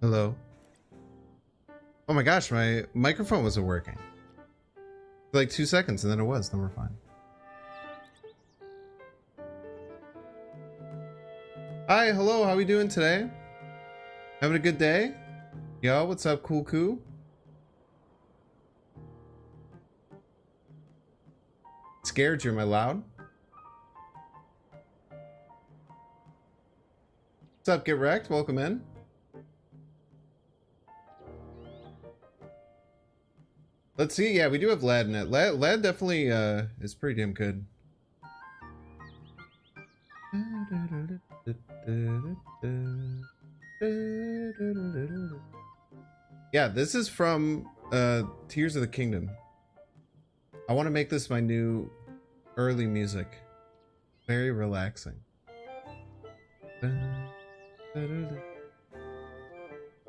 Hello. Oh my gosh, my microphone wasn't working. For like 2 seconds and then it was. Then we're fine. Hi, hello, how we doing today? Having a good day? Yo, what's up, cool coo? Scared you, am I loud? What's up, Get Wrecked? Welcome in. Let's see, yeah, we do have Lad in it. Lad definitely is pretty damn good. Yeah, this is from Tears of the Kingdom. I want to make this my new early music. Very relaxing.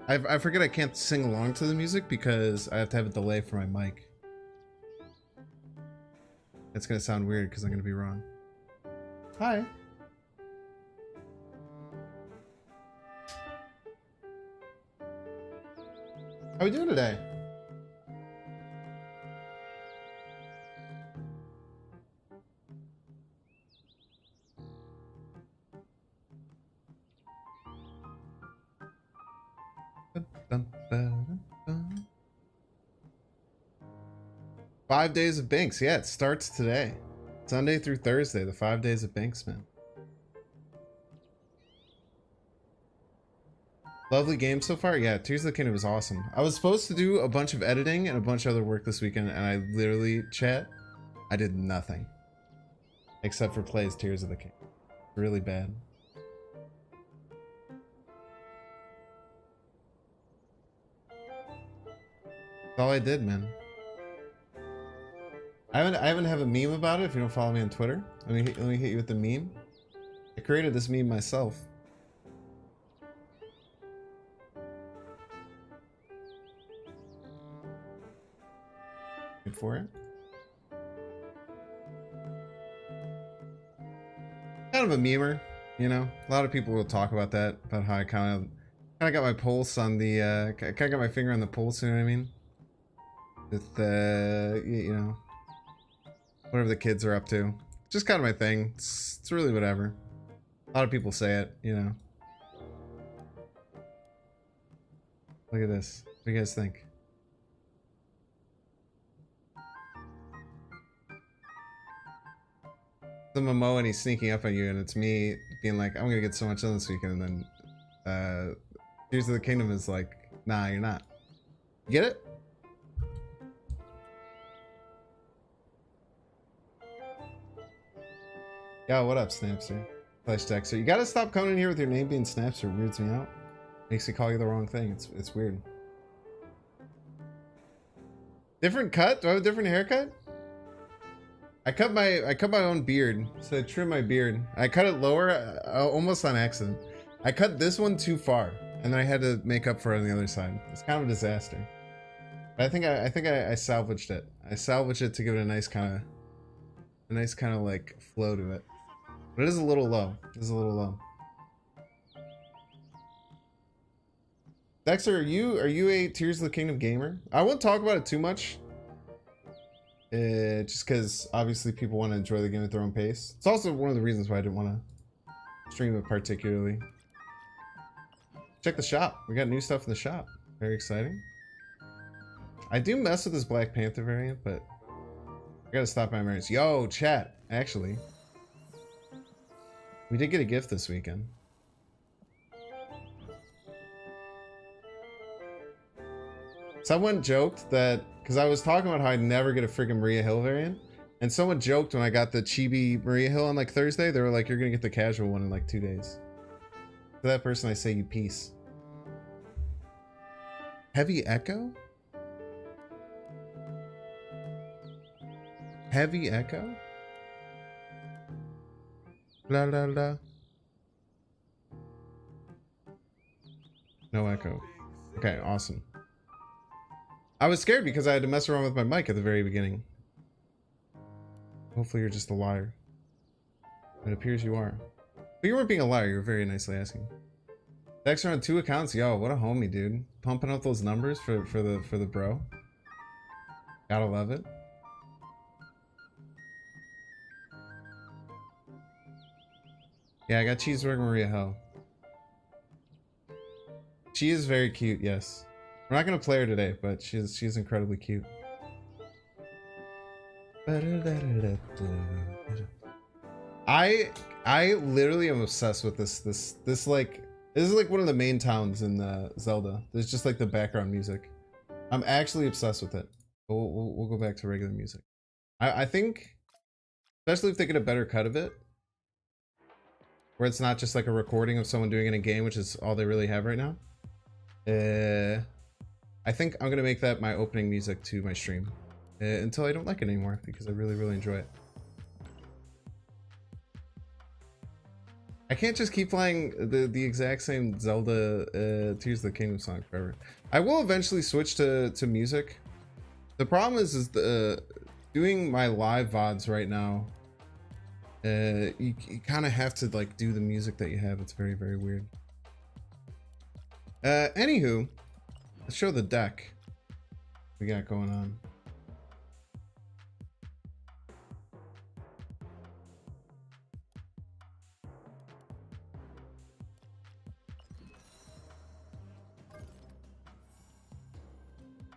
I forget I can't sing along to the music because I have to have a delay for my mic. It's gonna sound weird because I'm gonna be wrong. Hi. How we doing today? Dun, dun, dun, dun. 5 days of Binks. Yeah, it starts today. Sunday through Thursday, the 5 days of Binks, man. Lovely game so far. Yeah, Tears of the Kingdom was awesome. I was supposed to do a bunch of editing and a bunch of other work this weekend, and I literally, I did nothing. Except for plays Tears of the Kingdom. Really bad. That's all I did, man. I haven't have a meme about it if you don't follow me on Twitter. Let me hit you with the meme. I created this meme myself. Wait for it. Kind of a memer, you know. A lot of people will talk about that, about how I kind of got my pulse on the kind of got my finger on the pulse. You know what I mean? With you know, whatever the kids are up to. Just kind of my thing. It's really whatever. A lot of people say it, you know. Look at this. What do you guys think? The Momoa and he's sneaking up on you, and it's me being like, I'm gonna get so much done this weekend, and then Tears of the Kingdom is like, nah, you're not. You get it? Yo, what up, Snapster? Flash Dexter. You gotta stop coming in here with your name being Snapster. It weirds me out. Makes me call you the wrong thing. It's weird. Different cut? Do I have a different haircut? I cut my own beard, so I trim my beard. I cut it lower, almost on accident. I cut this one too far, and then I had to make up for it on the other side. It's kind of a disaster. But I think I salvaged it. I salvaged it to give it a nice kind of like flow to it. But it is a little low. It is a little low. Dexter, are you a Tears of the Kingdom gamer? I won't talk about it too much. Just because obviously people want to enjoy the game at their own pace. It's also one of the reasons why I didn't want to stream it particularly. Check the shop. We got new stuff in the shop. Very exciting. I do mess with this Black Panther variant, but I gotta stop my memories. Yo, chat. Actually, we did get a gift this weekend. Someone joked that, because I was talking about how I'd never get a freaking Maria Hill variant, and someone joked when I got the Chibi Maria Hill on like Thursday, they were like, you're gonna get the casual one in like 2 days. To that person I say, you peace. Heavy Echo? Heavy Echo? La la la. No echo. Okay, awesome. I was scared because I had to mess around with my mic at the very beginning. Hopefully you're just a liar. It appears you are. But you weren't being a liar, you were very nicely asking. Dexter on 2 accounts. Yo, what a homie, dude. Pumping up those numbers for the bro. Gotta love it. Yeah, I got Cheeseburger Maria Hell. She is very cute, yes. We're not gonna play her today, but she's incredibly cute. I literally am obsessed with this like this is like one of the main towns in Zelda. There's just like the background music. I'm actually obsessed with it. But we'll go back to regular music. I think, especially if they get a better cut of it, where it's not just like a recording of someone doing it in a game, which is all they really have right now. I think I'm gonna make that my opening music to my stream until I don't like it anymore, because I really enjoy it. I can't just keep playing the exact same Zelda Tears of the Kingdom song forever. I will eventually switch to music. The problem is doing my live VODs right now. You kind of have to like do the music that you have. It's very weird. Anywho, let's show the deck we got going on.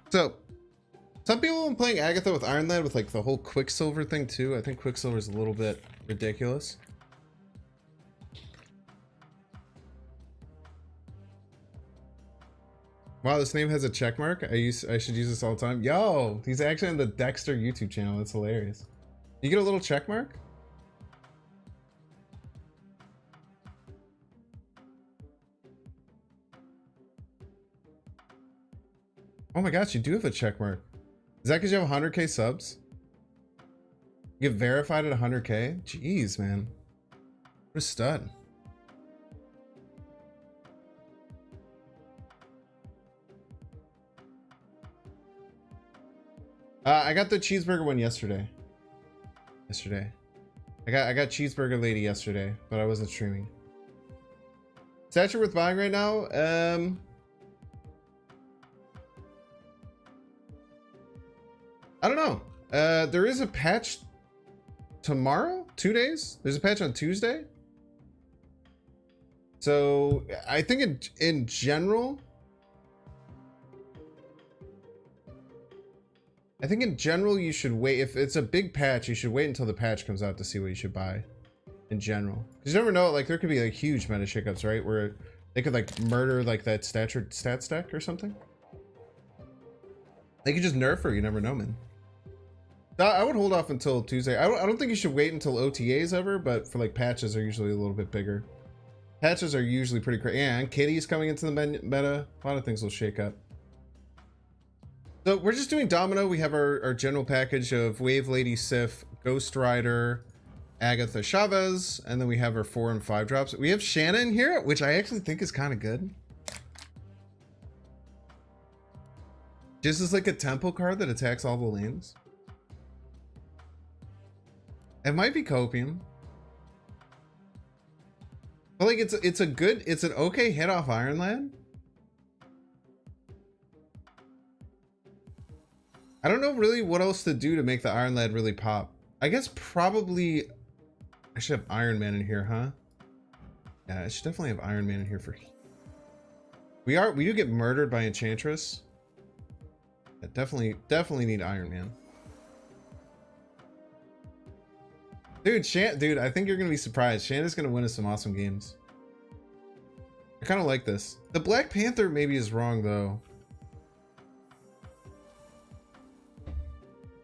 So, some people have been playing Agatha with Iron Lad with like the whole Quicksilver thing too. I think Quicksilver is a little bit ridiculous. Wow, this name has a check mark. I should use this all the time. Yo, he's actually on the Dexter YouTube channel. That's hilarious. You get a little check mark? Oh my gosh, you do have a check mark. Is that because you have 100k subs? You get verified at 100k? Jeez, man. What a stud. I got the cheeseburger one yesterday. I got cheeseburger lady yesterday, but I wasn't streaming. Statue worth buying right now? I don't know. There is a patch tomorrow? 2 days? There's a patch on Tuesday. So I think in general, you should wait. If it's a big patch, you should wait until the patch comes out to see what you should buy in general. Because you never know, like there could be like huge meta shakeups, right? Where they could like murder like that stat stack or something. They could just nerf her, you never know, man. I would hold off until Tuesday. I don't think you should wait until OTAs ever, but for like patches are usually a little bit bigger. Patches are usually pretty crazy. Yeah, and Kitty's coming into the meta. A lot of things will shake up. So we're just doing Domino. We have our general package of Wave Lady, Sif, Ghost Rider, Agatha, Chavez, and then we have our 4 and 5 drops. We have Shanna in here, which I actually think is kind of good. This is like a tempo card that attacks all the lanes. It might be Copium. But like it's an okay hit off Iron Lad. I don't know really what else to do to make the Iron Lad really pop. I guess probably I should have Iron Man in here, huh? Yeah, I should definitely have Iron Man in here for. We do get murdered by Enchantress. Yeah, definitely need Iron Man. Dude, I think you're gonna be surprised. Shanna's gonna win us some awesome games. I kind of like this. The Black Panther maybe is wrong though.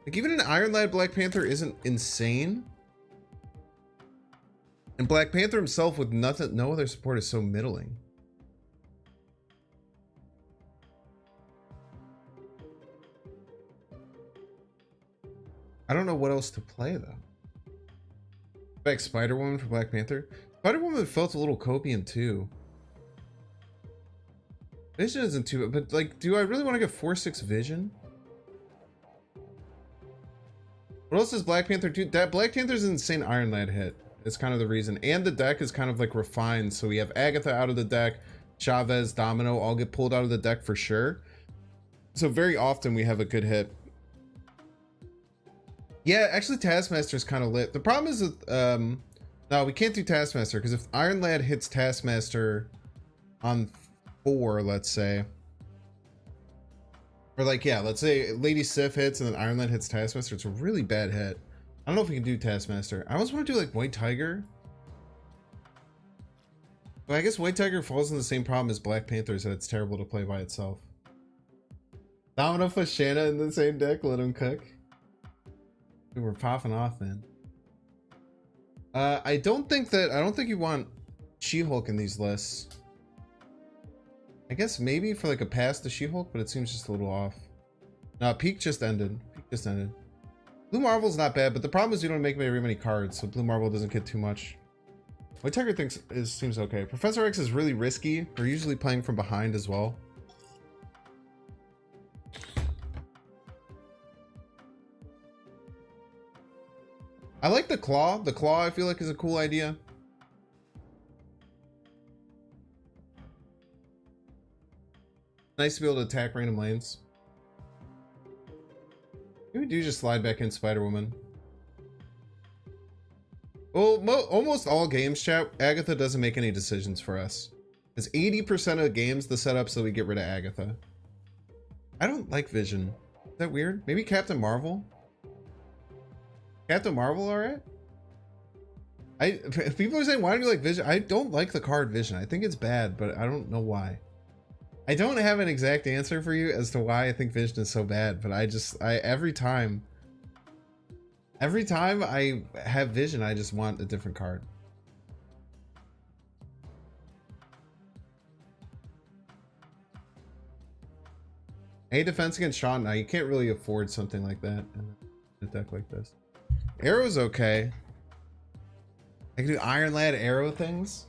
Like even an Iron Lad Black Panther isn't insane. And Black Panther himself with no other support is so middling. I don't know what else to play though. Back Spider-Woman for Black Panther. Spider-Woman felt a little copium too. Vision isn't too, but like, do I really want to get 4/6 Vision? What else does Black Panther do? That Black Panther's an insane Iron Lad hit. It's kind of the reason. And the deck is kind of like refined. So we have Agatha out of the deck. Chavez, Domino all get pulled out of the deck for sure. So very often we have a good hit. Yeah, actually Taskmaster is kind of lit. The problem is with, no, we can't do Taskmaster because if Iron Lad hits Taskmaster on 4, let's say, or like, yeah, let's say Lady Sif hits and then Iron Lad hits Taskmaster, it's a really bad hit. I don't know if we can do Taskmaster. I always want to do like White Tiger. But I guess White Tiger falls in the same problem as Black Panthers, that it's terrible to play by itself. Domino for Shanna in the same deck, let him cook. Dude, we're popping off, man. I don't think you want She-Hulk in these lists. I guess maybe for like a pass to She-Hulk, but it seems just a little off. No, Peak just ended. Blue Marvel's not bad, but the problem is you don't make very many cards, so Blue Marvel doesn't get too much. White Tiger seems okay. Professor X is really risky. We're usually playing from behind as well. I like the Claw. The Claw I feel like is a cool idea. Nice to be able to attack random lanes. Maybe we do just slide back in Spider-Woman. Well, almost all games, chat, Agatha doesn't make any decisions for us. Because 80% of games, the setup so we get rid of Agatha. I don't like Vision. Is that weird? Maybe Captain Marvel? Captain Marvel, alright? People are saying, why do you like Vision? I don't like the card Vision. I think it's bad, but I don't know why. I don't have an exact answer for you as to why I think Vision is so bad, but every time I have Vision, I just want a different card. A defense against Sean. Now you can't really afford something like that in a deck like this. Arrow's okay. I can do Iron Lad Arrow things.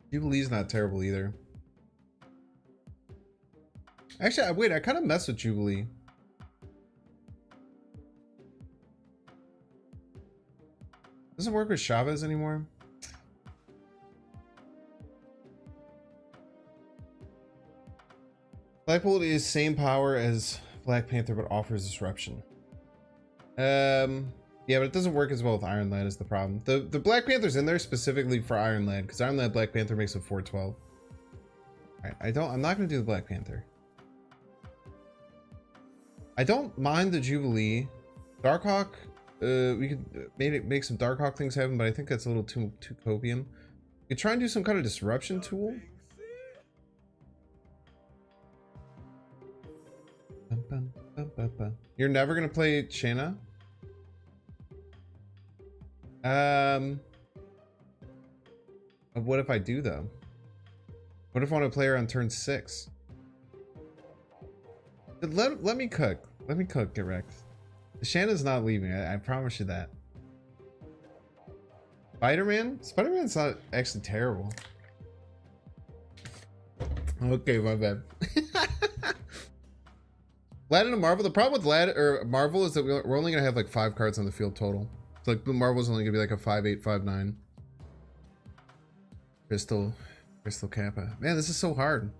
Jubilee's not terrible either. Actually, wait, I kind of mess with Jubilee. Doesn't work with Chavez anymore. Black Bolt is same power as Black Panther, but offers disruption. Yeah, but it doesn't work as well with Iron Lad is the problem. The Black Panther's in there specifically for Iron Lad, because Iron Lad Black Panther makes it 412. Alright, I'm not gonna do the Black Panther. I don't mind the Jubilee. Darkhawk, we could maybe make some Darkhawk things happen, but I think that's a little too copium. We could try and do some kind of disruption tool. You're never gonna play Shanna? What if I do though? What if I want to play her on turn 6? Let me cook. Let me cook, get wrecked. Shanna's not leaving, I promise you that. Spider-Man? Spider-Man's not actually terrible. Okay, my bad. Lad and Marvel. The problem with Lad or Marvel is that we're only gonna have like 5 cards on the field total. So like Marvel's only gonna be like a 5/8, 5/9. Crystal Kappa. Man, this is so hard.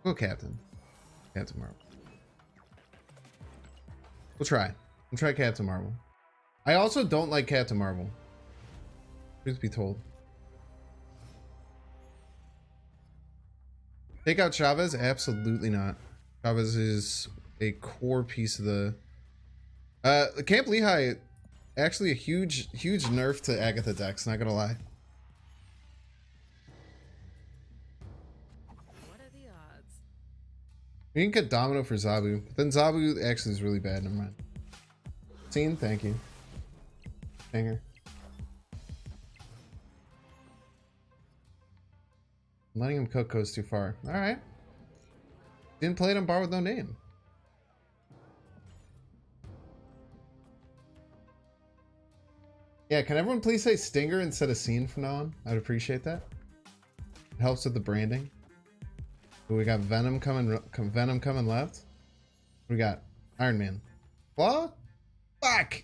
Go Captain Marvel. We'll try. We'll try Captain Marvel. I also don't like Captain Marvel. Truth be told. Take out Chavez? Absolutely not. Chavez is a core piece of the Camp Lehigh. Actually a huge nerf to Agatha decks, not gonna lie. What are the odds? We can get Domino for Zabu. Then Zabu actually is really bad. Never mind. Scene, thank you. Hanger. Letting him cook goes too far. Alright. Didn't play it on bar with no name. Yeah, can everyone please say Stinger instead of Scene from now on? I'd appreciate that. It helps with the branding. We got Venom coming. Venom coming left. We got Iron Man. Claw? Fuck!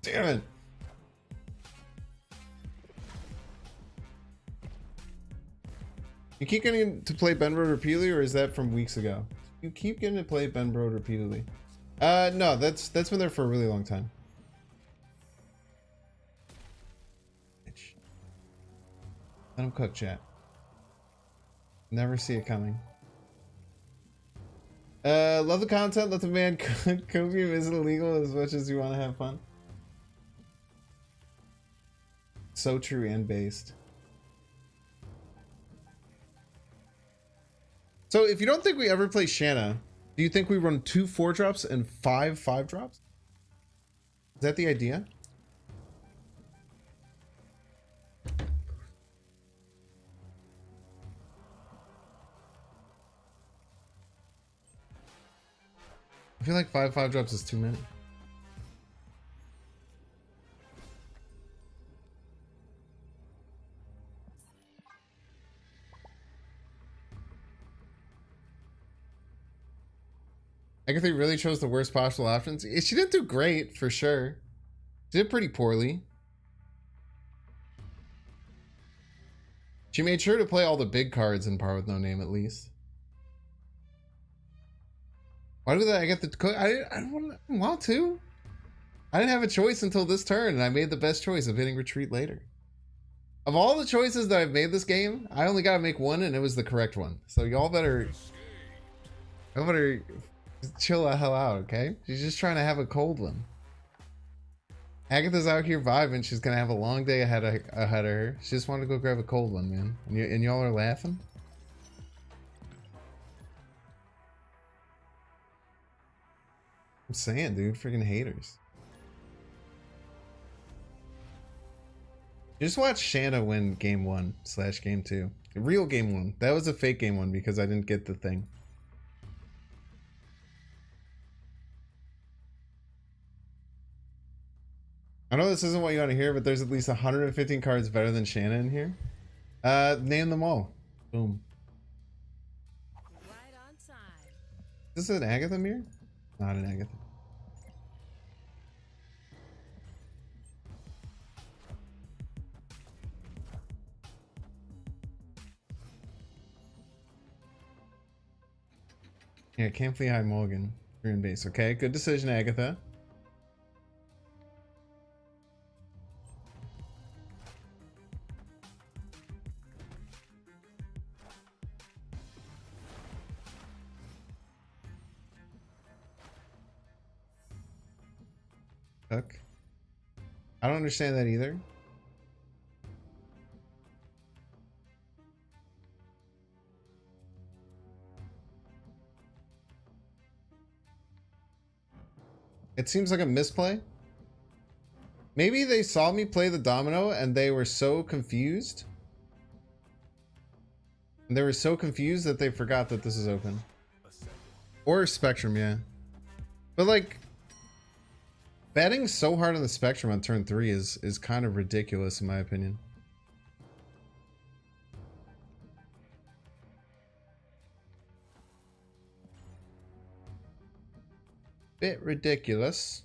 Damn it. You keep getting to play Ben Road repeatedly, or is that from weeks ago? You keep getting to play Ben Road repeatedly. No, that's been there for a really long time. Let him cook, chat. Never see it coming. Love the content. Let the man cook. Copium isn't illegal as much as you want to have fun. So true and based. So if you don't think we ever play Shanna, do you think we run 2 4-drops and 5 5-drops? Is that the idea? I feel like 5 5-drops is too many. Agatha really chose the worst possible options. She didn't do great, for sure. She did pretty poorly. She made sure to play all the big cards in Par with No Name, at least. Why did I get the cook? I don't want to. I didn't have a choice until this turn, and I made the best choice of hitting retreat later. Of all the choices that I've made this game, I only got to make one, and it was the correct one. So y'all better chill the hell out, okay? She's just trying to have a cold one. Agatha's out here vibing. She's gonna have a long day ahead of her. She just wanted to go grab a cold one, man. And y'all are laughing? I'm saying, dude, freaking haters. Just watch Shanna win game 1/game 2. The real game 1. That was a fake game 1 because I didn't get the thing. I know this isn't what you want to hear, but there's at least 115 cards better than Shanna in here. Name them all. Boom. Right on time. Is this an Agatha mirror? Not an Agatha. Yeah, can't flee high mulligan. Green base. Okay, good decision, Agatha. Hook. I don't understand that either. It seems like a misplay. Maybe they saw me play the domino and they were so confused. And they were so confused that they forgot that this is open. Or Spectrum, yeah. But like, betting so hard on the Spectrum on turn 3 is kind of ridiculous in my opinion. Bit ridiculous.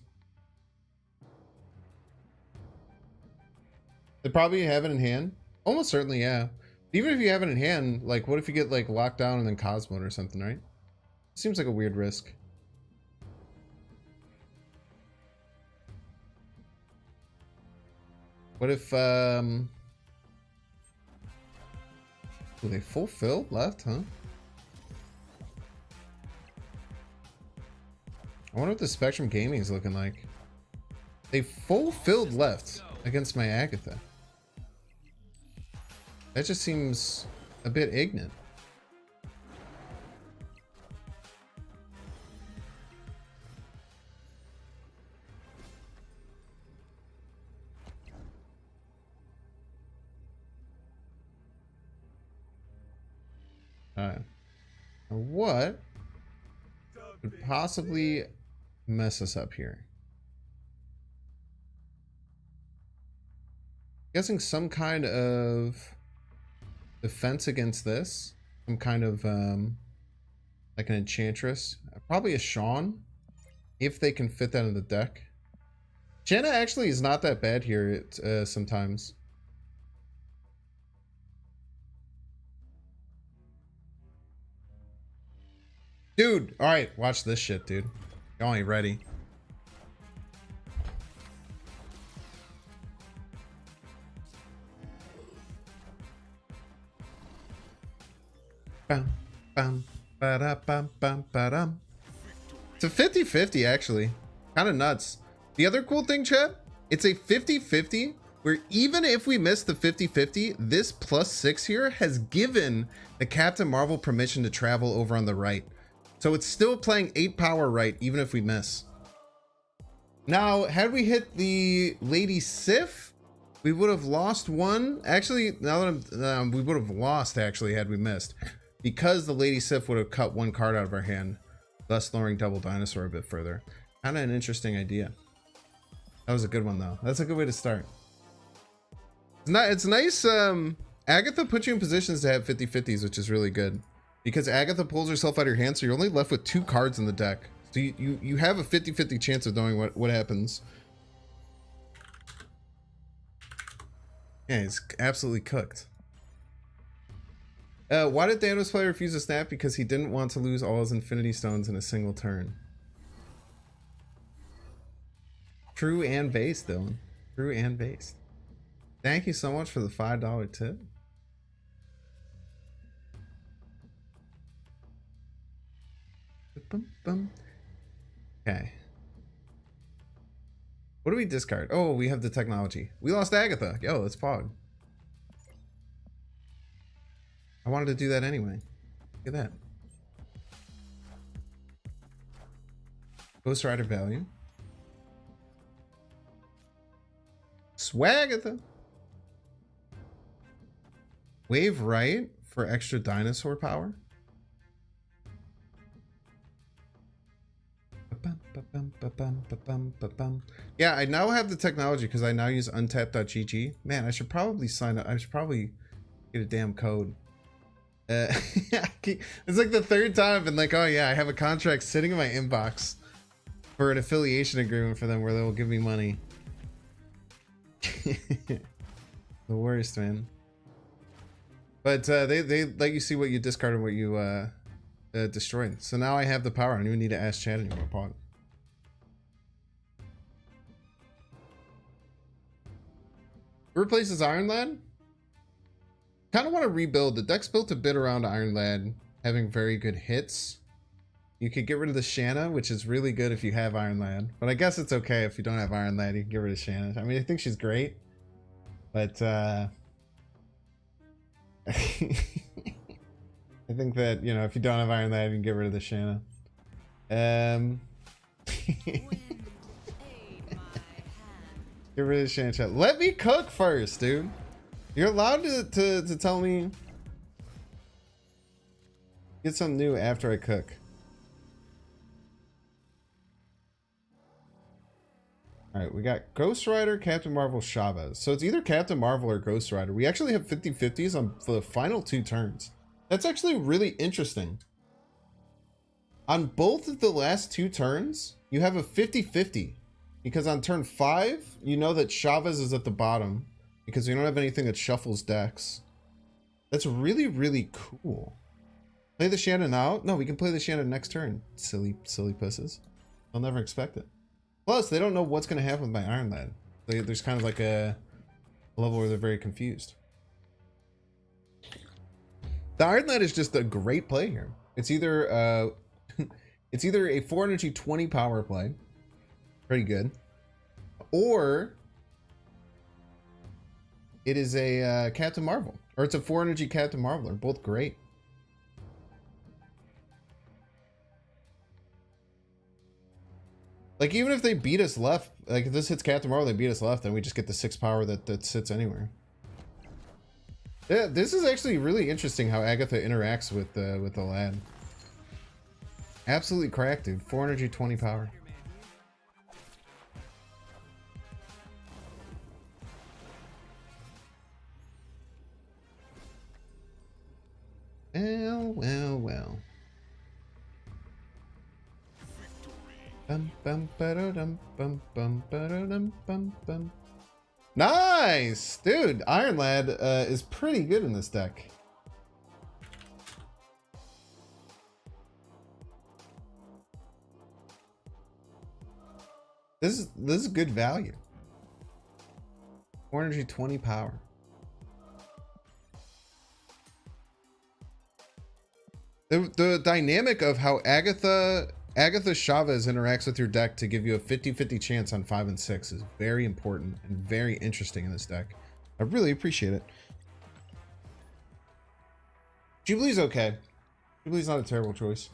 They probably have it in hand. Almost certainly, yeah. Even if you have it in hand, like, what if you get like locked down and then Cosmo or something, right? Seems like a weird risk. What if do they fulfill left, huh? I wonder what the Spectrum Gaming is looking like. They fulfilled left against my Agatha. That just seems a bit ignorant. Alright. Now what could possibly mess us up here? Guessing some kind of defense against this. some kind of like an enchantress, probably a Sean, if they can fit that in the deck. Shanna actually is not that bad here sometimes. Dude, all right, watch this shit, dude. Y'all ain't ready. Bum, bum, ba-da, bum, bum, ba-dum. It's a 50-50 actually. Kind of nuts. The other cool thing, Chad, it's a 50-50 where even if we miss the 50-50, this +6 here has given the Captain Marvel permission to travel over on the right. So it's still playing 8 power right, even if we miss. Now, had we hit the Lady Sif, we would have lost one. Actually, now that we would have lost actually had we missed, because the Lady Sif would have cut one card out of our hand, thus lowering Double Dinosaur a bit further. Kind of an interesting idea. That was a good one though. That's a good way to start. It's nice. Agatha puts you in positions to have 50-50s, which is really good. Because Agatha pulls herself out of your hand, so you're only left with 2 cards in the deck. So you have a 50-50 chance of knowing what happens. Yeah, it's absolutely cooked. Why did Thanos play refuse to snap? Because he didn't want to lose all his Infinity Stones in a single turn. True and based, Dylan. True and based. Thank you so much for the $5 tip. Okay. What do we discard? Oh, we have the technology. We lost Agatha. Yo, let's pog. I wanted to do that anyway. Look at that. Ghost Rider value. Swagatha. Wave right for extra dinosaur power. Yeah, I now have the technology because I now use untap.gg. Man, I should probably sign up. I should probably get a damn code. It's like the 3rd time I've been like, oh yeah, I have a contract sitting in my inbox for an affiliation agreement for them where they will give me money. The worst, man. But they let you see what you discarded and what you destroyed. So now I have the power. I don't even need to ask Chad anymore. Pog. Replaces Iron Lad? Kind of want to rebuild. The deck's built a bit around Iron Lad having very good hits. You could get rid of the Shanna, which is really good if you have Iron Lad. But I guess it's okay if you don't have Iron Lad. You can get rid of Shanna. I mean, I think she's great. But I think that, you know, if you don't have Iron Lad, you can get rid of the Shanna. Get rid of the Shanna chat. Let me cook first, dude. You're allowed to tell me. Get something new after I cook. Alright, we got Ghost Rider, Captain Marvel, Chavez. So it's either Captain Marvel or Ghost Rider. We actually have 50-50s on the final 2 turns. That's actually really interesting. On both of the last 2 turns, you have a 50-50. Because on turn 5, you know that Chavez is at the bottom. Because we don't have anything that shuffles decks. That's really, really cool. Play the Shannon out? No, we can play the Shannon next turn. Silly pusses. I'll never expect it. Plus, they don't know what's going to happen with my Iron Lad. There's kind of like a level where they're very confused. The Iron Lad is just a great play here. It's either it's either a 4 energy 20 power play, pretty good, or it is a Captain Marvel, or it's a 4 energy Captain Marvel. They're both great. Like, even if they beat us left, like if this hits Captain Marvel, they beat us left, then we just get the 6 power that sits anywhere. Yeah, this is actually really interesting how Agatha interacts with the lad. Absolutely cracked, dude. 4 energy, 20 power. Well, well, well. Bum, bum, ba-da-dum, bum, bum, ba-da-dum, bum, bum. Nice! Dude, Iron Lad is pretty good in this deck. This is good value. 4 energy, 20 power. The dynamic of how Agatha Chavez interacts with your deck to give you a 50-50 chance on 5 and 6 is very important and very interesting in this deck. I really appreciate it. Jubilee's okay. Jubilee's not a terrible choice.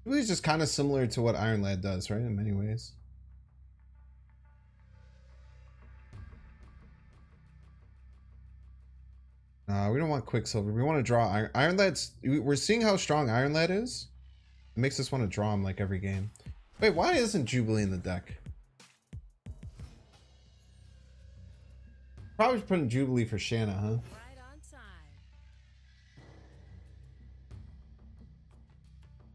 Jubilee's just kind of similar to what Iron Lad does, right? In many ways. We don't want Quicksilver. We want to draw Iron Lad's. We're seeing how strong Iron Lad is. It makes us want to draw him like every game. Wait, why isn't Jubilee in the deck? Probably putting Jubilee for Shanna, huh?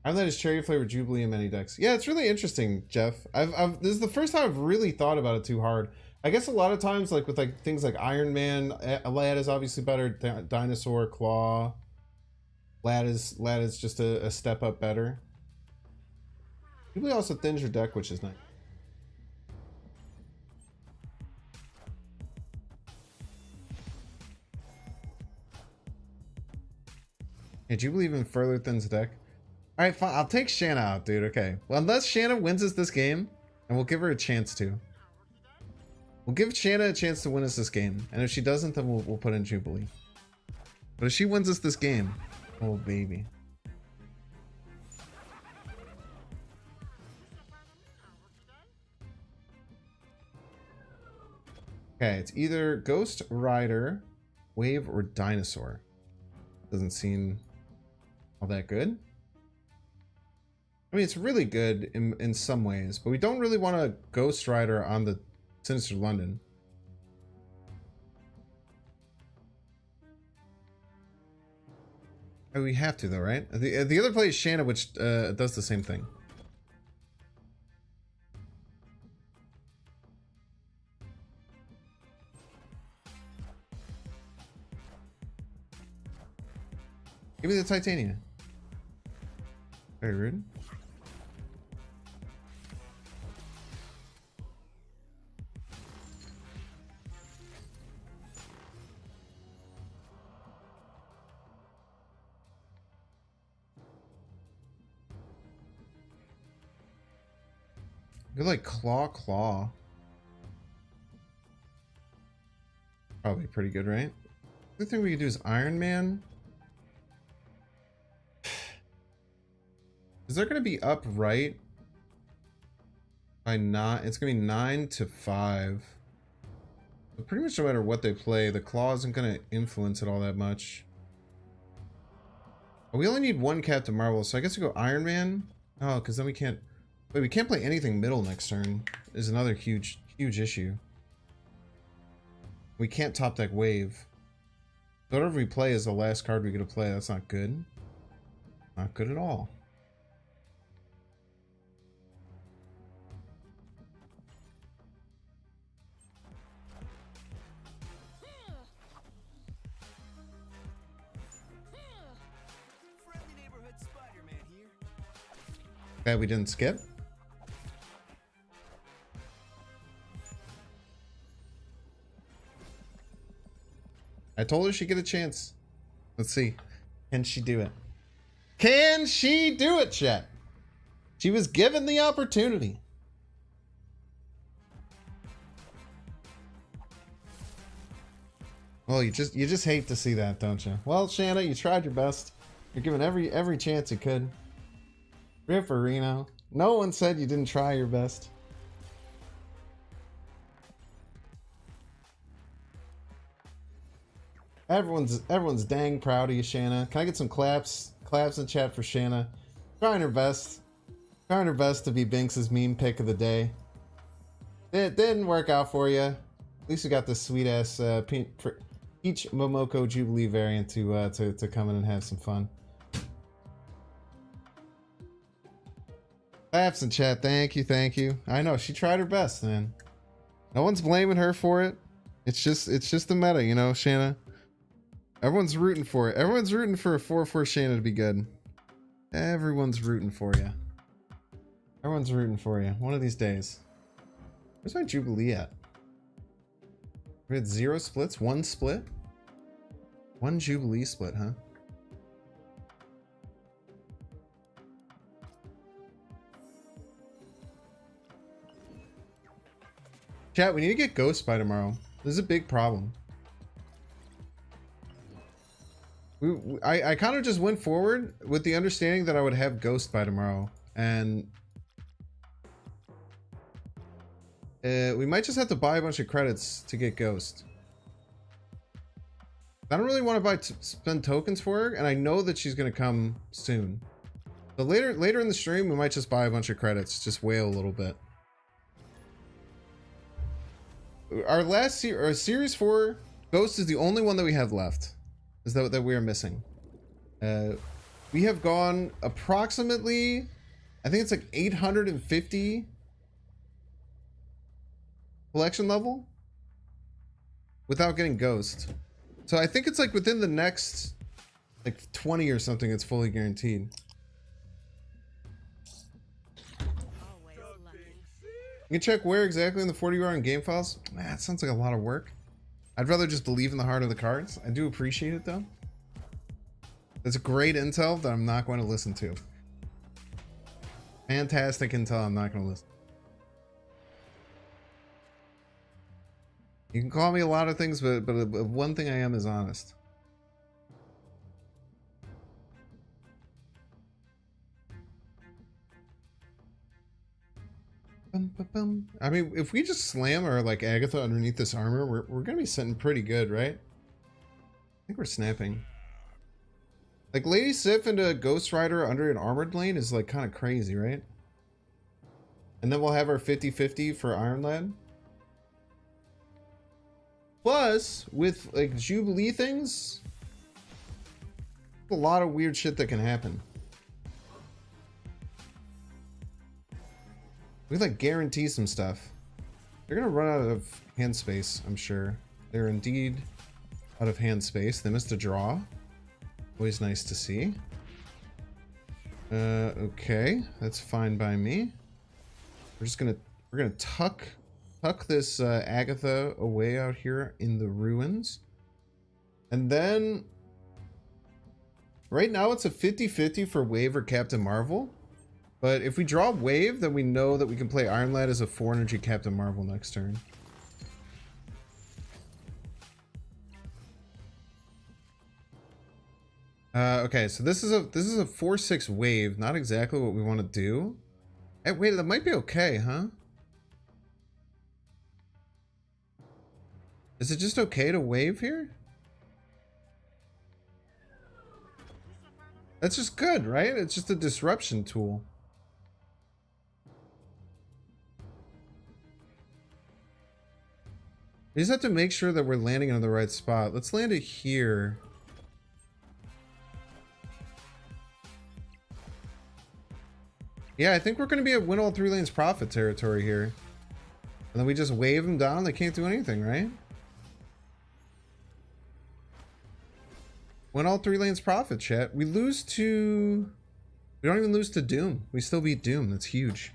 Iron Lad is cherry flavored Jubilee in many decks. Yeah, it's really interesting, Jeff. This is the first time I've really thought about it too hard. I guess a lot of times, like with like things like Iron Man, Lad is obviously better. Dinosaur, Claw. Lad is just a step up better. Jubilee also thins your deck, which is nice. Yeah, Jubilee even further thins the deck. All right, fine. I'll take Shanna out, dude. Okay. Well, unless Shanna wins us this game, and we'll give her a chance to. We'll give Shanna a chance to win us this game, and if she doesn't, then we'll put in Jubilee. But if she wins us this game, oh baby. Okay, it's either Ghost Rider, Wave, or Dinosaur. Doesn't seem all that good. I mean, it's really good in some ways, but we don't really want a Ghost Rider on the Sinister London. Oh, we have to though, right? The other play is Shanna, which does the same thing. Give me the Titania. Very rude. Good, like claw. Probably pretty good, right? The thing we could do is Iron Man. Is there gonna be up right? By not, it's gonna be 9 to 5. But pretty much no matter what they play, the claw isn't gonna influence it all that much. We only need one Captain Marvel, so I guess we go Iron Man. Oh, because then we can't. Wait, we can't play anything middle next turn. Is another huge issue. We can't top deck Wave. So whatever we play is the last card we get to play. That's not good. Not good at all. Okay, we didn't skip. I told her she'd get a chance. Let's see. Can she do it? Can she do it, chat? She was given the opportunity. Well, you just hate to see that, don't you? Well, Shanna, you tried your best. You're given every chance you could. Ripperino. No one said you didn't try your best. Everyone's dang proud of you, Shanna. Can I get some claps Claps in chat for Shanna. Trying her best. Trying her best to be Binks's meme pick of the day. It didn't work out for you. At least we got this sweet ass Peach Momoko Jubilee variant to come in and have some fun. Claps in chat. Thank you, thank you. I know she tried her best, man. No one's blaming her for it. It's just the meta, you know, Shanna. Everyone's rooting for it. Everyone's rooting for a 4-4 Shanna to be good. Everyone's rooting for you. Everyone's rooting for you. One of these days. Where's my Jubilee at? We had 0 splits, 1 split. 1 Jubilee split, huh? Chat, we need to get Ghost by tomorrow. This is a big problem. I kind of just went forward with the understanding that I would have Ghost by tomorrow. And we might just have to buy a bunch of credits to get Ghost. I don't really want to spend tokens for her, and I know that she's going to come soon. So later in the stream, we might just buy a bunch of credits, just wail a little bit. Our last our series 4 Ghost is the only one that we have left. Is that we are missing. We have gone approximately, I think it's like 850 collection level without getting Ghost. So I think it's like within the next like 20 or something, it's fully guaranteed. You can check where exactly in the 40 you are in game files. That sounds like a lot of work. I'd rather just believe in the heart of the cards. I do appreciate it though. It's great intel that I'm not going to listen to. Fantastic intel I'm not going to listen. You can call me a lot of things, but one thing I am is honest. I mean, if we just slam her like Agatha underneath this armor, we're gonna be sitting pretty good, right? I think we're snapping. Like Lady Sif into a Ghost Rider under an armored lane is like kind of crazy, right? And then we'll have our 50-50 for Iron Lad. Plus, with like Jubilee things, a lot of weird shit that can happen. We like guarantee some stuff. They're gonna run out of hand space, I'm sure. They're indeed out of hand space. They missed a draw. Always nice to see. Okay, that's fine by me. We're gonna tuck this Agatha away out here in the ruins. And then right now it's a 50-50 for Wave or Captain Marvel. But if we draw Wave, then we know that we can play Iron Lad as a 4 energy Captain Marvel next turn. Okay, so this is a 4/6 Wave. Not exactly what we want to do. Hey, wait, that might be okay, huh? Is it just okay to Wave here? That's just good, right? It's just a disruption tool. We just have to make sure that we're landing on the right spot. Let's land it here. Yeah, I think we're going to be at win all 3 lanes profit territory here. And then we just wave them down. They can't do anything, right? Win all 3 lanes profit, chat. We lose to... We don't even lose to Doom. We still beat Doom. That's huge.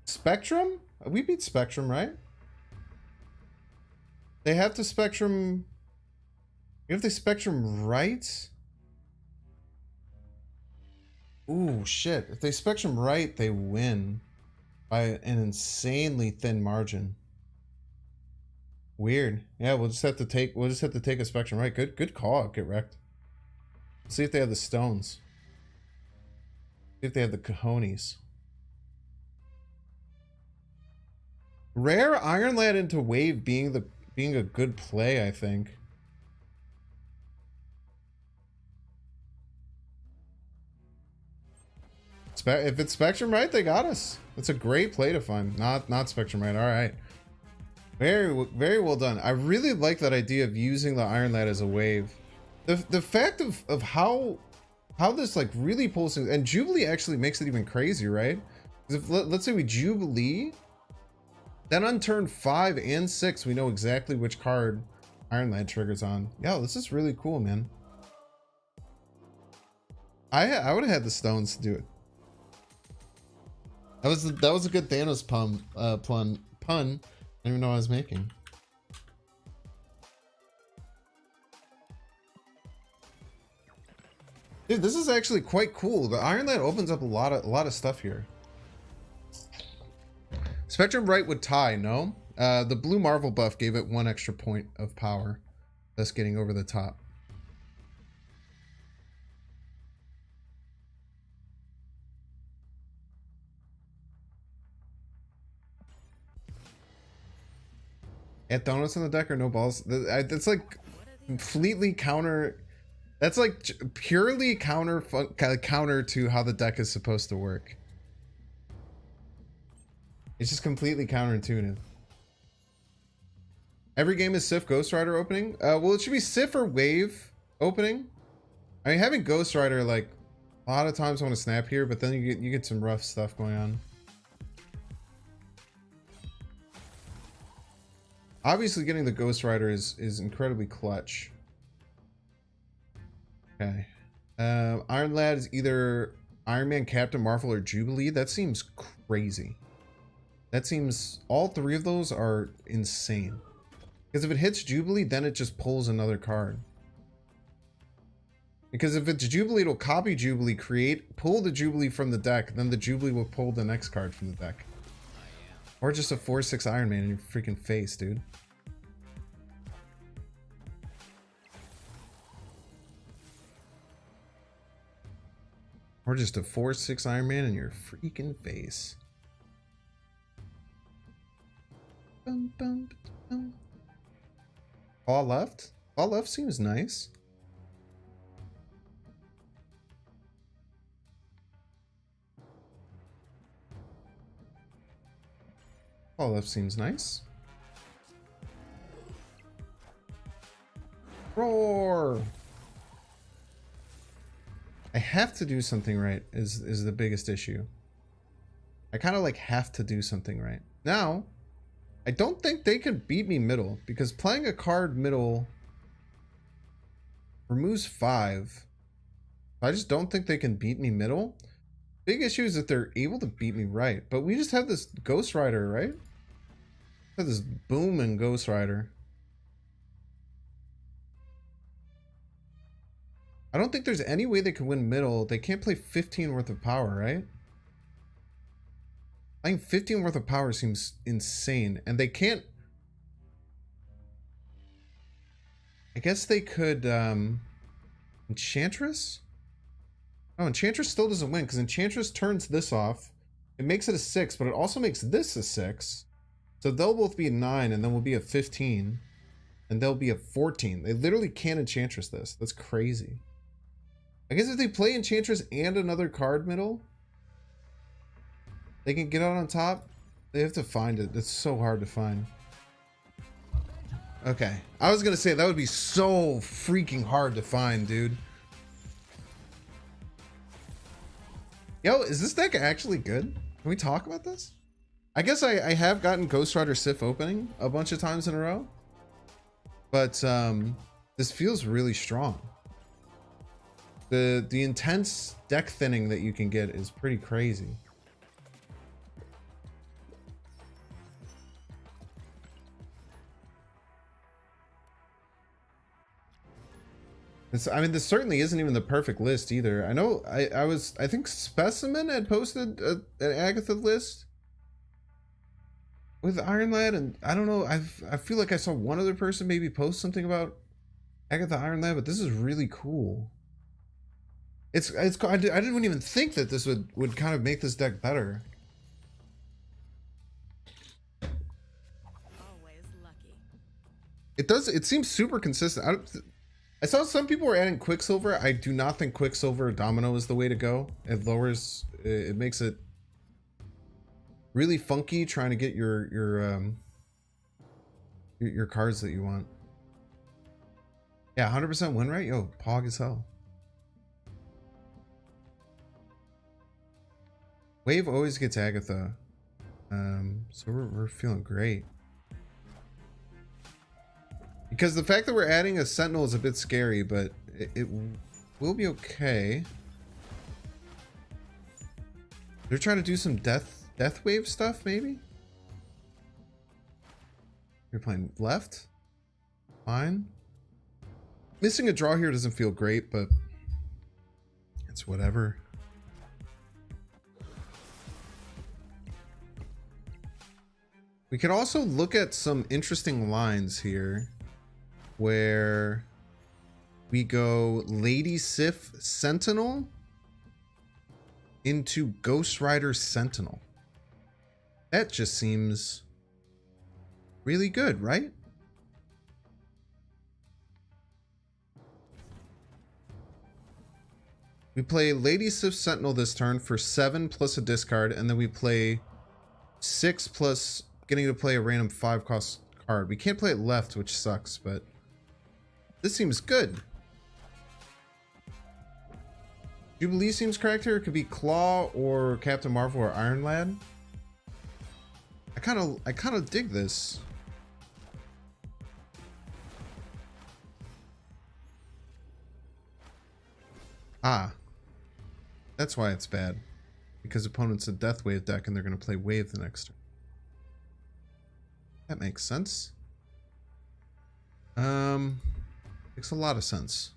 Spectrum? We beat Spectrum, right? They have to Spectrum... You have the Spectrum right? Ooh, shit. If they Spectrum right, they win. By an insanely thin margin. Weird. Yeah, we'll just have to take a Spectrum right. Good call. Get wrecked. See if they have the stones. See if they have the cojones. Rare Iron Lad into Wave being a good play, I think. if it's Spectrum Right, they got us. That's a great play to find. Not Spectrum Right. All right. Very well done. I really like that idea of using the Iron Lad as a wave. The fact of how this like really pulls things, and Jubilee actually makes it even crazier, right? Because if let's say we Jubilee, then on turn 5 and 6 we know exactly which card Iron Lad triggers on. Yo, this is really cool, man. I would have had the stones to do it. That was a good Thanos pun. I don't even know what I was making. Dude, this is actually quite cool. The Iron Lad opens up a lot of stuff here. Spectrum Right would tie, no? The blue Marvel buff gave it 1 extra point of power, thus getting over the top. Add donuts in the deck or no balls? That's like completely counter. That's like purely counter to how the deck is supposed to work. It's just completely counterintuitive. Every game is Sif Ghost Rider opening. Well, it should be Sif or Wave opening. I mean, having Ghost Rider, like a lot of times I want to snap here, but then you get some rough stuff going on. Obviously, getting the Ghost Rider is incredibly clutch. Okay. Iron Lad is either Iron Man, Captain Marvel, or Jubilee. That seems crazy. That seems... all three of those are insane. Because if it hits Jubilee, then it just pulls another card. Because if it's Jubilee, it'll copy Jubilee, pull the Jubilee from the deck, then the Jubilee will pull the next card from the deck. Or just a 4/6 Iron Man in your freaking face, dude. Or just a 4/6 Iron Man in your freaking face. Bum, bum, bum. All left? All left seems nice. All left seems nice. Roar! I have to do something right is the biggest issue. I kind of like have to do something right. Now, I don't think they could beat me middle, because playing a card middle removes 5. I just don't think they can beat me middle. Big issue is that they're able to beat me right. But we just have this Ghost Rider, right? We have this booming Ghost Rider. I don't think there's any way they can win middle. They can't play 15 worth of power, right? Playing 15 worth of power seems insane. And they can't... I guess they could... Enchantress? Oh, Enchantress still doesn't win, because Enchantress turns this off. It makes it a 6, but it also makes this a 6. So they'll both be a 9, and then we'll be a 15. And they'll be a 14. They literally can't Enchantress this. That's crazy. I guess if they play Enchantress and another card middle, they can get out on top. They have to find it. It's so hard to find. Okay. I was going to say that would be so freaking hard to find, dude. Yo, is this deck actually good? Can we talk about this? I guess I have gotten Ghost Rider Sif opening a bunch of times in a row. But this feels really strong. The intense deck thinning that you can get is pretty crazy. I mean, this certainly isn't even the perfect list either. I know I think Specimen had posted an Agatha list with Iron Lad, and I don't know, I feel like I saw one other person maybe post something about Agatha Iron Lad, but this is really cool. I didn't even think that this would kind of make this deck better. Always lucky. It seems super consistent. I saw some people were adding Quicksilver. I do not think Quicksilver Domino is the way to go. It lowers, it makes it really funky trying to get your cards that you want. Yeah, 100% win rate? Yo, pog as hell. Wave always gets Agatha. So we're feeling great. Because the fact that we're adding a Sentinel is a bit scary, but it will be okay. They're trying to do some death wave stuff, maybe? You're playing left? Fine. Missing a draw here doesn't feel great, but it's whatever. We could also look at some interesting lines here where we go Lady Sif Sentinel into Ghost Rider Sentinel. That just seems really good, right? We play Lady Sif Sentinel this turn for 7 plus a discard, and then we play 6 plus getting to play a random 5 cost card. We can't play it left, which sucks, but this seems good. Jubilee seems correct here. It could be Claw or Captain Marvel or Iron Lad. I kind of dig this. Ah, that's why it's bad, because opponent's a Death Wave deck and they're going to play Wave the next turn. That makes sense. Makes a lot of sense.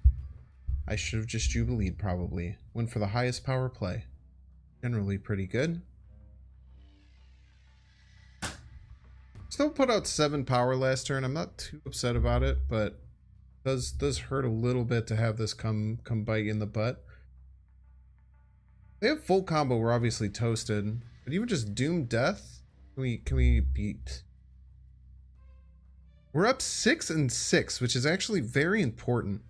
I should have just Jubileed probably. Went for the highest power play. Generally pretty good. Still put out 7 power last turn. I'm not too upset about it, but does hurt a little bit to have this come bite in the butt. They have full combo. We're obviously toasted, but even just Doom Death, can we beat? We're up 6 and 6, which is actually very important.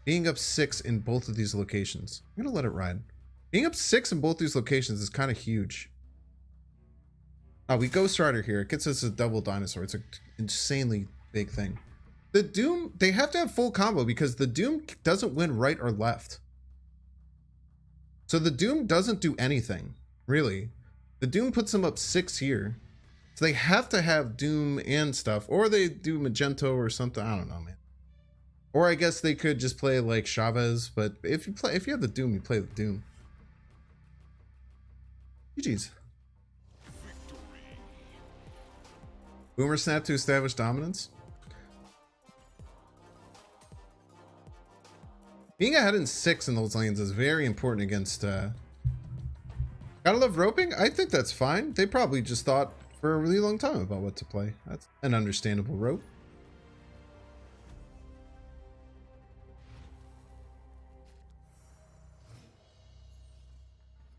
Being up 6 in both of these locations. I'm gonna let it ride. Being up 6 in both these locations is kind of huge. We Ghost Rider here. It gets us a double dinosaur. It's an insanely big thing. The Doom, they have to have full combo because the Doom doesn't win right or left. So the Doom doesn't do anything, really. The Doom puts them up 6 here. So they have to have Doom and stuff, or they do Magento or something. I don't know, man. Or I guess they could just play like Chavez, but if you have the Doom, you play the Doom. GG's. Boomer snap to establish dominance. Being ahead in 6 in those lanes is very important against gotta love roping. I think that's fine. They probably just thought for a really long time about what to play. That's an understandable rope.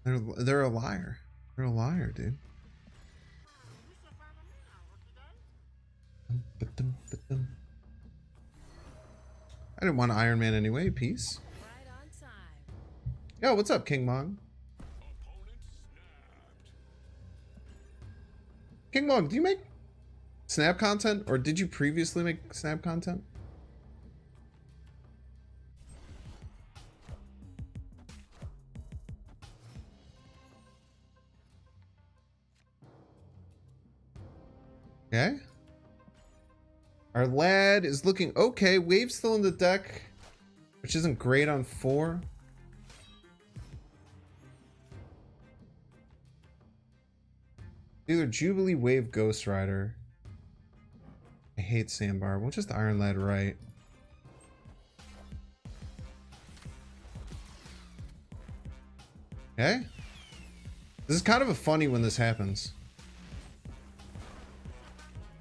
They're a liar. They're a liar, dude. I didn't want Iron Man anyway. Peace. Yo, what's up, King Mong? King Mong, do you make Snap content, or did you previously make Snap content? Okay. Our lad is looking okay. Wave's still in the deck, which isn't great on 4. Either Jubilee, Wave, Ghost Rider. I hate Sandbar. We'll just Iron Lad right. Okay. This is kind of a funny when this happens.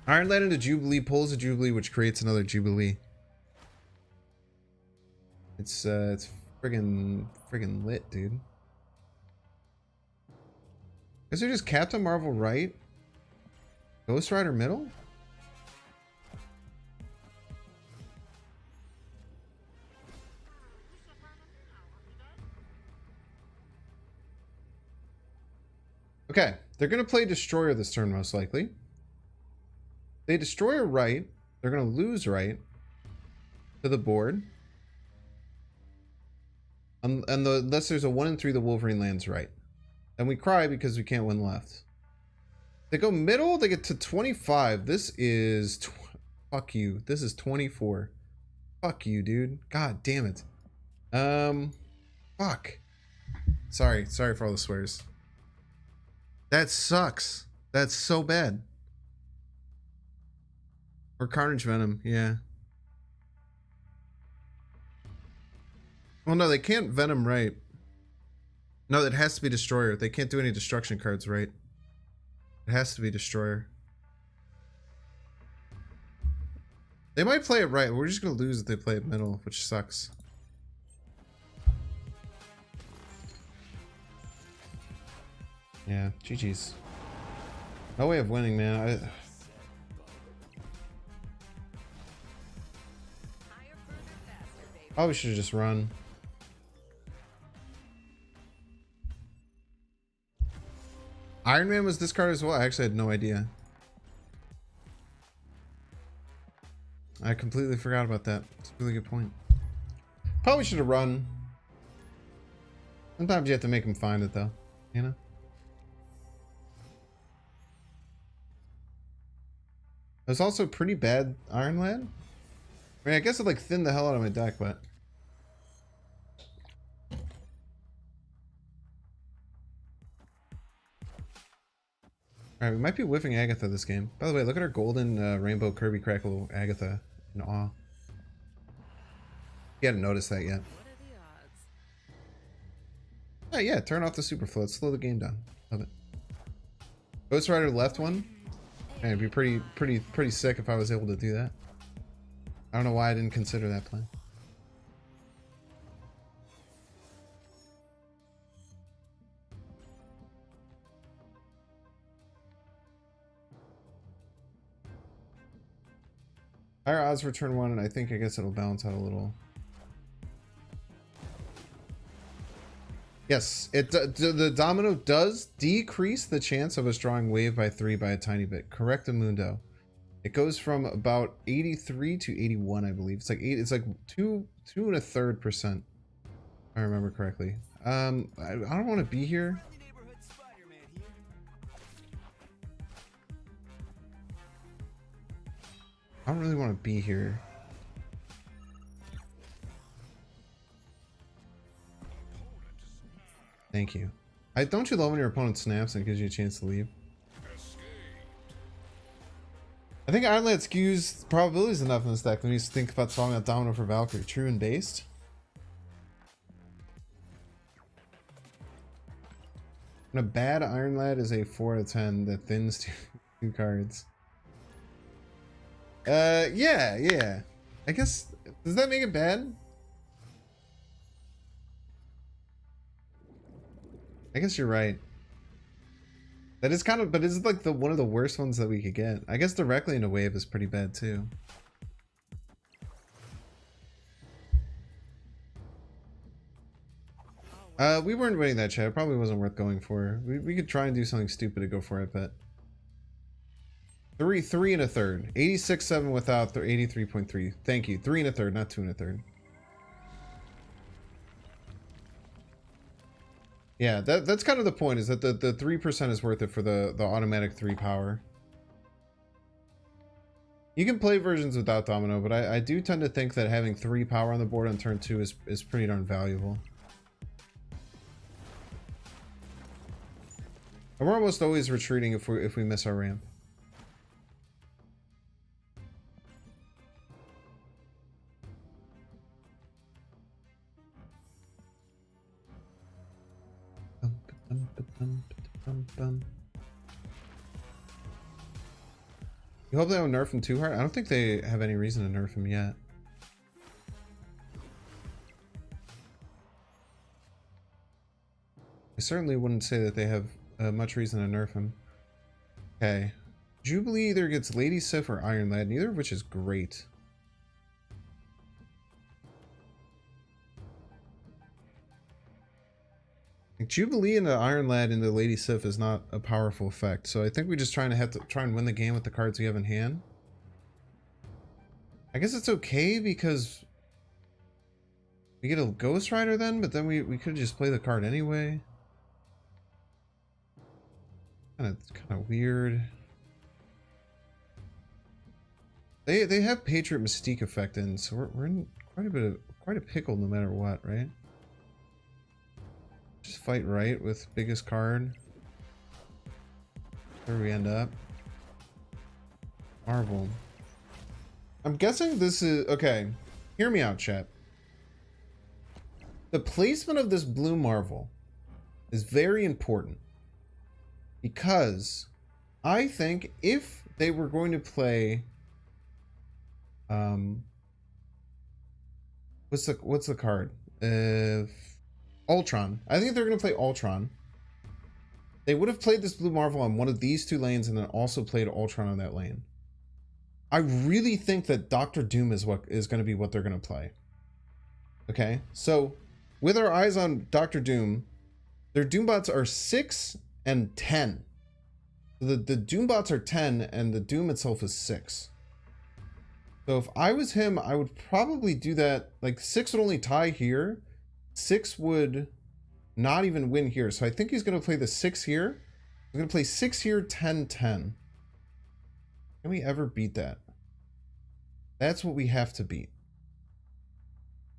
Iron Lad into Jubilee pulls a Jubilee, which creates another Jubilee. It's friggin' lit, dude. Is there just Captain Marvel right? Ghost Rider middle? Okay, they're going to play Destroyer this turn, most likely. They Destroyer right. They're going to lose right to the board. Unless there's a 1 and 3, the Wolverine lands right. And we cry because we can't win left. They go middle, they get to 25. This is... fuck you. This is 24. Fuck you, dude. God damn it. Fuck. Sorry for all the swears. That sucks. That's so bad. Or Carnage Venom, yeah. Well, no, they can't Venom right. No, it has to be Destroyer. They can't do any destruction cards right. It has to be Destroyer. They might play it right. We're just going to lose if they play it middle, which sucks. Yeah, GG's. No way of winning, man. Probably should have just run. Iron Man was discarded as well? I actually had no idea. I completely forgot about that. It's a really good point. Probably should have run. Sometimes you have to make them find it, though. You know? It was also pretty bad Iron Lad. I mean, I guess it like thinned the hell out of my deck, but... Alright, we might be whiffing Agatha this game. By the way, look at our golden rainbow Kirby Crackle Agatha in awe. You hadn't noticed that yet. Oh yeah, turn off the super float. Slow the game down. Love it. Ghost Rider left one. Man, it'd be pretty sick if I was able to do that. I don't know why I didn't consider that plan. Higher odds for turn 1, and I guess it'll balance out a little. Yes, the domino does decrease the chance of us drawing wave by 3 by a tiny bit. Correctamundo. It goes from about 83 to 81, I believe. It's like 8. It's like 2.33%. If I remember correctly. I don't want to be here. I don't really want to be here. Thank you. Don't you love when your opponent snaps and gives you a chance to leave? I think Iron Lad skews probabilities enough in this deck. Let me just think about solving that domino for Valkyrie. True and based. And a bad Iron Lad is a 4 out of 10 that thins two cards. Yeah. I guess, does that make it bad? I guess you're right. That is kind of, but it's like one of the worst ones that we could get. I guess directly into wave is pretty bad too. We weren't winning that chat. It probably wasn't worth going for. We could try and do something stupid to go for it, but 3 and a third. 86.7 without 83.3. Thank you. 3 and a third, not 2 and a third. Yeah, that's kind of the point, is that the 3% is worth it for the automatic 3 power. You can play versions without domino, but I do tend to think that having 3 power on the board on turn 2 is pretty darn valuable. And we're almost always retreating if we miss our ramp. You hope they don't nerf him too hard? I don't think they have any reason to nerf him yet. I certainly wouldn't say that they have much reason to nerf him. Okay. Jubilee either gets Lady Sif or Iron Lad, neither of which is great. Like, Jubilee and the Iron Lad into Lady Sif is not a powerful effect, so I think we just have to try and win the game with the cards we have in hand. I guess it's okay because we get a Ghost Rider then, but then we could just play the card anyway. Kind of weird. They have Patriot Mystique effect in, so we're in quite a pickle no matter what, right? Just fight right with biggest card. Where we end up. Marvel. I'm guessing this is okay. Hear me out, chat. The placement of this blue Marvel is very important because I think if they were going to play what's the card? Ultron. I think they're going to play Ultron. They would have played this blue Marvel on one of these two lanes and then also played Ultron on that lane. I really think that Doctor Doom is going to be what they're going to play. Okay, so with our eyes on Doctor Doom, their Doombots are 6 and 10. The Doombots are 10 and the Doom itself is 6. So if I was him, I would probably do that. Like 6 would only tie here. 6 would not even win here. So I think he's going to play the 6 here. He's going to play 6 here, 10, 10. Can we ever beat that? That's what we have to beat.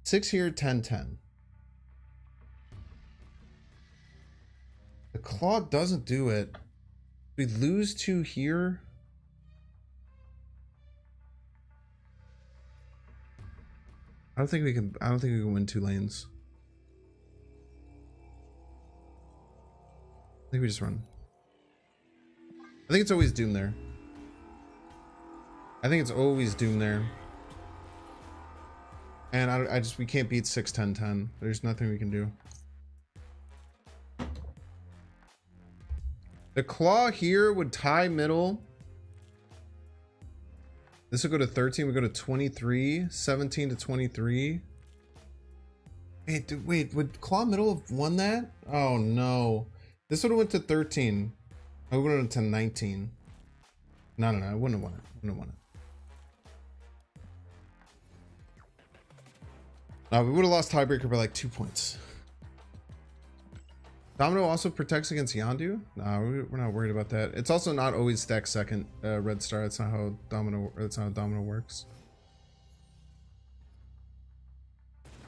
6 here, 10, 10. The Claw doesn't do it. We lose 2 here. I don't think we can win 2 lanes. I think we just run. I think it's always Doom there. I think it's always Doom there. And we can't beat 6, 10, 10. There's nothing we can do. The Claw here would tie middle. This would go to 13. We go to 23. 17 to 23. Wait, would Claw middle have won that? Oh no. This would have went to 13. I would have went to 19. No, I wouldn't have won it. Wouldn't have won it. No, we would have lost tiebreaker by like 2 points. Domino also protects against Yondu. No, we're not worried about that. It's also not always stack second red star. That's not how Domino works.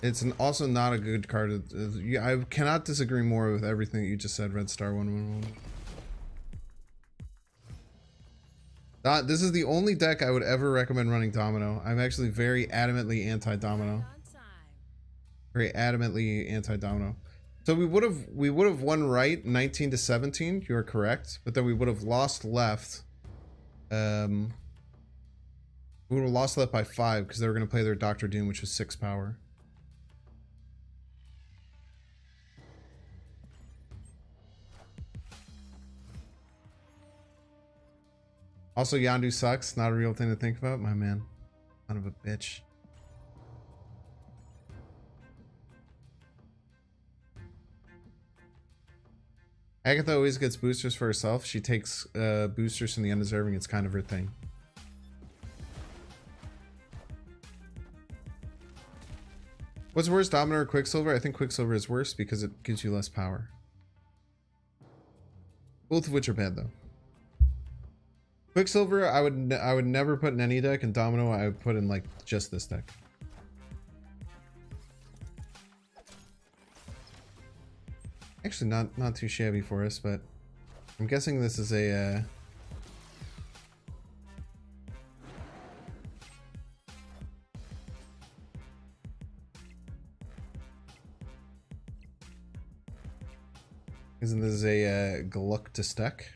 It's also not a good card. I cannot disagree more with everything that you just said. Red star 111. This is the only deck I would ever recommend running Domino. I'm actually very adamantly anti-Domino. Very adamantly anti-Domino. So we would have won right 19 to 17. You are correct, but then we would have lost left. We would have lost left by 5 because they were going to play their Doctor Doom, which was 6 power. Also, Yondu sucks. Not a real thing to think about, my man. Son of a bitch. Agatha always gets boosters for herself. She takes boosters from the undeserving. It's kind of her thing. What's worse, Domino or Quicksilver? I think Quicksilver is worse because it gives you less power. Both of which are bad though. Quicksilver, I would never put in any deck, and Domino I would put in like just this deck. Actually, not too shabby for us, but I'm guessing this is a isn't this a Galactus deck?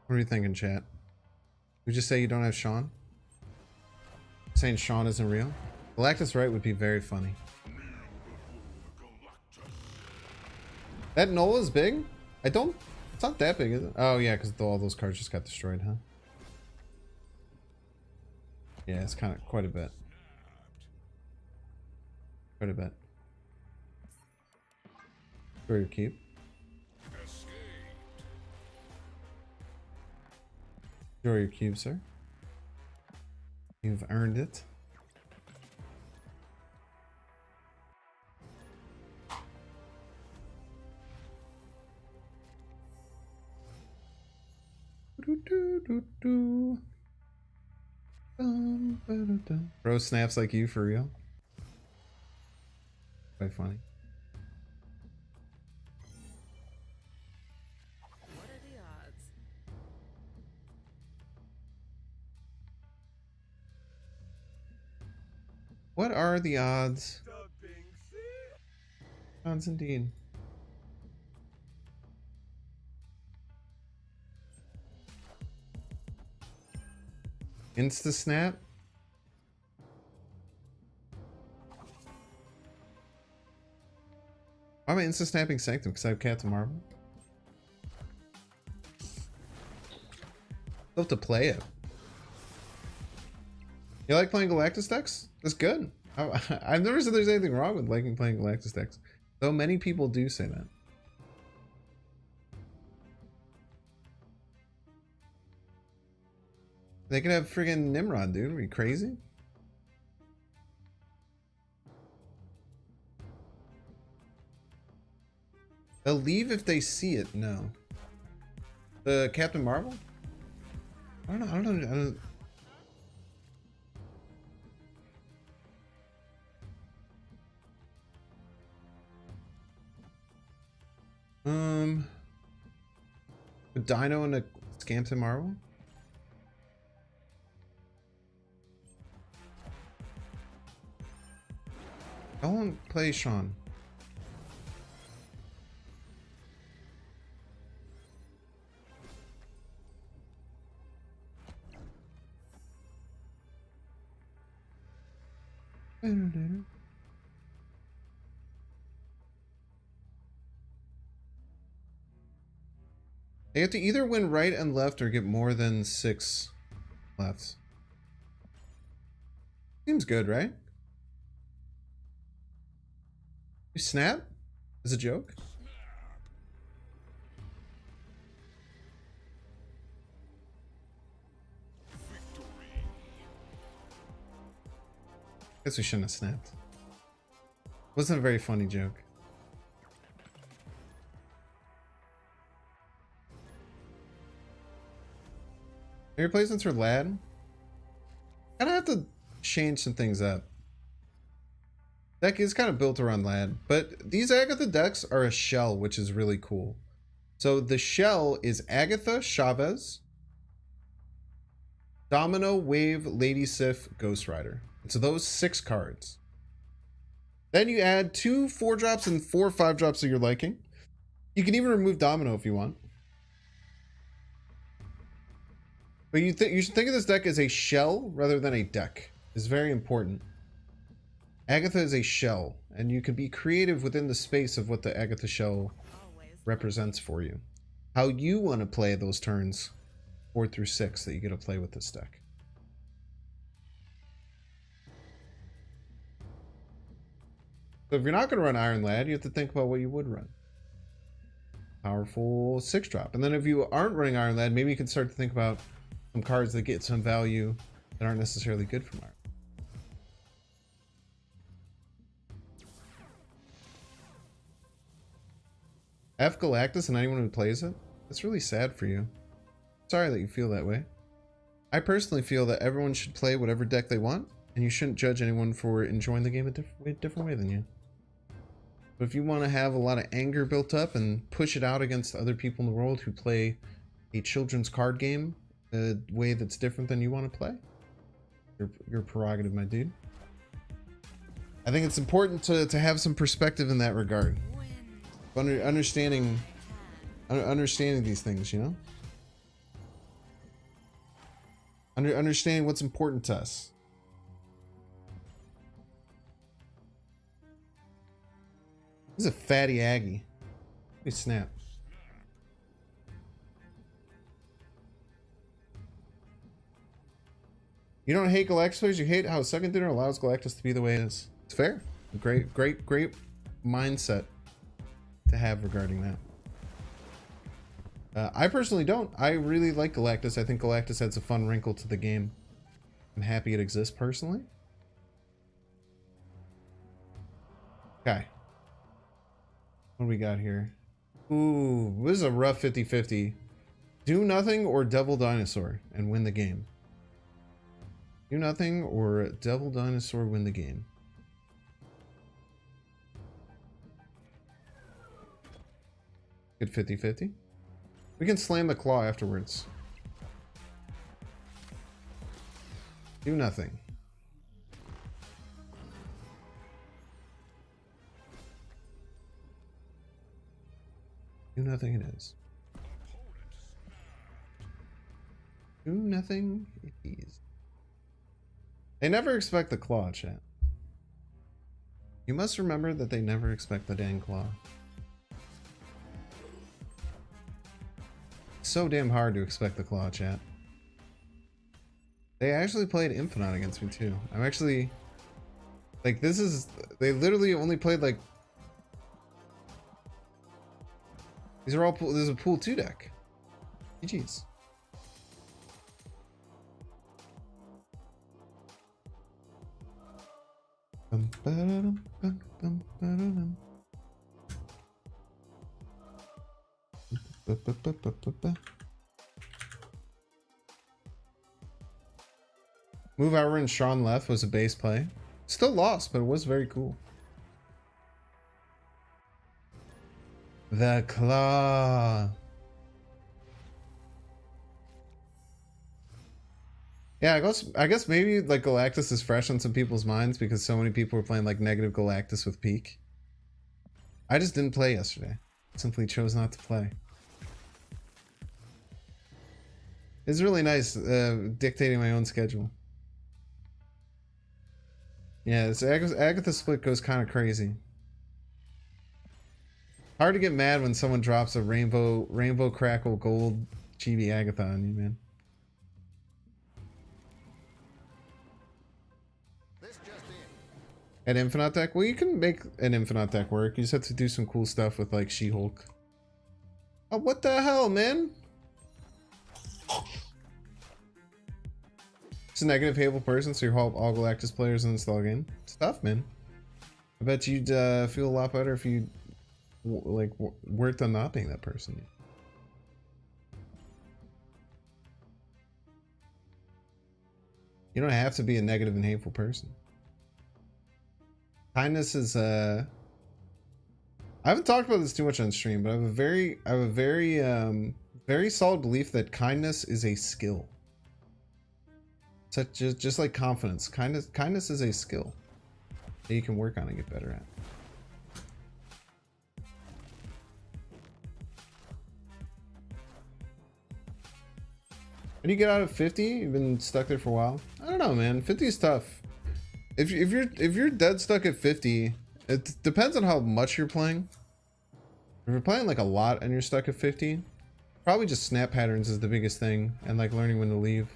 What are you thinking, chat? We just say you don't have Sean? Saying Sean isn't real? Galactus right would be very funny. That Nola is big? It's not that big, is it? Oh yeah, because all those cards just got destroyed, huh? Yeah, it's kind of quite a bit. Quite a bit. For your keep. Enjoy your cube, sir. You've earned it. Bro snaps like you for real. Quite funny. What are the odds? What are the odds? Odds indeed. Insta snap. Why am I insta snapping Sanctum? Because I have Captain Marvel. Love to play it. You like playing Galactus decks? That's good. I've never said there's anything wrong with liking playing Galactus decks, though many people do say that. They could have friggin' Nimrod, dude. Are you crazy? They'll leave if they see it. No. The Captain Marvel? I don't know. I don't. A Dino and a Captain Marvel? I won't play Sean. They have to either win right and left or get more than 6 lefts. Seems good, right? You snap? As a joke? Guess we shouldn't have snapped. Wasn't a very funny joke. Any replacements for Lad? Kinda have to change some things up. Deck is kind of built around Lad, but these Agatha decks are a shell, which is really cool. So the shell is Agatha, Chavez, Domino, Wave, Lady Sif, Ghost Rider. So those 6 cards. Then you add 2 4-drops and 4 5-drops of your liking. You can even remove Domino if you want. But you should think of this deck as a shell rather than a deck. It's very important. Agatha is a shell, and you can be creative within the space of what the Agatha shell represents for you. How you want to play those turns 4 through 6 that you get to play with this deck. So if you're not going to run Iron Lad, you have to think about what you would run. Powerful 6-drop. And then if you aren't running Iron Lad, maybe you can start to think about some cards that get some value that aren't necessarily good from Iron. F Galactus and anyone who plays it? That's really sad for you. Sorry that you feel that way. I personally feel that everyone should play whatever deck they want, and you shouldn't judge anyone for enjoying the game a different way than you. But if you want to have a lot of anger built up and push it out against other people in the world who play a children's card game a way that's different than you want to play, your prerogative, my dude. I think it's important to have some perspective in that regard. Understanding these things, you know? Understanding what's important to us. This is a fatty Aggie. Let me snap. You don't hate Galactus players, you hate how second dinner allows Galactus to be the way it is. It's fair. Great mindset to have regarding that. I personally don't. I really like Galactus. I think Galactus adds a fun wrinkle to the game. I'm happy it exists personally. Okay. What do we got here? Ooh, this is a rough 50-50. Do nothing or Devil Dinosaur and win the game. Do nothing or Devil Dinosaur win the game. Good 50-50. We can slam the claw afterwards. Do nothing. Do nothing it is. Do nothing it is. They never expect the claw, chat. You must remember that they never expect the dang claw. It's so damn hard to expect the claw, chat. They actually played Infinite against me too. I'm actually like, this is, they literally only played like, these are all pool, this is a pool 2 deck. GG's. Move over and Sean left was a base play. Still lost, but it was very cool. The claw. Yeah, I guess maybe like Galactus is fresh on some people's minds because so many people were playing like negative Galactus with Peak. I just didn't play yesterday. Simply chose not to play. It's really nice dictating my own schedule. Yeah, this Agatha split goes kind of crazy. Hard to get mad when someone drops a rainbow crackle gold chibi Agatha on you, man. An Infinite deck? Well, you can make an Infinite deck work. You just have to do some cool stuff with like She-Hulk. Oh, what the hell, man? It's a negative hateful person, so you help all Galactus players install a game. It's tough, man. I bet you'd feel a lot better if you worked on not being that person. You don't have to be a negative and hateful person. Kindness is I haven't talked about this too much on stream, but I have a very solid belief that kindness is a skill. Such just like confidence. Kindness is a skill that you can work on and get better at. How do you get out of 50? You've been stuck there for a while. I don't know, man. 50 is tough. If you're dead stuck at 50, it depends on how much you're playing. If you're playing like a lot and you're stuck at 50, probably just snap patterns is the biggest thing, and like learning when to leave.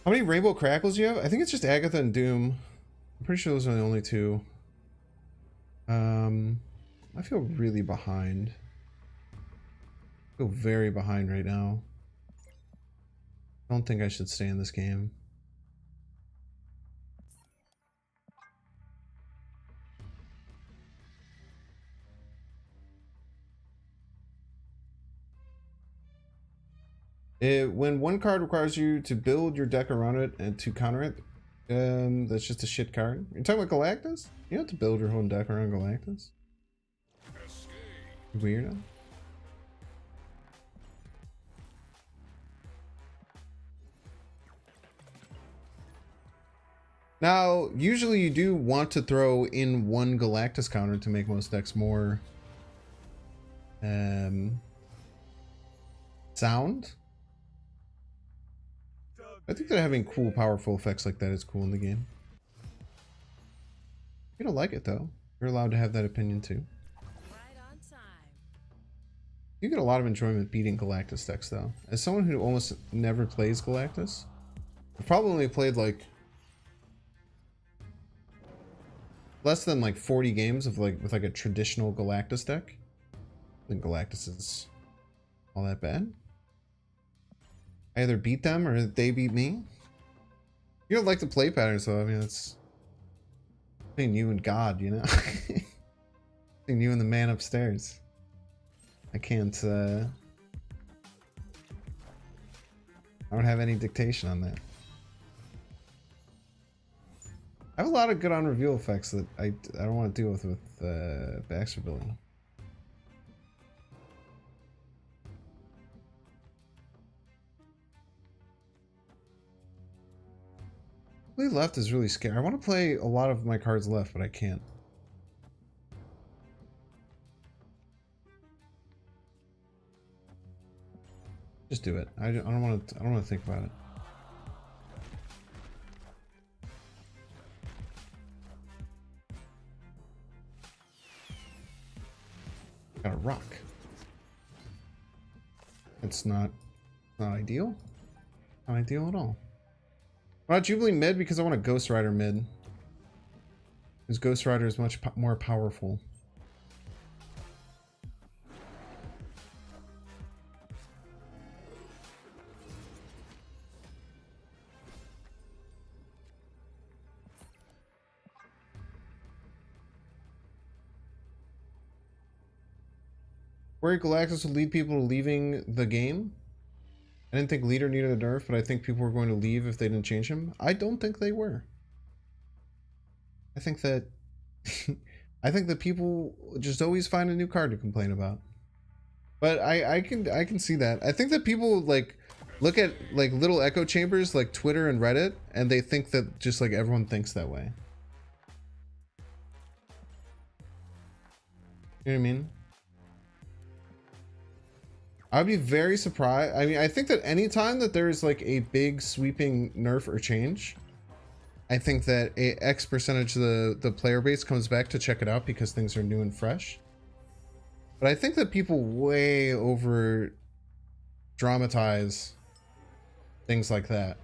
How many rainbow crackles do you have? I think it's just Agatha and Doom. I'm pretty sure those are the only two. I feel really behind. I feel very behind right now. I don't think I should stay in this game. When one card requires you to build your deck around it and to counter it, that's just a shit card. You're talking about Galactus? You don't have to build your whole deck around Galactus. Weirdo. Now, usually you do want to throw in one Galactus counter to make most decks more sound. I think that having cool, powerful effects like that is cool in the game. You don't like it though. You're allowed to have that opinion too. Right on time. You get a lot of enjoyment beating Galactus decks, though. As someone who almost never plays Galactus, I've probably only played like less than like 40 games of like with like a traditional Galactus deck. I think Galactus is all that bad. I either beat them or they beat me. You don't like the play patterns, though. I mean, it's between you and God, you know. Between you and the man upstairs. I can't. I don't have any dictation on that. I have a lot of good on reveal effects that I don't want to deal with Baxter building. Play left is really scary. I want to play a lot of my cards left, but I can't. Just do it. I don't want to. I don't want to think about it. Got a rock. It's not ideal. Not ideal at all. Why not Jubilee mid? Because I want a Ghost Rider mid. Because Ghost Rider is much more powerful. Worry Galactus will lead people to leaving the game. I didn't think leader needed a nerf, but I think people were going to leave if they didn't change him. I don't think they were. I think that I think that people just always find a new card to complain about. But I can see that. I think that people like look at like little echo chambers like Twitter and Reddit, and they think that just like everyone thinks that way. You know what I mean? I'd be very surprised. I mean, I think that anytime that there is like a big sweeping nerf or change, I think that a X percentage of the player base comes back to check it out because things are new and fresh. But I think that people way over dramatize things like that.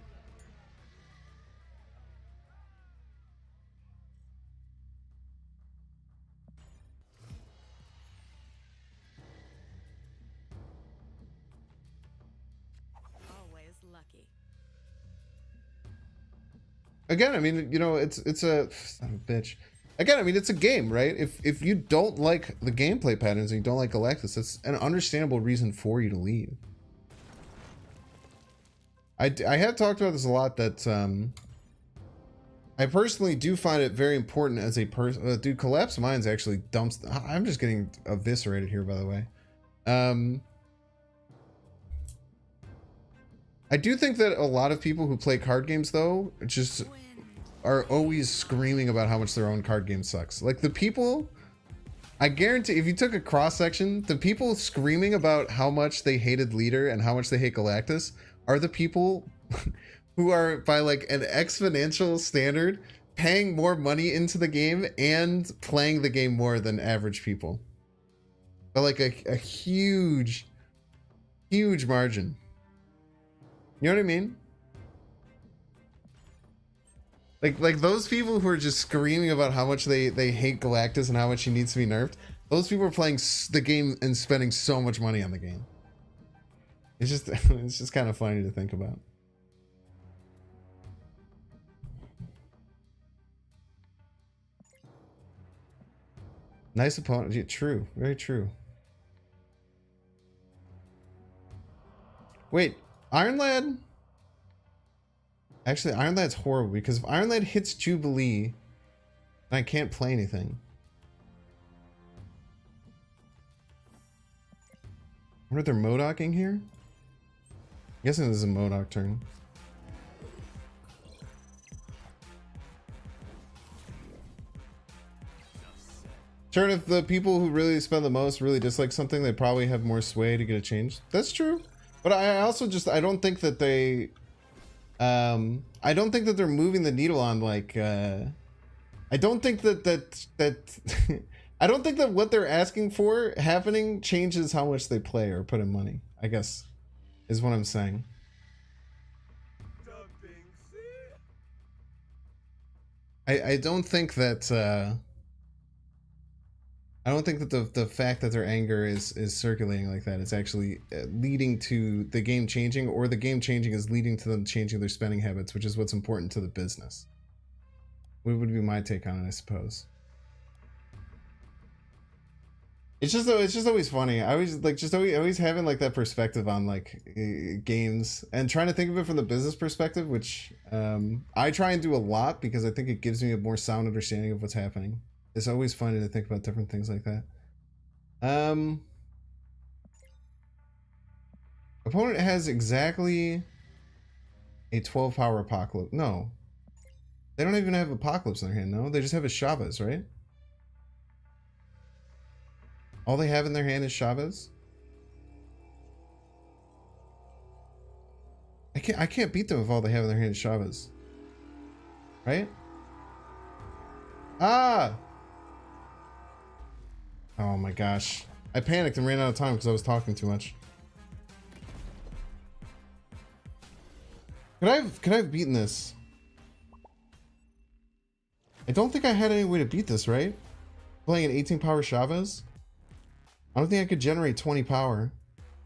Again, I mean, you know, it's a son of a bitch. Again, I mean, it's a game, right? If you don't like the gameplay patterns and you don't like Galactus, that's an understandable reason for you to leave. I have talked about this a lot, that I personally do find it very important as a person. Dude, Collapse Minds actually dumps. I'm just getting eviscerated here, by the way. I do think that a lot of people who play card games, though, just are always screaming about how much their own card game sucks. Like the people, I guarantee if you took a cross section, the people screaming about how much they hated Leader and how much they hate Galactus are the people who are, by like an exponential standard, paying more money into the game and playing the game more than average people. But like a huge margin. You know what I mean? Like those people who are just screaming about how much they hate Galactus and how much he needs to be nerfed. Those people are playing the game and spending so much money on the game. It's just kind of funny to think about. Nice opponent. Yeah, true. Very true. Wait. Iron Lad? Actually, Iron Lad's horrible because if Iron Lad hits Jubilee, then I can't play anything. I wonder if they're Modocking here? I'm guessing this is a Modoc turn. Sure, if the people who really spend the most really dislike something, they probably have more sway to get it changed. That's true. But I also just, I don't think that they, I don't think that they're moving the needle on like, I don't think that I don't think that what they're asking for happening changes how much they play or put in money, I guess, is what I'm saying. I don't think that I don't think that the fact that their anger is circulating like that is actually leading to the game changing, or the game changing is leading to them changing their spending habits, which is what's important to the business. What would be my take on it, I suppose. It's just always funny. I always like always having like that perspective on like games and trying to think of it from the business perspective, which I try and do a lot because I think it gives me a more sound understanding of what's happening. It's always funny to think about different things like that. Opponent has exactly a 12 power apocalypse. No. They don't even have apocalypse in their hand, no? They just have a Chavez, right? All they have in their hand is Chavez? I can't beat them if all they have in their hand is Chavez. Right? Ah! Oh my gosh. I panicked and ran out of time because I was talking too much. Could I have beaten this? I don't think I had any way to beat this, right? Playing an 18 power Chavez? I don't think I could generate 20 power.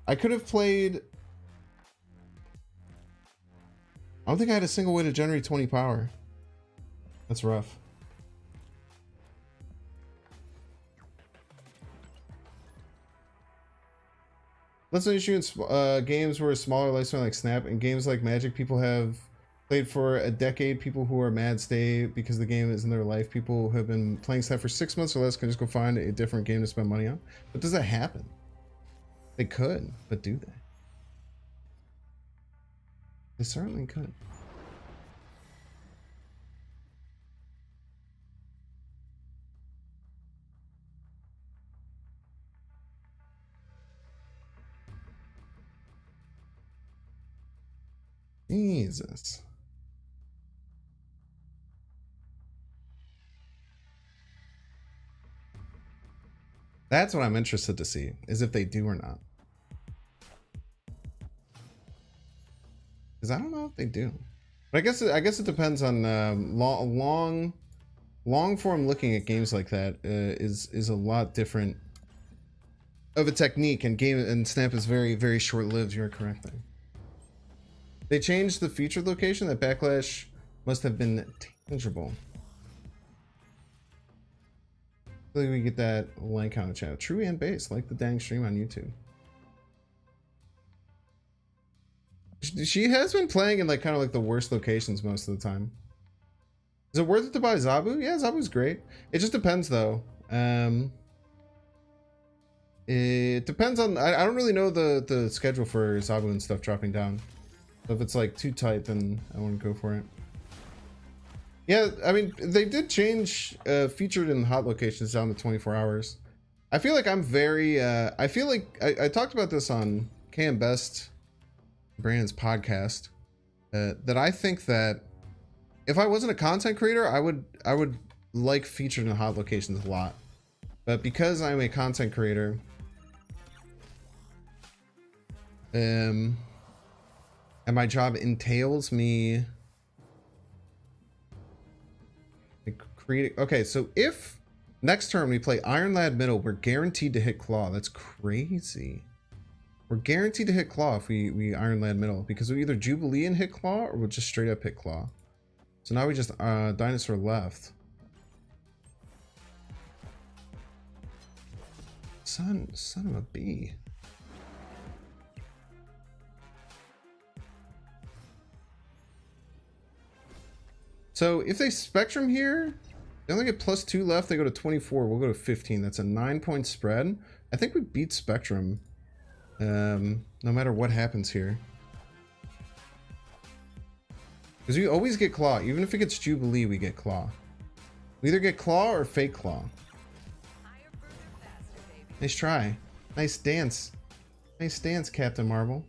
I could have played... I don't think I had a single way to generate 20 power. That's rough. That's an issue in games where a smaller lifespan like Snap, and games like Magic, people have played for a decade. People who are mad stay because the game is in their life. People who have been playing Snap for 6 months or less can just go find a different game to spend money on. But does that happen? They could, but do they? They certainly could. Jesus. That's what I'm interested to see, is if they do or not. Because I don't know if they do. But I guess it depends on long form looking at games like that is a lot different of a technique, and Snap is very short lived. You're correct there. They changed the featured location. That backlash must have been tangible. I think we get that like on the channel. True and base, like the dang stream on YouTube. She has been playing in like kind of like the worst locations most of the time. Is it worth it to buy Zabu? Yeah, Zabu's great. It just depends though. It depends on, I don't really know the schedule for Zabu and stuff dropping down. So if it's like too tight, then I wouldn't go for it. Yeah, I mean, they did change featured in hot locations down to 24 hours. I feel like I'm very, I feel like I talked about this on KM Best Brand's podcast, that I think that if I wasn't a content creator, I would like featured in hot locations a lot. But because I'm a content creator, and my job entails me creating. Okay, so if next turn we play Iron Lad middle, we're guaranteed to hit claw. That's crazy. We're guaranteed to hit claw if we Iron Lad middle, because we either Jubilee and hit claw, or we'll just straight up hit claw. So now we just dinosaur left. Son of a bee. So if they Spectrum here, they only get +2 left. They go to 24. We'll go to 15. That's a 9-point spread. I think we beat Spectrum, no matter what happens here. Because we always get Claw. Even if it gets Jubilee, we get Claw. We either get Claw or Fake Claw. Nice try. Nice dance. Nice dance, Captain Marvel.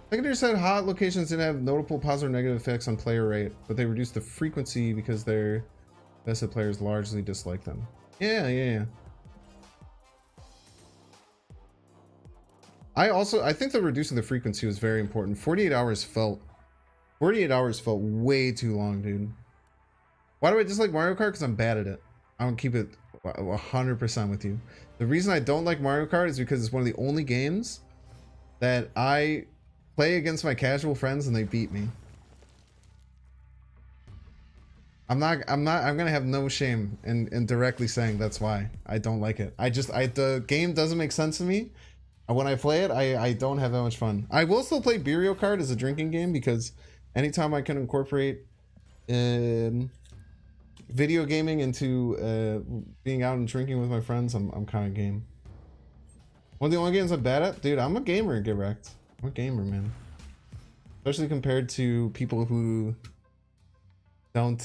Secondary said hot locations didn't have notable positive or negative effects on player rate, but they reduced the frequency because they're Best players largely dislike them. Yeah. I think that reducing the frequency was very important. 48 hours felt way too long, dude. Why do I dislike Mario Kart? Because I'm bad at it. I'm gonna keep it 100% with you. The reason I don't like Mario Kart is because it's one of the only games that I play against my casual friends and they beat me. I'm gonna have no shame in directly saying that's why I don't like it. The game doesn't make sense to me. When I play it, I don't have that much fun. I will still play Mario Kart as a drinking game because anytime I can incorporate video gaming into being out and drinking with my friends, I'm kind of game. One of the only games I'm bad at, dude, I'm a gamer, get wrecked. I'm a gamer, man. Especially compared to people who don't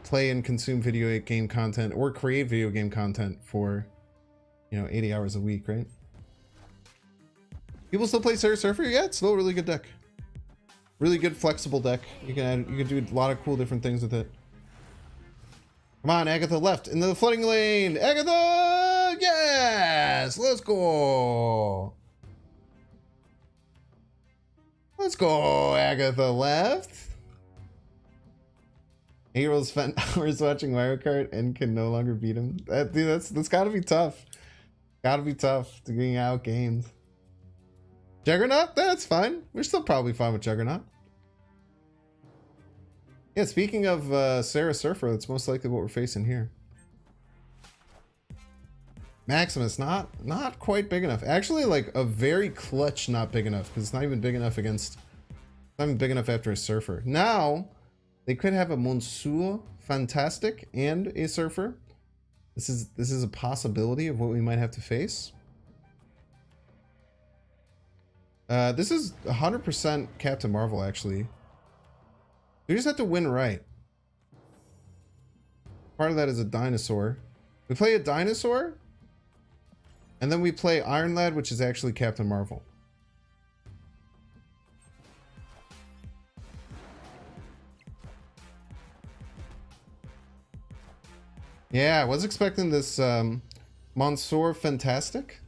play and consume video game content or create video game content for, 80 hours a week, right? People still play Sarah Surfer? Yeah, it's still a really good deck. Really good flexible deck. You can do a lot of cool different things with it. Come on, Agatha left into the flooding lane. Agatha! Yes! Let's go! Let's go, Agatha left. 8-year-olds spent hours watching Mario Kart and can no longer beat him. Dude, that's gotta be tough. Gotta be tough to getting out gamed. Juggernaut? That's fine. We're still probably fine with Juggernaut. Yeah, speaking of Sarah Surfer, that's most likely what we're facing here. Maximus, not quite big enough. Actually, like a very clutch not big enough, because it's not even big enough against... Not even big enough after a Surfer. Now, they could have a Monsieur Fantastic and a Surfer. This is a possibility of what we might have to face. This is 100% Captain Marvel, actually. We just have to win right. Part of that is a dinosaur. We play a dinosaur, and then we play Iron Lad, which is actually Captain Marvel. Yeah, I was expecting this Monsieur Fantastic.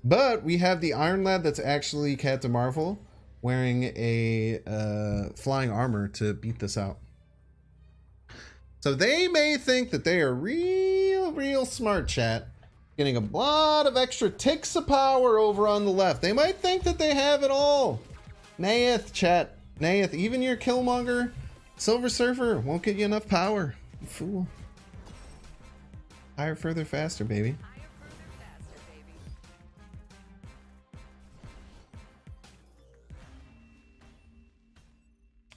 But we have the Iron Lad that's actually Captain Marvel wearing a flying armor to beat this out. So they may think that they are real smart, chat. Getting a lot of extra ticks of power over on the left. They might think that they have it all. Nayeth, chat. Nayeth, even your Killmonger Silver Surfer won't get you enough power. You fool. Higher, further, faster, baby.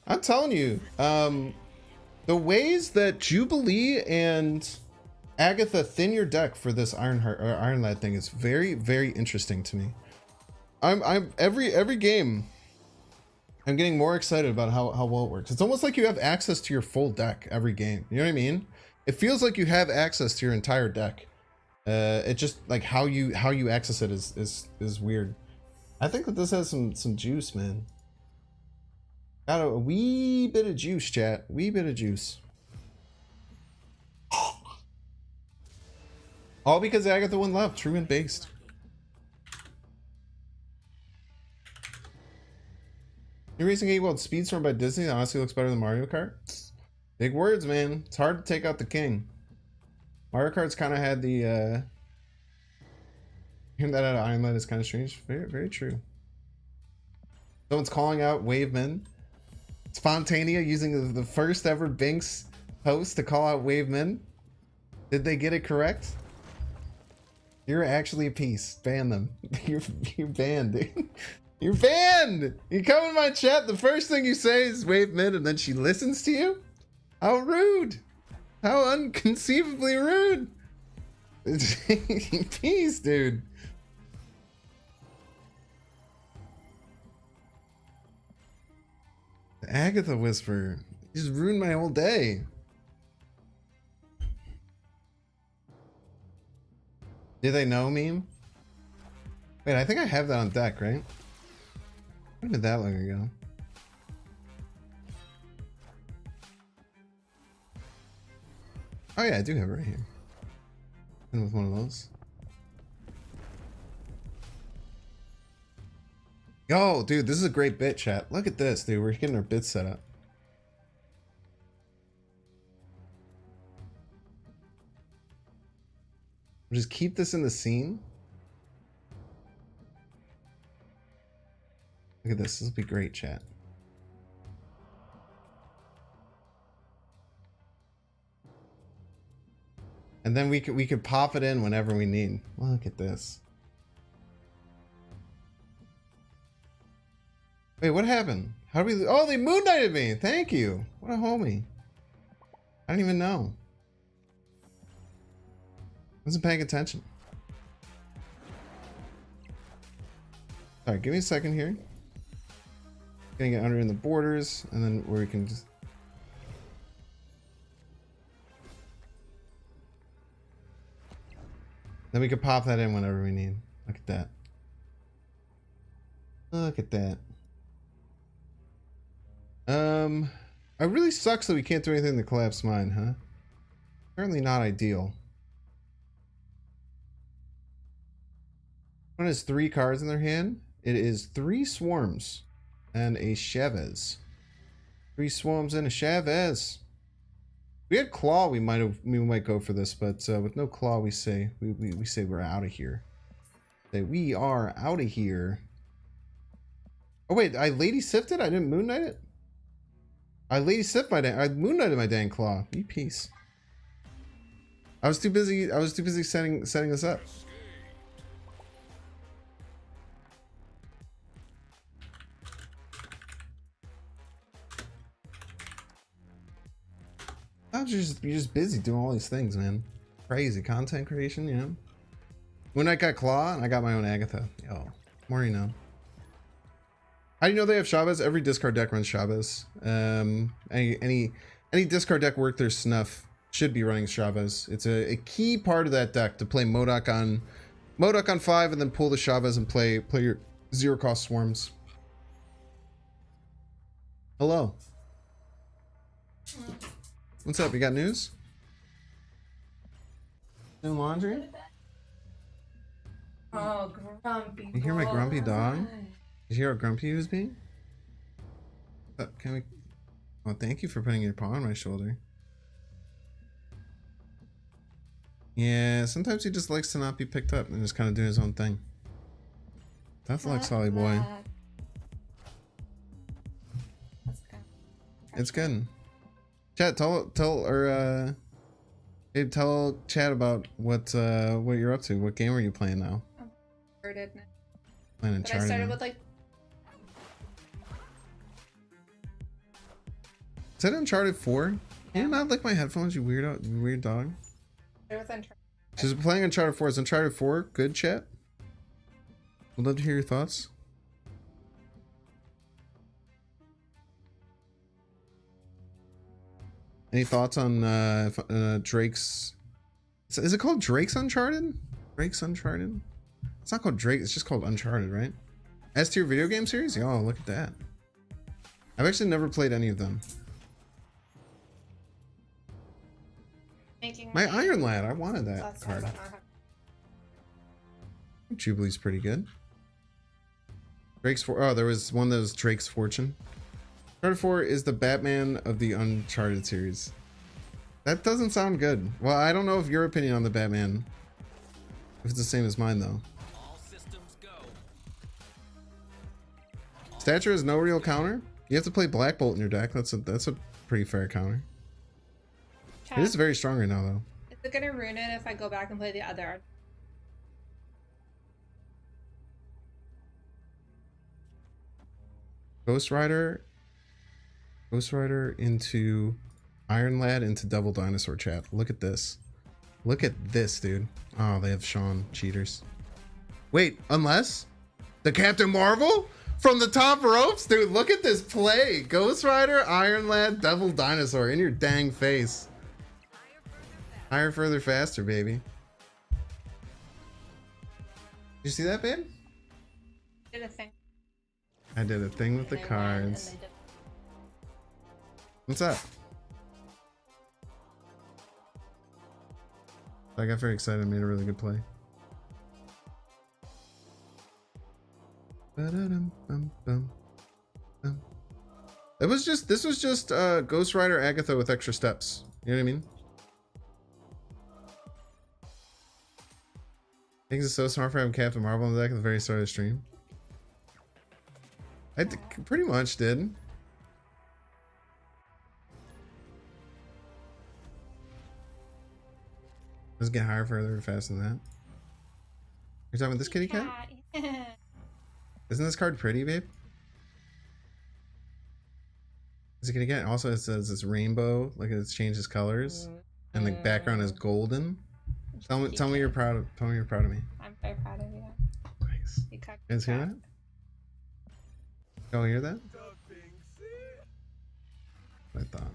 I'm telling you, the ways that Jubilee and Agatha thin your deck for this Iron Lad thing is very, very interesting to me. I'm every game, I'm getting more excited about how well it works. It's almost like you have access to your full deck every game. You know what I mean? It feels like you have access to your entire deck. It just like how you access it is weird. I think that this has some juice, man. Got a wee bit of juice, chat. Wee bit of juice. All because Agatha won left. True and based. New Racing 8 World Speedstorm by Disney honestly looks better than Mario Kart. Big words, man. It's hard to take out the king. Mario Kart's kind of had the hearing that out of Iron Lad is kind of strange. Very, very true. Someone's calling out Wavemen. Spontanea using the first ever Binks post to call out Wavemen. Did they get it correct? You're actually a piece. Ban them. You're banned, dude. You're banned! You come in my chat, the first thing you say is Wavemen, and then she listens to you? How rude! How unconceivably rude! Peace, dude. The Agatha Whisper. You just ruined my whole day. Did they know meme? Wait, I think I have that on deck, right? When did that long ago? Oh yeah, I do have it right here. And with one of those. Yo, dude, this is a great bit, chat. Look at this, dude. We're getting our bits set up. We'll just keep this in the scene. Look at this. This will be great, chat. And then we could pop it in whenever we need. Look at this. Wait, what happened? How do we? Oh, they moon knighted me. Thank you. What a homie. I didn't even know. Wasn't paying attention. All right, give me a second here. Gonna get under in the borders, and then where we can just. Then we could pop that in whenever we need. Look at that. Look at that. It really sucks that we can't do anything to collapse mine, huh? Certainly not ideal. One has 3 cards in their hand. It is 3 swarms and a Chavez. 3 swarms and a Chavez. If we had claw, we might go for this, but with no claw, we say we're out of here. Say we are out of here. Oh wait, I lady sifted. I didn't moon knight it. I lady sift my dang. I moon knighted my dang claw. You piece. I was too busy. setting this up. You're just busy doing all these things, man. Crazy content creation, you know. When I got claw, and I got my own Agatha. Yo, more you know. How do you know they have Chavez? Every discard deck runs Chavez. Any discard deck worth their snuff should be running Chavez. It's a key part of that deck to play Modok on 5 and then pull the Chavez and play your 0 cost swarms. Hello. What's up? You got news? New laundry? Oh, grumpy. You hear my grumpy dog? Did you hear how grumpy he was being? Can we? Oh, thank you for putting your paw on my shoulder. Yeah, sometimes he just likes to not be picked up and just kind of do his own thing. That's like Solly boy. It's good. Chat, tell chat about what you're up to. What game are you playing now? Uncharted. Playing But I Uncharted started now. with like. Is that Uncharted 4? Can you not lick my headphones, you weird dog? Started with Uncharted. She's playing Uncharted 4. Is Uncharted 4 good, chat? Would love to hear your thoughts. Any thoughts on Drake's? Is it called Drake's Uncharted? Drake's Uncharted? It's not called Drake. It's just called Uncharted, right? S tier video game series? Oh, look at that. I've actually never played any of them. My Iron Lad. I wanted that card. Jubilee's pretty good. There was one that was Drake's Fortune. Uncharted 4 is the Batman of the Uncharted series. That doesn't sound good. Well, I don't know if your opinion on the Batman, if it's the same as mine though. All systems go. Stature has no real counter. You have to play Black Bolt in your deck. That's a pretty fair counter. Chat, It is very strong right now though. is it gonna ruin it if I go back and play the other? Ghost Rider into Iron Lad into Devil Dinosaur, chat. Look at this. Look at this, dude. Oh, they have Sean. Cheaters. Wait, unless the Captain Marvel from the top ropes? Dude, look at this play. Ghost Rider, Iron Lad, Devil Dinosaur in your dang face. Higher, further, faster, baby. You see that, babe? Did a thing. I did a thing with the They won, cards. and they did- What's up? I got very excited and made a really good play. Ba-da-dum-bum-bum. This was just Ghost Rider Agatha with extra steps. You know what I mean? Things are so smart for having Captain Marvel on the deck at the very start of the stream. I pretty much did. Let's get higher, further, faster than that. You're talking about this kitty cat? Isn't this card pretty, babe? Is it kitty cat? Also, it says it's rainbow, like it's changed its colors, and the background is golden. Tell me you're proud of. Tell me you're proud of me. I'm very proud of you. Nice. You cooked You guys hear that? Y'all hear that? I thought.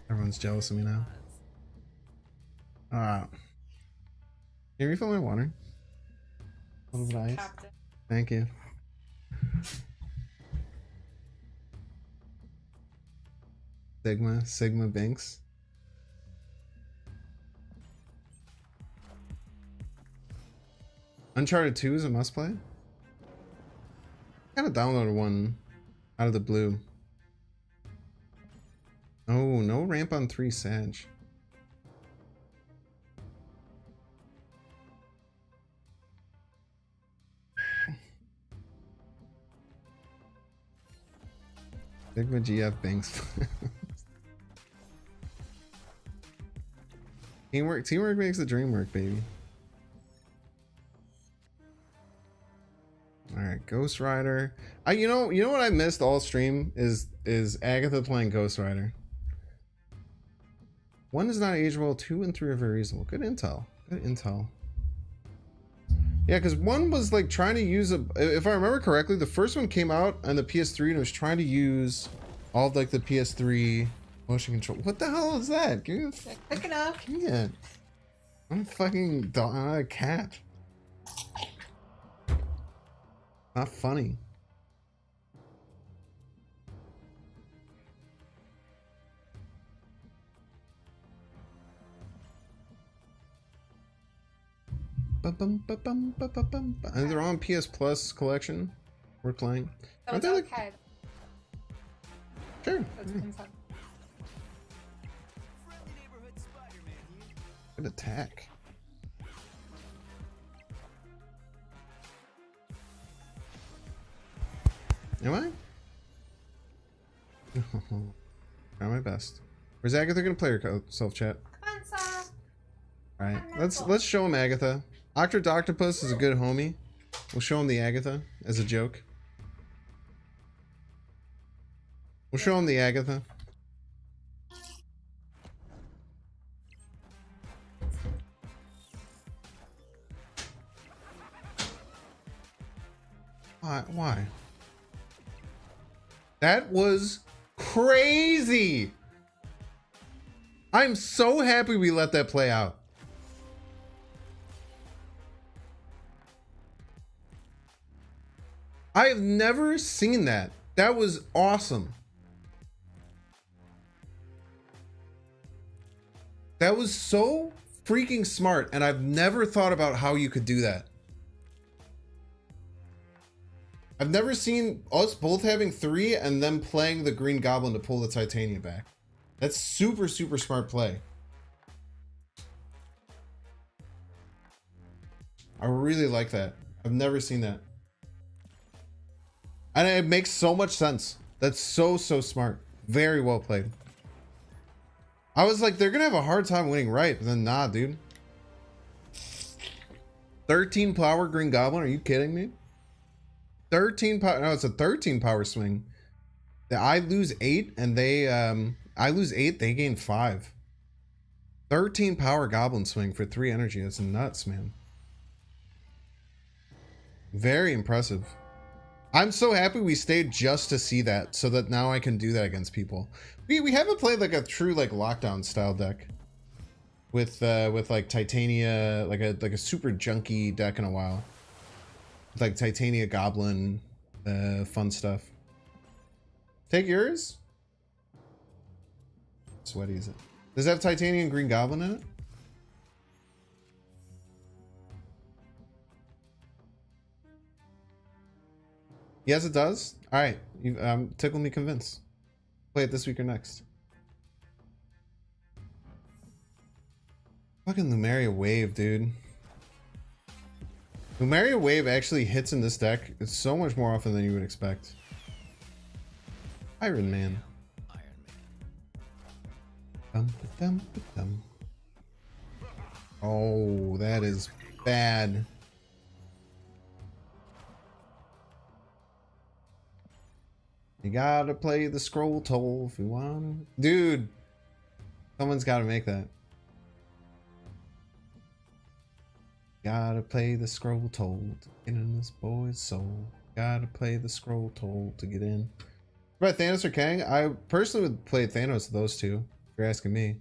Everyone's jealous of me now. Can you refill my water? A little bit of ice. Captain. Thank you. Sigma Binks. Uncharted 2 is a must play. I kind of downloaded one out of the blue. Oh, no ramp on 3 Sag. Sigma GF Banks. Teamwork makes the dream work, baby. All right, Ghost Rider. You know what I missed all stream is Agatha playing Ghost Rider. 1 is not age well. 2 and 3 are very reasonable. Good intel. Good intel. Yeah, because 1 was like trying to use if I remember correctly, the first one came out on the PS3 and it was trying to use all of like the PS3 motion control. What the hell is that? Give me Pick it up. Give me it. I'm a fucking dog, I'm not a cat. Not funny. And they're on PS Plus collection. We're playing. So it's like... okay. Sure. That's Yeah. consent. Good attack. Am I? Try my best. Where's Agatha gonna play herself, chat? Come on, Saw. Alright, let's show him Agatha. Octopus is a good homie. We'll show him the Agatha as a joke. We'll show him the Agatha. Why? That was crazy! I'm so happy we let that play out. I have never seen that. That was awesome. That was so freaking smart, and I've never thought about how you could do that. I've never seen us both having 3 and then playing the Green Goblin to pull the Titania back. That's super, super smart play. I really like that. I've never seen that. And it makes so much sense. That's so, so smart. Very well played. I was like, they're gonna have a hard time winning right, but then nah, dude. 13 power Green Goblin, are you kidding me? 13 power, no, it's a 13 power swing. I lose 8 and they, I lose 8, they gain 5. 13 power Goblin swing for 3 energy, that's nuts, man. Very impressive. I'm so happy we stayed just to see that, so that now I can do that against people. We haven't played like a true like lockdown style deck with like Titania, like a super junky deck in a while. With like Titania Goblin, fun stuff. Take yours. Sweaty is it? Does it have Titania and Green Goblin in it? Yes, it does. All right, you tickle me convinced. Play it this week or next. Fucking Lumeria Wave, dude. Lumeria Wave actually hits in this deck. It's so much more often than you would expect. Iron Man. Oh, that is bad. You gotta play the scroll toll if you want. Dude, someone's gotta make that. Gotta play the scroll toll to get in this boy's soul. Gotta play the scroll toll to get in. What about Thanos or Kang? I personally would play Thanos of those two, if you're asking me.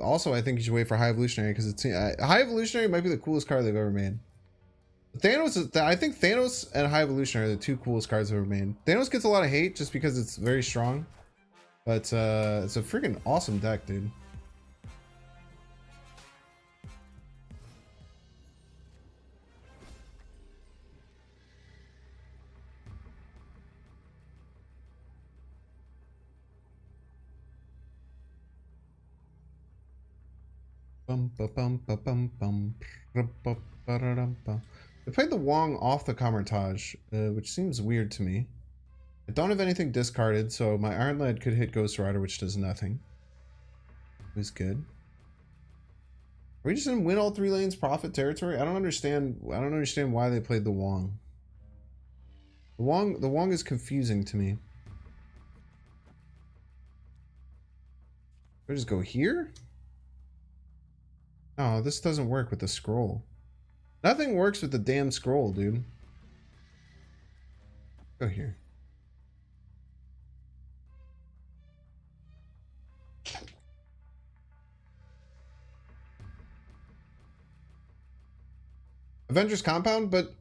Also, I think you should wait for High Evolutionary because it's High Evolutionary might be the coolest card they've ever made. Thanos is, I think Thanos and High Evolutionary are the two coolest cards ever made. Thanos gets a lot of hate just because it's very strong, but it's a freaking awesome deck, dude. They played the Wong off the Kamertage, which seems weird to me. I don't have anything discarded, so my Iron Lad could hit Ghost Rider, which does nothing. It was good. Are we just in win all 3 lanes profit territory? I don't understand why they played the Wong. The Wong is confusing to me. I just go here? Oh, this doesn't work with the scroll. Nothing works with the damn scroll, dude. Go here. Avengers Compound, but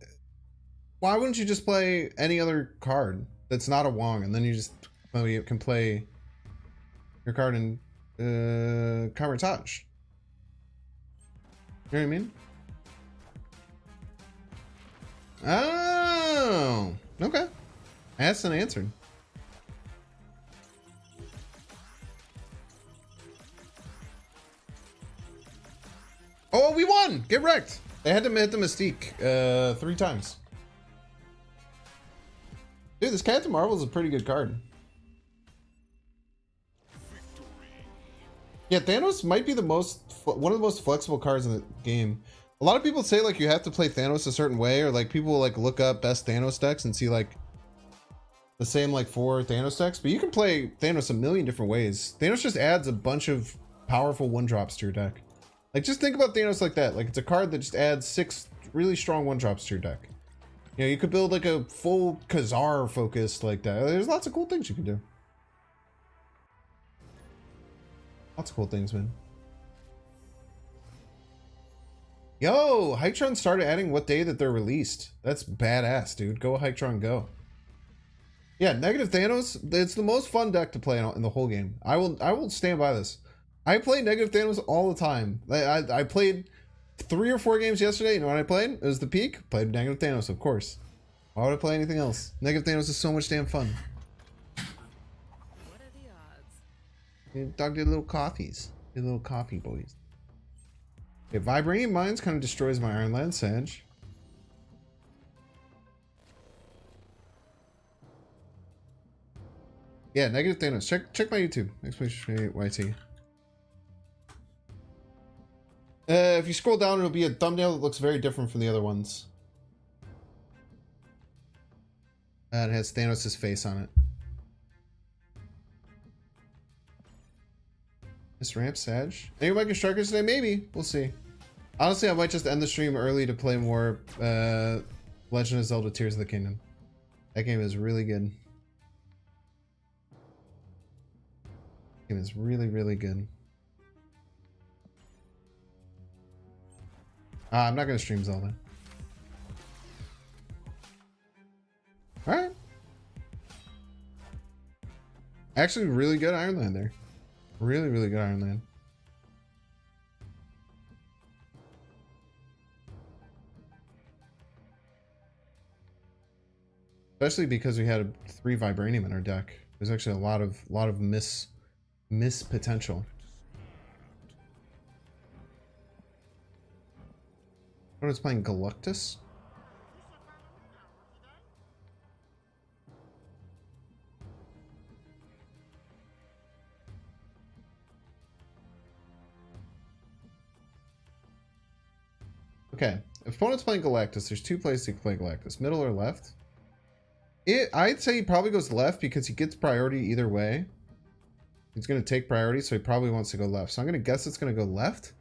why wouldn't you just play any other card that's not a Wong, and then you just can play your card in Kamertage? You know what I mean? Oh, okay. Asked and answered. Oh, we won! Get wrecked! They had to hit the Mystique 3 times. Dude, this Captain Marvel is a pretty good card. Yeah, Thanos might be one of the most flexible cards in the game. A lot of people say like you have to play Thanos a certain way, or like people will like look up best Thanos decks and see like the same like 4 Thanos decks, but you can play Thanos a million different ways. Thanos just adds a bunch of powerful 1-drops to your deck. Like just think about Thanos like that. Like it's a card that just adds 6 really strong 1-drops to your deck. You know, you could build like a full Khazar focus like that. There's lots of cool things you can do. Lots of cool things, man. Yo, Hytron started adding what day that they're released. That's badass, dude. Go Hytron, go. Yeah, negative Thanos. It's the most fun deck to play in the whole game. I will stand by this. I play negative Thanos all the time. I played 3 or 4 games yesterday. You know what I played? It was the peak. Played negative Thanos, of course. Why would I play anything else? Negative Thanos is so much damn fun. Dog did little coffees. Did little coffee boys. Okay, Vibranium Mines kind of destroys my Iron Land Sage. Yeah, negative Thanos. Check my YouTube. Exclamation YT. If you scroll down, it'll be a thumbnail that looks very different from the other ones. It has Thanos' face on it. Miss Ramp Sag. Any Viking Strikers today? Maybe. We'll see. Honestly, I might just end the stream early to play more Legend of Zelda Tears of the Kingdom. That game is really good. That game is really, really good. I'm not going to stream Zelda. Alright. Actually, really good Iron Land there. Really, really good Iron Land. Especially because we had 3 vibranium in our deck. There's actually a lot of miss potential. Opponent's playing Galactus. Okay, if opponent's playing Galactus, there's 2 places you can play Galactus, middle or left. I'd say he probably goes left because he gets priority either way. He's going to take priority, so he probably wants to go left. So I'm going to guess it's going to go left.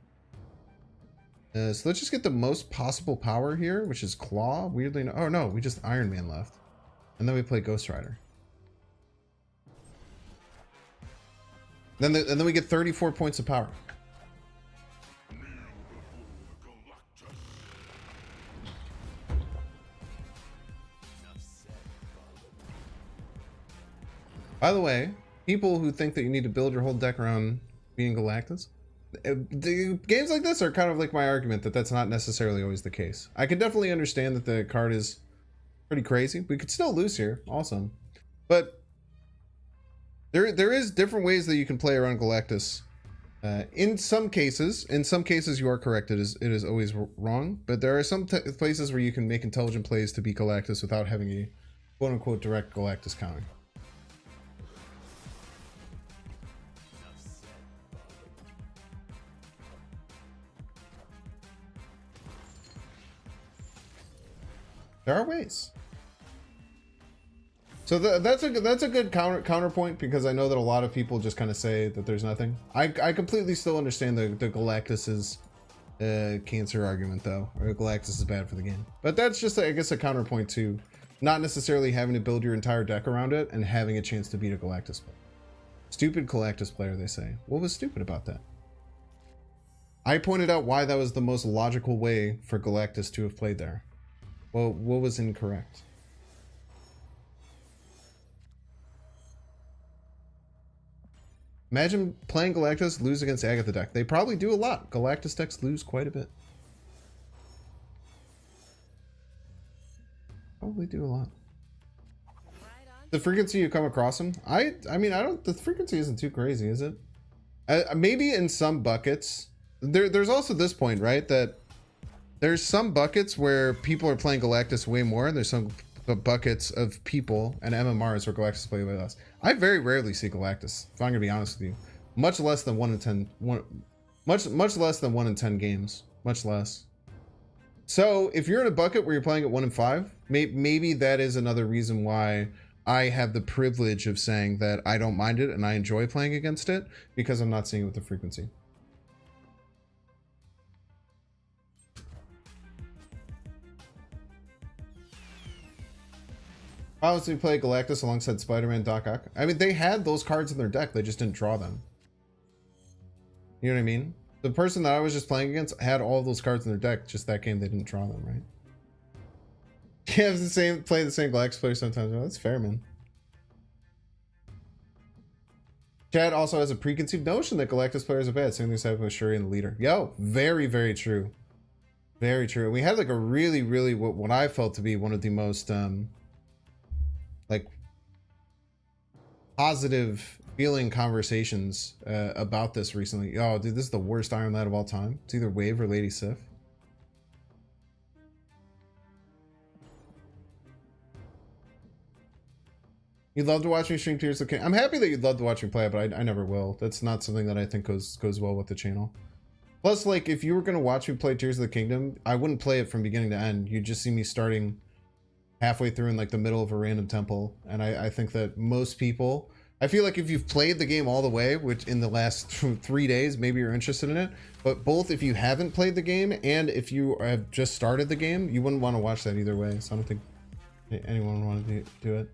So let's just get the most possible power here, which is Claw. Weirdly, oh no, we just Iron Man left. And then we play Ghost Rider. And then we get 34 points of power. By the way, people who think that you need to build your whole deck around being Galactus, the games like this are kind of like my argument that that's not necessarily always the case. I can definitely understand that the card is pretty crazy. We could still lose here, awesome. But there is different ways that you can play around Galactus. In some cases you are correct. It is always wrong. But there are some places where you can make intelligent plays to beat Galactus without having a quote-unquote direct Galactus counter. There are ways. So that's a good counterpoint, because I know that a lot of people just kind of say that there's nothing. I completely still understand the Galactus's cancer argument though, or Galactus is bad for the game. But that's just I guess a counterpoint to not necessarily having to build your entire deck around it and having a chance to beat a Galactus player. Stupid Galactus player, they say. What was stupid about that? I pointed out why that was the most logical way for Galactus to have played there. Well, what was incorrect? Imagine playing Galactus, lose against Agatha deck. They probably do a lot. Galactus decks lose quite a bit. Probably do a lot. The frequency you come across them, I mean, I don't. The frequency isn't too crazy, is it? Maybe in some buckets. There's also this point, right? That there's some buckets where people are playing Galactus way more, and there's some buckets of people and MMRs where Galactus play way less. I very rarely see Galactus, if I'm gonna be honest with you. Much less than 1 in 10. Much less than 1 in 10 games. Much less. So if you're in a bucket where you're playing at 1 in 5, maybe that is another reason why I have the privilege of saying that I don't mind it and I enjoy playing against it, because I'm not seeing it with the frequency. Obviously, play Galactus alongside Spider-Man, Doc Ock. I mean, they had those cards in their deck. They just didn't draw them. You know what I mean? The person that I was just playing against had all of those cards in their deck. Just that game, they didn't draw them, right? You have play the same Galactus player sometimes. Oh, that's fair, man. Chad also has a preconceived notion that Galactus players are bad. Same thing's happening with Shuri and the leader. Yo, very, very true. Very true. We had like a really, really what I felt to be one of the most like positive feeling conversations about this recently. Oh, dude, this is the worst Iron Lad of all time. It's either Wave or Lady Sif. You'd love to watch me stream Tears of the Kingdom. I'm happy that you'd love to watch me play it, but I never will. That's not something that I think goes well with the channel. Plus, like, if you were going to watch me play Tears of the Kingdom, I wouldn't play it from beginning to end. You'd just see me starting halfway through in like the middle of a random temple. And I think that most people, I feel like if you've played the game all the way, which in the last 3 days, maybe you're interested in it. But both if you haven't played the game and if you have just started the game, you wouldn't want to watch that either way. So I don't think anyone would want to do it.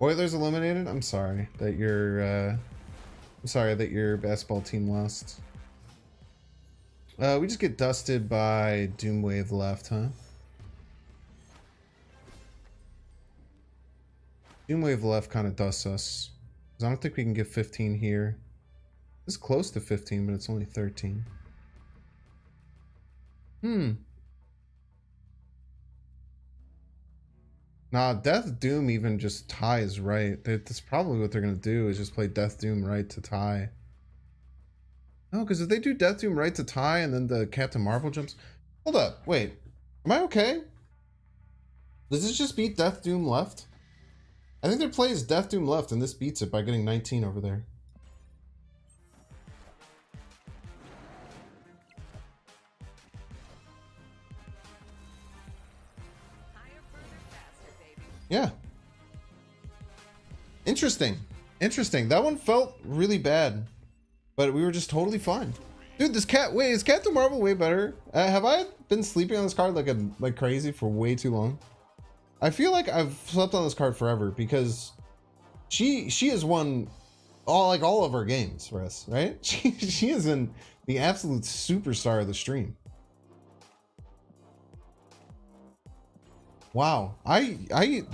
Oilers eliminated? I'm sorry that your basketball team lost. We just get dusted by Doomwave left, huh? Doomwave left kind of dusts us. I don't think we can get 15 here. It's close to 15, but it's only 13. Nah, Death Doom even just ties right. That's probably what they're gonna do, is just play Death Doom right to tie. No, because if they do Death Doom right to tie and then the Captain Marvel jumps... Hold up, wait. Am I okay? Does this just beat Death Doom left? I think their play is Death Doom left, and this beats it by getting 19 over there. Yeah. Interesting. Interesting. That one felt really bad, but we were just totally fine. Dude, this cat... Wait, is Captain Marvel way better? Have I been sleeping on this card like crazy for way too long? I feel like I've slept on this card forever because she has won all of our games for us, right? She has been the absolute superstar of the stream. Wow, I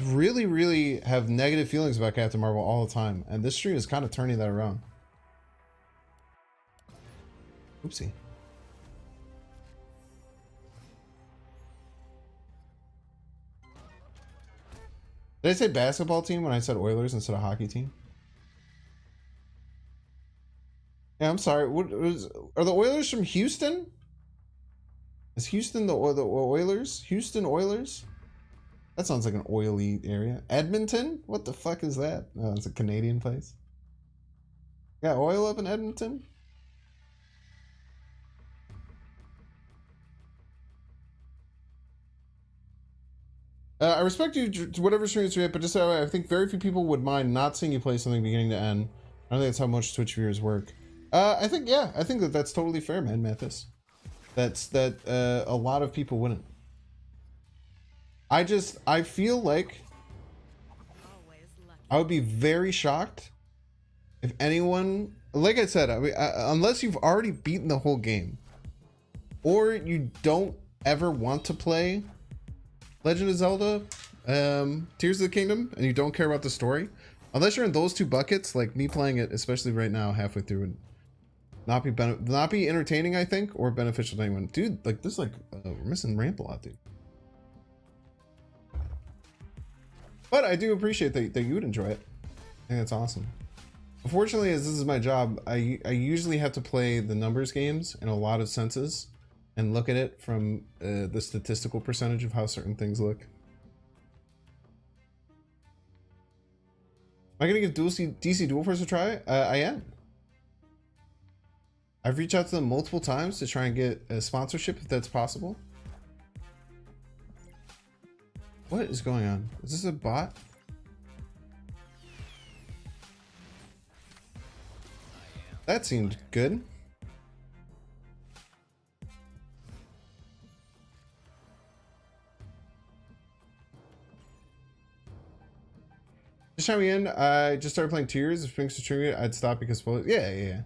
really have negative feelings about Captain Marvel all the time, and this stream is kind of turning that around. Oopsie. Did I say basketball team when I said Oilers instead of hockey team? Yeah, I'm sorry. Are the Oilers from Houston? Is Houston the Oilers? Houston Oilers? That sounds like an oily area. Edmonton? What the fuck is that? Oh, it's a Canadian place. Got oil up in Edmonton? I respect you to whatever streams you have, but just I think very few people would mind not seeing you play something beginning to end. I don't think that's how much Twitch viewers work. I think that's totally fair, man, Mathis. That a lot of people wouldn't. I feel like I would be very shocked if anyone, like I said, unless you've already beaten the whole game, or you don't ever want to play Legend of Zelda, Tears of the Kingdom, and you don't care about the story, unless you're in those two buckets, like me playing it, especially right now, halfway through, and not be entertaining, I think, or beneficial to anyone. Dude, like this, like we're missing ramp a lot, dude. But I do appreciate that you would enjoy it. I think that's awesome. Unfortunately, as this is my job, I usually have to play the numbers games in a lot of senses and look at it from the statistical percentage of how certain things look. Am I gonna give DC Dual Force a try? I am. I've reached out to them multiple times to try and get a sponsorship if that's possible. What is going on? Is this a bot? That seemed good. Just chime in. I just started playing Tears. If things to trigger, I'd stop because yeah.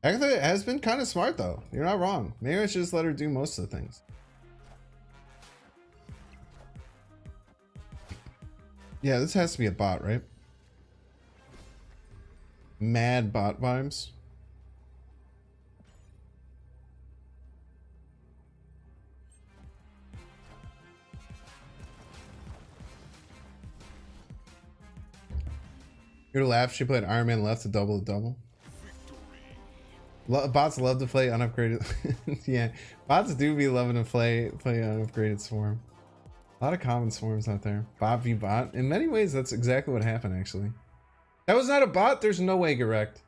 Agatha has been kind of smart though. You're not wrong. Maybe I should just let her do most of the things. Yeah, this has to be a bot, right? Mad bot vibes. You're to laugh. She played Iron Man left to double the double. Bots love to play unupgraded. Yeah, bots do be loving to play unupgraded swarm. A lot of common swarms out there. Bot v bot. In many ways, that's exactly what happened, actually. That was not a bot. There's no way, correct.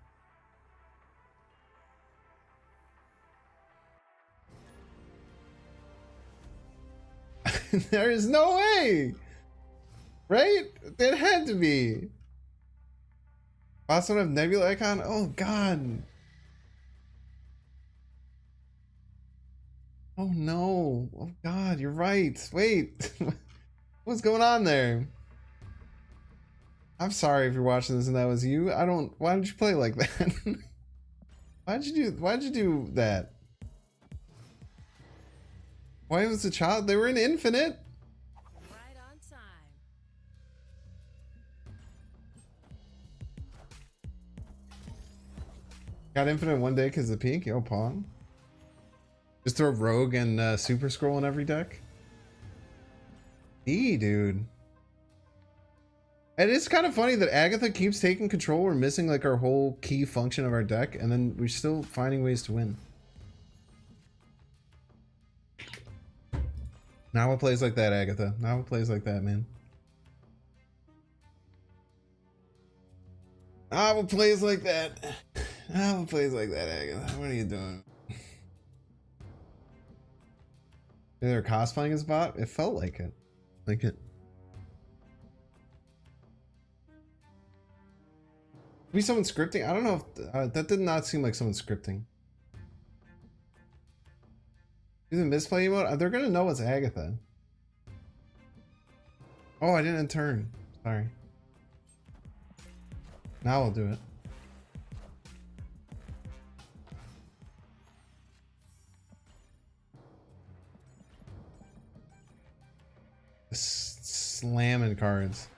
There is no way. Right? It had to be. Bots don't have nebula icon? Oh, God. Oh no! Oh God, you're right. Wait, what's going on there? I'm sorry if you're watching this and that was you. I don't. Why did you play like that? Why'd you do that? Why was the child? They were in Infinite. Right on time. Got infinite one day because of the peak. Yo, Pong. Just throw Rogue and Super Scroll in every deck. Dude. And it's kind of funny that Agatha keeps taking control. We're missing like our whole key function of our deck, and then we're still finding ways to win. Now it plays like that, Agatha. Now it plays like that, man. Now it plays like that. Now it plays like that, Agatha. What are you doing? They're cosplaying as bot? It felt like it. Like it. Be someone scripting? I don't know if that did not seem like someone scripting. Do the misplay emote? They're gonna know it's Agatha. Oh, I didn't turn. Sorry. Now I'll do it. Slamming cards.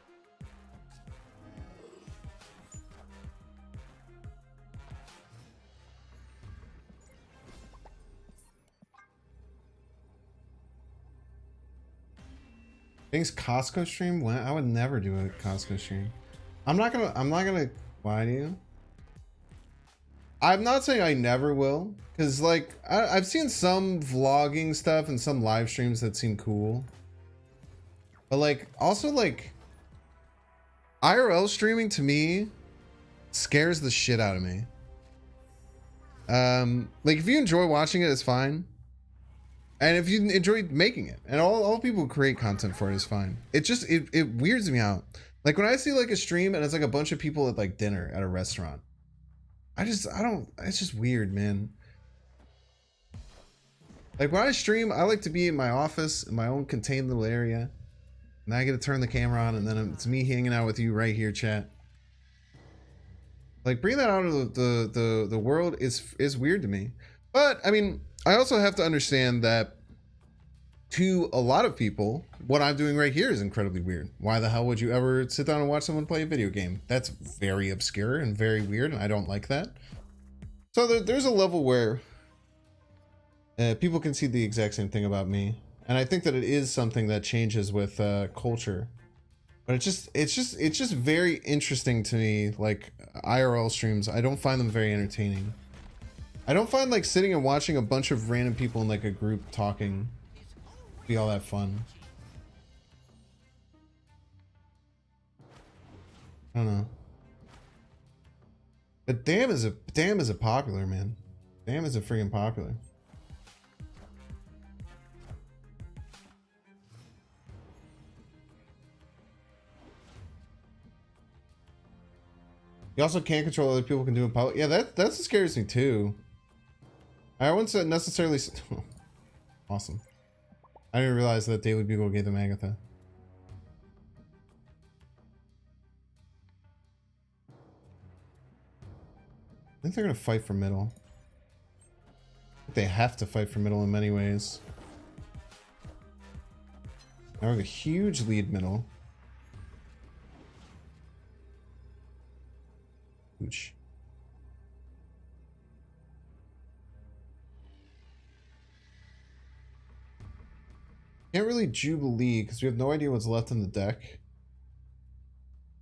Thanks Costco stream? When I would never do a Costco stream. I'm not gonna lie to you. I'm not saying I never will, because like I've seen some vlogging stuff and some live streams that seem cool. But like also like IRL streaming to me scares the shit out of me. Like if you enjoy watching it, it's fine. And if you enjoy making it, and all people who create content for it is fine. It just it weirds me out. Like when I see like a stream and it's like a bunch of people at like dinner at a restaurant. I don't, it's just weird, man. Like when I stream, I like to be in my office in my own contained little area. And I get to turn the camera on and then it's me hanging out with you right here, chat. Like bringing that out of the world is weird to me. But I mean, I also have to understand that to a lot of people, what I'm doing right here is incredibly weird. Why the hell would you ever sit down and watch someone play a video game? That's very obscure and very weird, and I don't like that. So there's a level where people can see the exact same thing about me, and I think that it is something that changes with culture. But it's just very interesting to me. Like IRL streams, I don't find them very entertaining. I don't find like sitting and watching a bunch of random people in like a group talking be all that fun. I don't know. But damn is a popular, man. Damn is a freaking popular. You also can't control other people can do in public. Yeah, that's what scares me too. I wouldn't necessarily. Awesome. I didn't realize that Daily Bugle gave them Agatha. I think they're gonna fight for middle. I think they have to fight for middle in many ways. Now we have a huge lead middle. Huge. Can't really Jubilee because we have no idea what's left in the deck.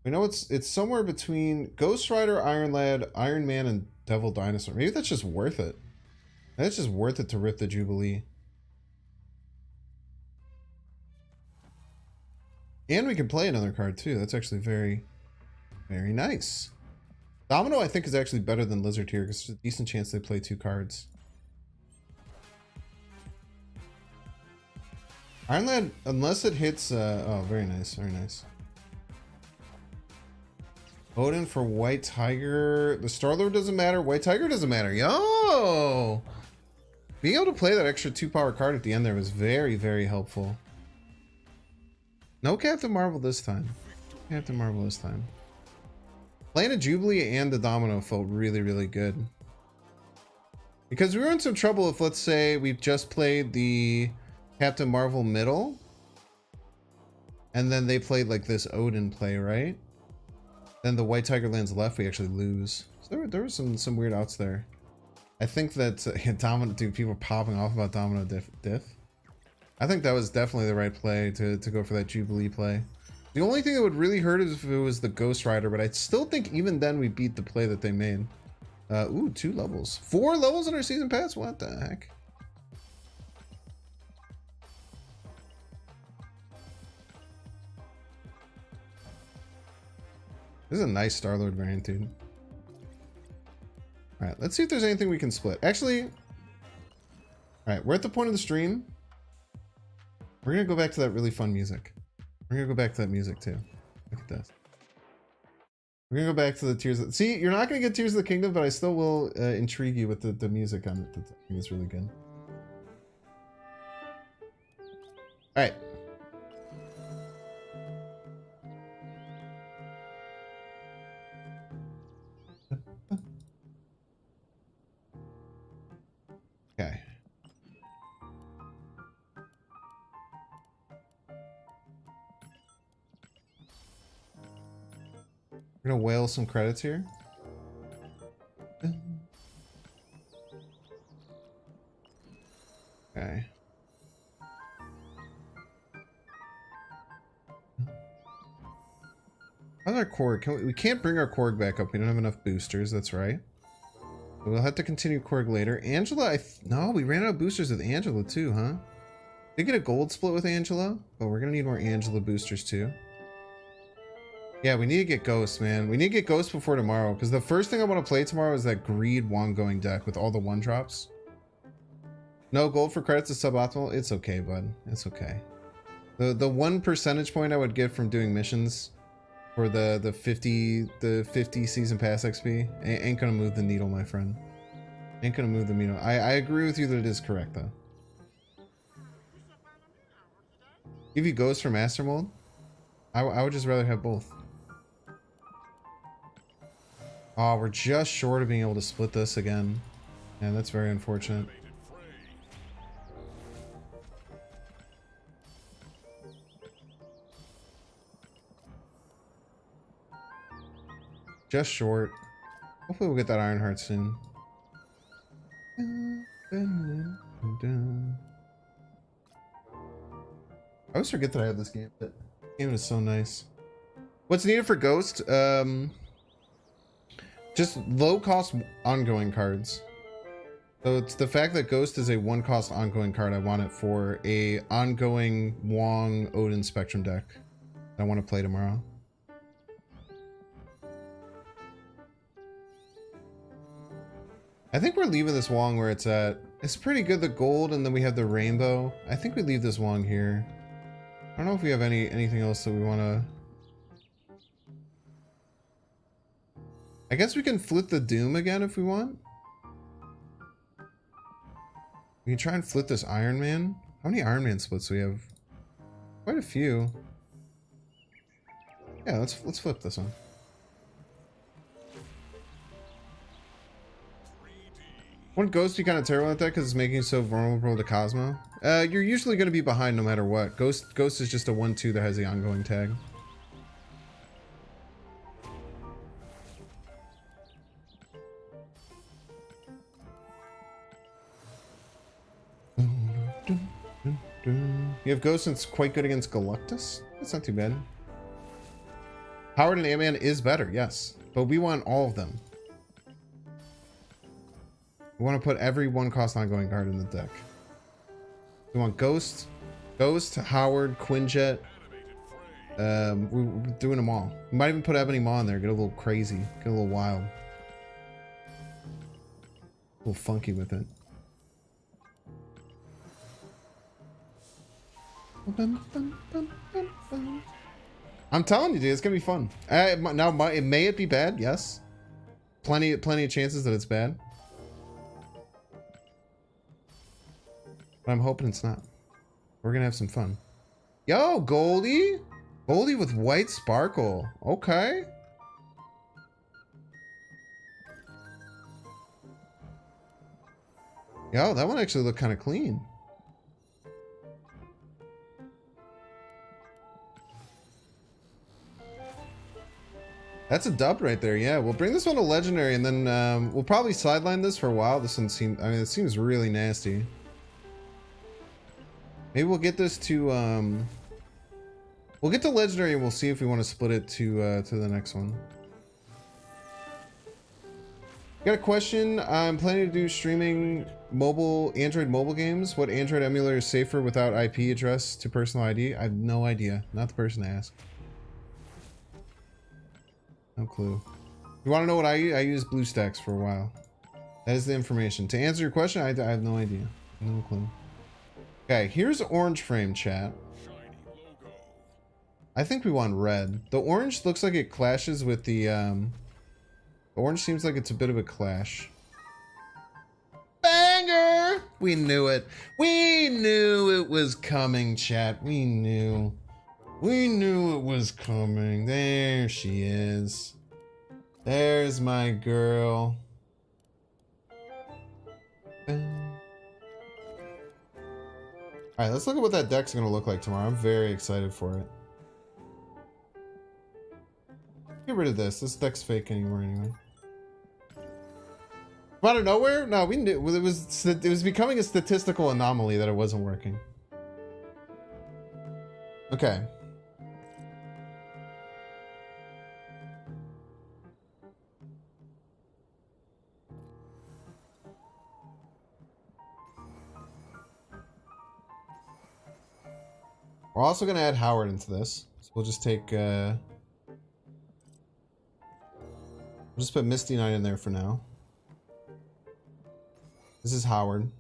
We know it's somewhere between Ghost Rider, Iron Lad, Iron Man, and Devil Dinosaur. Maybe that's just worth it. That's just worth it to rip the Jubilee. And we can play another card too. That's actually very, very nice. Domino I think is actually better than Lizard here because there's a decent chance they play two cards. Iron Lad, unless it hits, oh, very nice, very nice. Odin for White Tiger. The Starlord doesn't matter. White Tiger doesn't matter. Yo! Being able to play that extra 2-power card at the end there was very, very helpful. No Captain Marvel this time. Captain Marvel this time. Playing a Jubilee and the Domino felt really, really good. Because we were in some trouble if, let's say, we just played the Captain Marvel middle and then they played like this Odin play, right? Then the White Tiger lands left, we actually lose. So there were some weird outs there. I think that Domino, dude, people are popping off about Domino diff. I think that was definitely the right play to go for that Jubilee play. The only thing that would really hurt is if it was the Ghost Rider, but I still think even then we beat the play that they made. Ooh, 2 levels. 4 levels in our season pass? What the heck? This is a nice Star-Lord variant, dude. Alright, let's see if there's anything we can split. Actually, alright, we're at the point of the stream. We're gonna go back to that really fun music. We're gonna go back to that music too. Look at this. We're gonna go back to the Tears of... See, you're not gonna get Tears of the Kingdom, but I still will intrigue you with the music on it. I think it's really good. Alright. Okay. We're gonna whale some credits here. Okay. How's our Korg? We can't bring our Korg back up. We don't have enough boosters. That's right. We'll have to continue Korg later. Angela, no, we ran out of boosters with Angela too, huh? Did get a gold split with Angela? But we're gonna need more Angela boosters too. Yeah, we need to get Ghost, man. We need to get Ghost before tomorrow, because the first thing I want to play tomorrow is that Greed Wong-going deck with all the 1-drops. No gold for credits is suboptimal. It's okay, bud. It's okay. The 1 percentage point I would get from doing missions for the 50 season pass XP ain't gonna move the needle, my friend. Ain't gonna move the needle. I agree with you that it is correct though. Give you Ghost for Master Mold? I would just rather have both. Oh, we're just short of being able to split this again. Yeah, that's very unfortunate. Just short. Hopefully we'll get that Ironheart soon. I always forget that I have this game, but this game is so nice. What's needed for Ghost? Just low cost ongoing cards. So it's the fact that Ghost is a 1-cost ongoing card. I want it for a ongoing Wong Odin Spectrum deck that I want to play tomorrow. I think we're leaving this Wong where it's at. It's pretty good, the gold, and then we have the rainbow. I think we leave this Wong here. I don't know if we have anything else that we want to... I guess we can flip the Doom again if we want. We can try and flip this Iron Man. How many Iron Man splits do we have? Quite a few. Yeah, let's flip this one. One Ghost be kind of terrible at that because it's making you so vulnerable to Cosmo. You're usually going to be behind no matter what. Ghost is just a 1-2 that has the ongoing tag. You have Ghost that's quite good against Galactus? That's not too bad. Howard and Ant-Man is better, yes. But we want all of them. We want to put every 1-cost ongoing card in the deck. We want Ghost, Howard, Quinjet. We're doing them all. We might even put Ebony Maw in there, get a little crazy, get a little wild. A little funky with it. I'm telling you, dude, it's gonna be fun. Now, it may be bad, yes. Plenty of chances that it's bad. But I'm hoping it's not. We're gonna have some fun. Yo, Goldie! Goldie with white sparkle. Okay. Yo, that one actually looked kind of clean. That's a dub right there. Yeah, we'll bring this one to legendary, and then we'll probably sideline this for a while. This one seems, I mean, it seems really nasty. Maybe we'll get this to we'll get to legendary, and we'll see if we want to split it to the next one. Got a question. I'm planning to do streaming Android mobile games. What Android emulator is safer without IP address to personal ID? I have no idea. Not the person to ask. No clue. You want to know what I use? I used BlueStacks for a while. That is the information. To answer your question, I have no idea. No clue. Okay, here's orange frame, chat. I think we want red. The orange looks like it clashes with the orange seems like it's a bit of a clash. Banger! We knew it. We knew it was coming, chat. We knew. We knew it was coming. There she is. There's my girl. Alright, let's look at what that deck's gonna look like tomorrow. I'm very excited for it. Get rid of this. This deck's fake anymore anyway. Out of nowhere? No, we knew it was becoming a statistical anomaly that it wasn't working. Okay. We're also going to add Howard into this. So we'll just take we'll just put Misty Knight in there for now. This is Howard.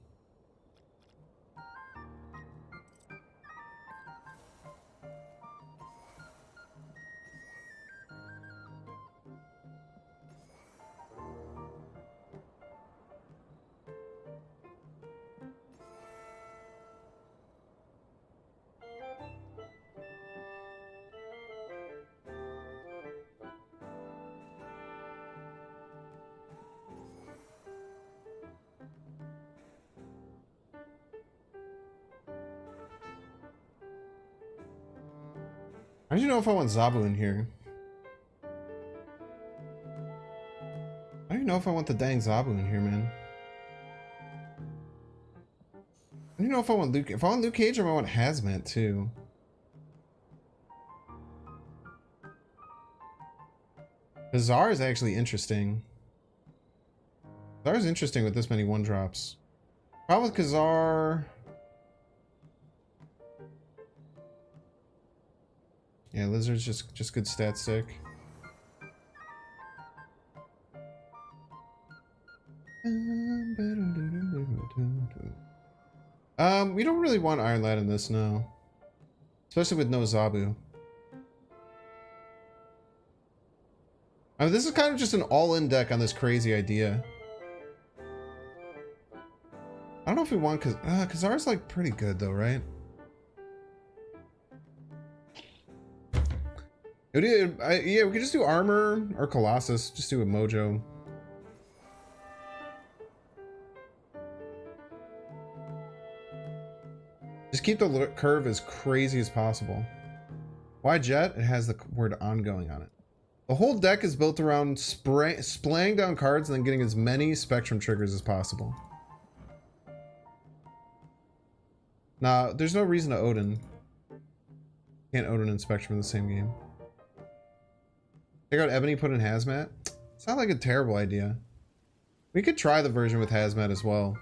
I don't know if I want Zabu in here. I don't even know if I want the dang Zabu in here, man. I don't even know if I want Luke. If I want Luke Cage, or I want Hazmat too. Bizarre is actually interesting. Bizarre is interesting with this many one drops. Problem with Kazar. Yeah, Lizard's just good stat stick. We don't really want Iron Lad in this, no. Especially with no Zabu. I mean, this is kind of just an all-in deck on this crazy idea. I don't know if we want Kazar's like pretty good though, right? Yeah, we could just do Armor or Colossus. Just do a Mojo. Just keep the curve as crazy as possible. Why Jet? It has the word ongoing on it. The whole deck is built around splaying down cards and then getting as many Spectrum triggers as possible. Nah, there's no reason to Odin. Can't Odin and Spectrum in the same game. Take out Ebony, put in Hazmat. It's not like a terrible idea. We could try the version with Hazmat as well.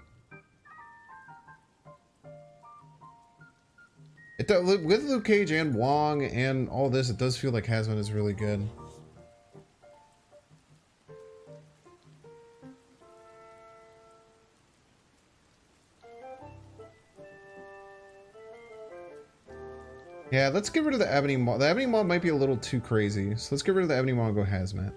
With Luke Cage and Wong and all this, it does feel like Hazmat is really good. Yeah, let's get rid of the Ebony Maw. The Ebony Maw might be a little too crazy, so let's get rid of the Ebony Maw and go Hazmat.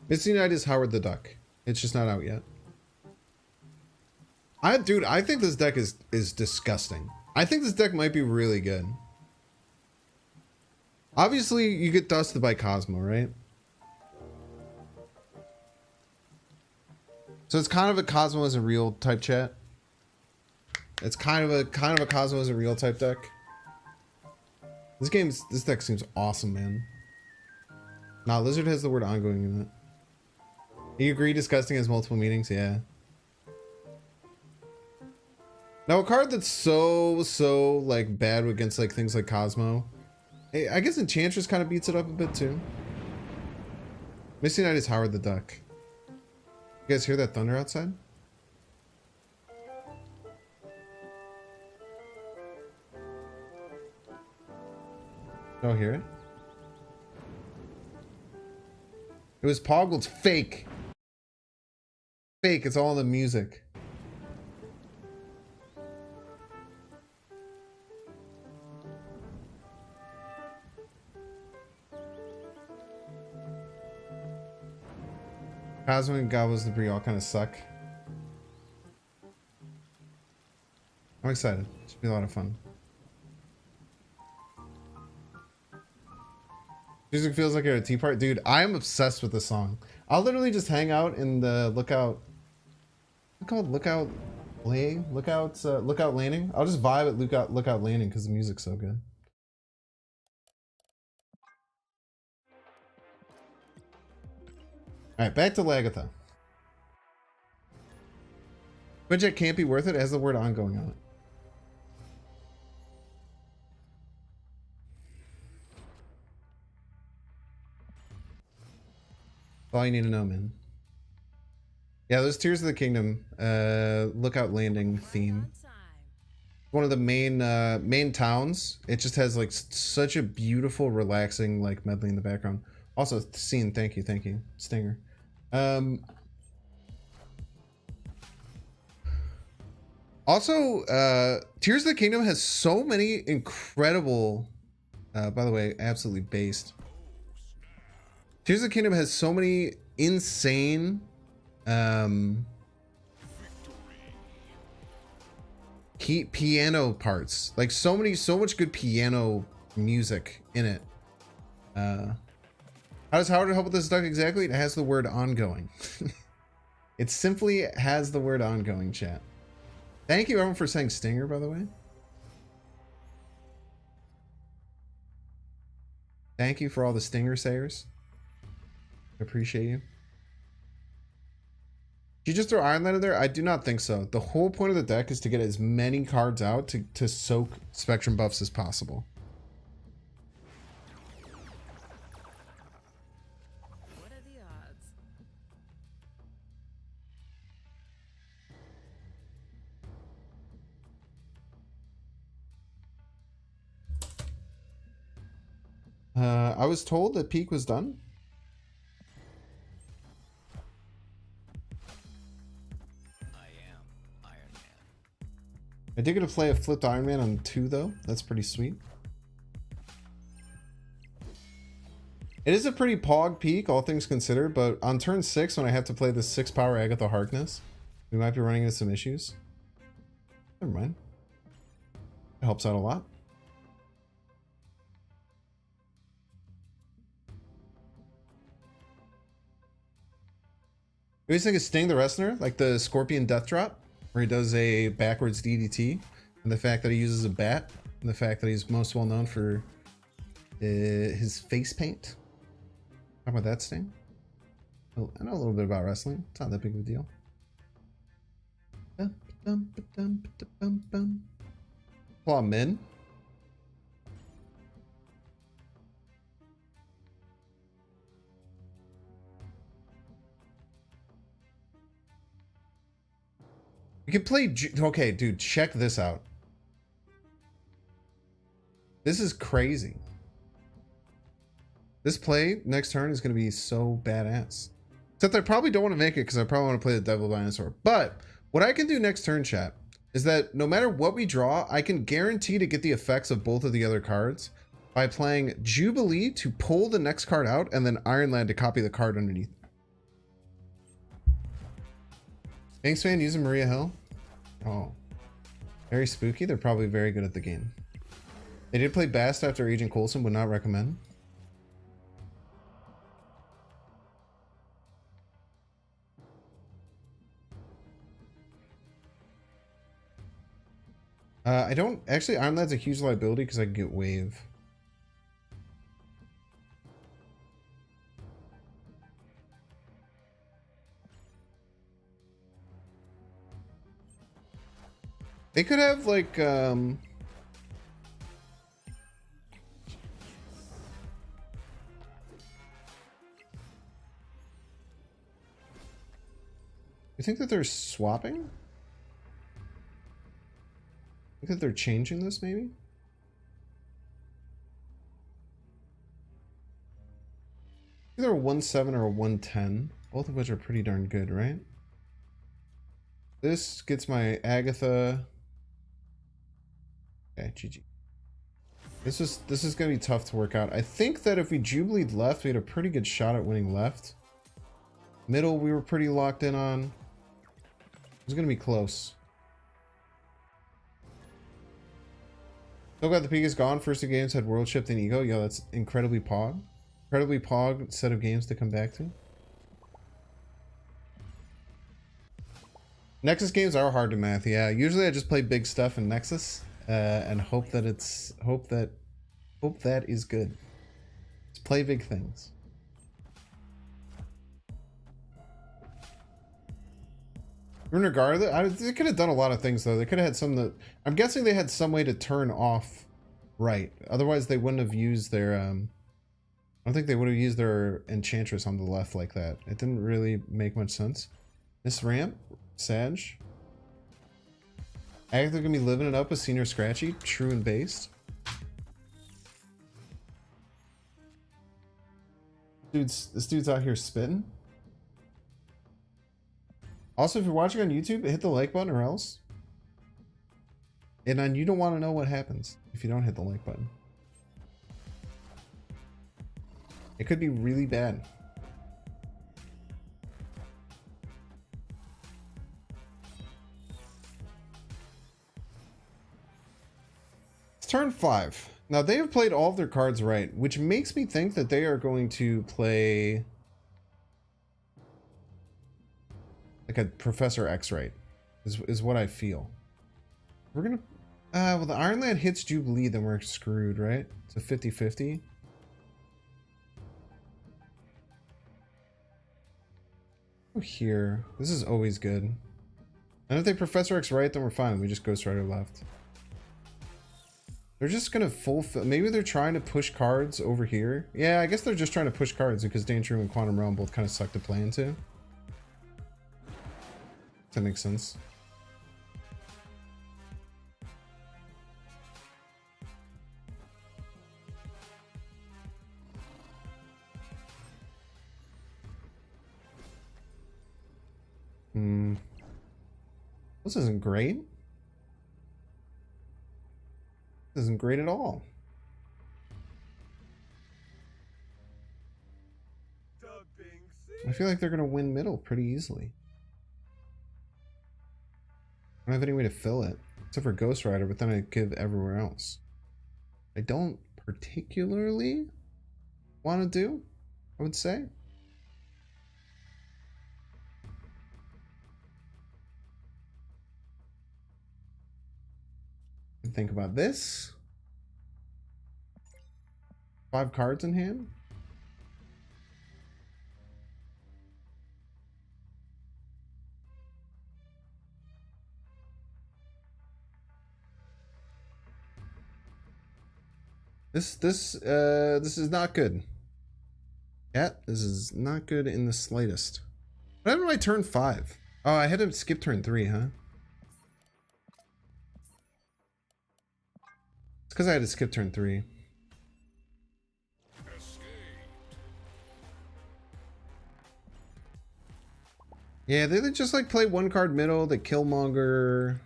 Misty Knight is Howard the Duck. It's just not out yet. Dude, I think this deck is disgusting. I think this deck might be really good. Obviously, you get dusted by Cosmo, right? So it's kind of a Cosmo as a real type chat. It's kind of a Cosmo as a real type deck. This deck seems awesome, man. Nah, Lizard has the word ongoing in it. You agree disgusting has multiple meanings? Yeah. Now a card that's so like bad against like things like Cosmo. I guess Enchantress kind of beats it up a bit too. Misty Knight is Howard the Duck. You guys hear that thunder outside? Don't hear it? It was Poggle's fake. Fake, it's all the music. Cosmo and Gobble's Debris all kind of suck. I'm excited. It should be a lot of fun. Music feels like you're at a tea party. Dude, I am obsessed with this song. I'll literally just hang out in the lookout. What's it called? Lookout Landing. I'll just vibe at lookout Landing because the music's so good. Alright, back to Agatha. Budget can't be worth it. It has the word ongoing on it. That's all you need to know, man. Yeah, those Tears of the Kingdom Lookout Landing theme. One of the main towns. It just has like such a beautiful, relaxing like medley in the background. Also, scene. Thank you, Stinger. Also, Tears of the Kingdom has so many incredible. By the way, absolutely based. Tears of the Kingdom has so many insane piano parts, like so much good piano music in it. How does Howard help with this deck exactly? It has the word ongoing. It simply has the word ongoing, chat. Thank you everyone for saying Stinger, by the way. Thank you for all the Stinger sayers. Appreciate you. Did you just throw Iron Lad in there? I do not think so. The whole point of the deck is to get as many cards out to soak spectrum buffs as possible. What are the odds? I was told that Peak was done. I did get to play a flipped Iron Man on 2 though. That's pretty sweet. It is a pretty pog peak, all things considered, but on turn 6, when I have to play the 6 power Agatha Harkness, we might be running into some issues. Never mind. It helps out a lot. You always think of Sting the Wrestler, like the Scorpion Death Drop, where he does a backwards DDT, and the fact that he uses a bat, and the fact that he's most well known for his face paint. How about that, Sting? Oh, I know a little bit about wrestling. It's not that big of a deal. Claw Min. You can play... Okay, dude, check this out. This is crazy. This play next turn is going to be so badass. Except I probably don't want to make it because I probably want to play the Devil Dinosaur. But what I can do next turn, chat, is that no matter what we draw, I can guarantee to get the effects of both of the other cards by playing Jubilee to pull the next card out and then Iron Lad to copy the card underneath. Thanks, fan, using Maria Hill. Oh, very spooky. They're probably very good at the game. They did play Bast after Agent Coulson, would not recommend. I don't actually. Iron Lad's a huge liability because I can get wave. They could have like you think that they're swapping? I think that they're changing this maybe? Either a 1-7 or a 1-10, both of which are pretty darn good, right? This gets my Agatha. Okay, GG. This is gonna be tough to work out. I think that if we Jubileed left, we had a pretty good shot at winning left. Middle, we were pretty locked in on. It was gonna be close. Still got the peak is gone. First two games had World Shift and Ego. Yo, that's incredibly pog. Incredibly pog set of games to come back to. Nexus games are hard to math. Yeah, usually I just play big stuff in Nexus and hope that is good. Just play big things. Regardless, they could have done a lot of things though. They could have had some that I'm guessing they had some way to turn off right. Otherwise, they wouldn't have used their. I don't think they would have used their Enchantress on the left like that. It didn't really make much sense. This ramp, Sag. Agatha gonna be living it up with Senior Scratchy, true and based. This dude's out here spitting. Also, if you're watching on YouTube, hit the like button or else. And then you don't want to know what happens if you don't hit the like button. It could be really bad. It's turn 5. Now, they have played all of their cards right, which makes me think that they are going to play like a Professor X right, is what I feel. We're gonna well, the Iron Lad hits Jubilee, then we're screwed, right? It's a 50-50. Here, this is always good. And if they Professor X right, then we're fine. We just Ghost Rider left. They're just gonna fulfill. Maybe they're trying to push cards over here. Yeah, I guess they're just trying to push cards because Danger Room and Quantum Realm both kind of suck to play into. That makes sense. This isn't great. This isn't great at all. I feel like they're gonna win middle pretty easily. I don't have any way to fill it except for Ghost Rider, but then I give everywhere else. I don't particularly want to do, I would say. Think about this. 5 cards in hand. This is not good. Yeah, this is not good in the slightest. What happened to my turn 5? Oh, I had to skip turn 3, huh? It's because I had to skip turn 3. Yeah, they just like play 1 card middle, they Killmonger.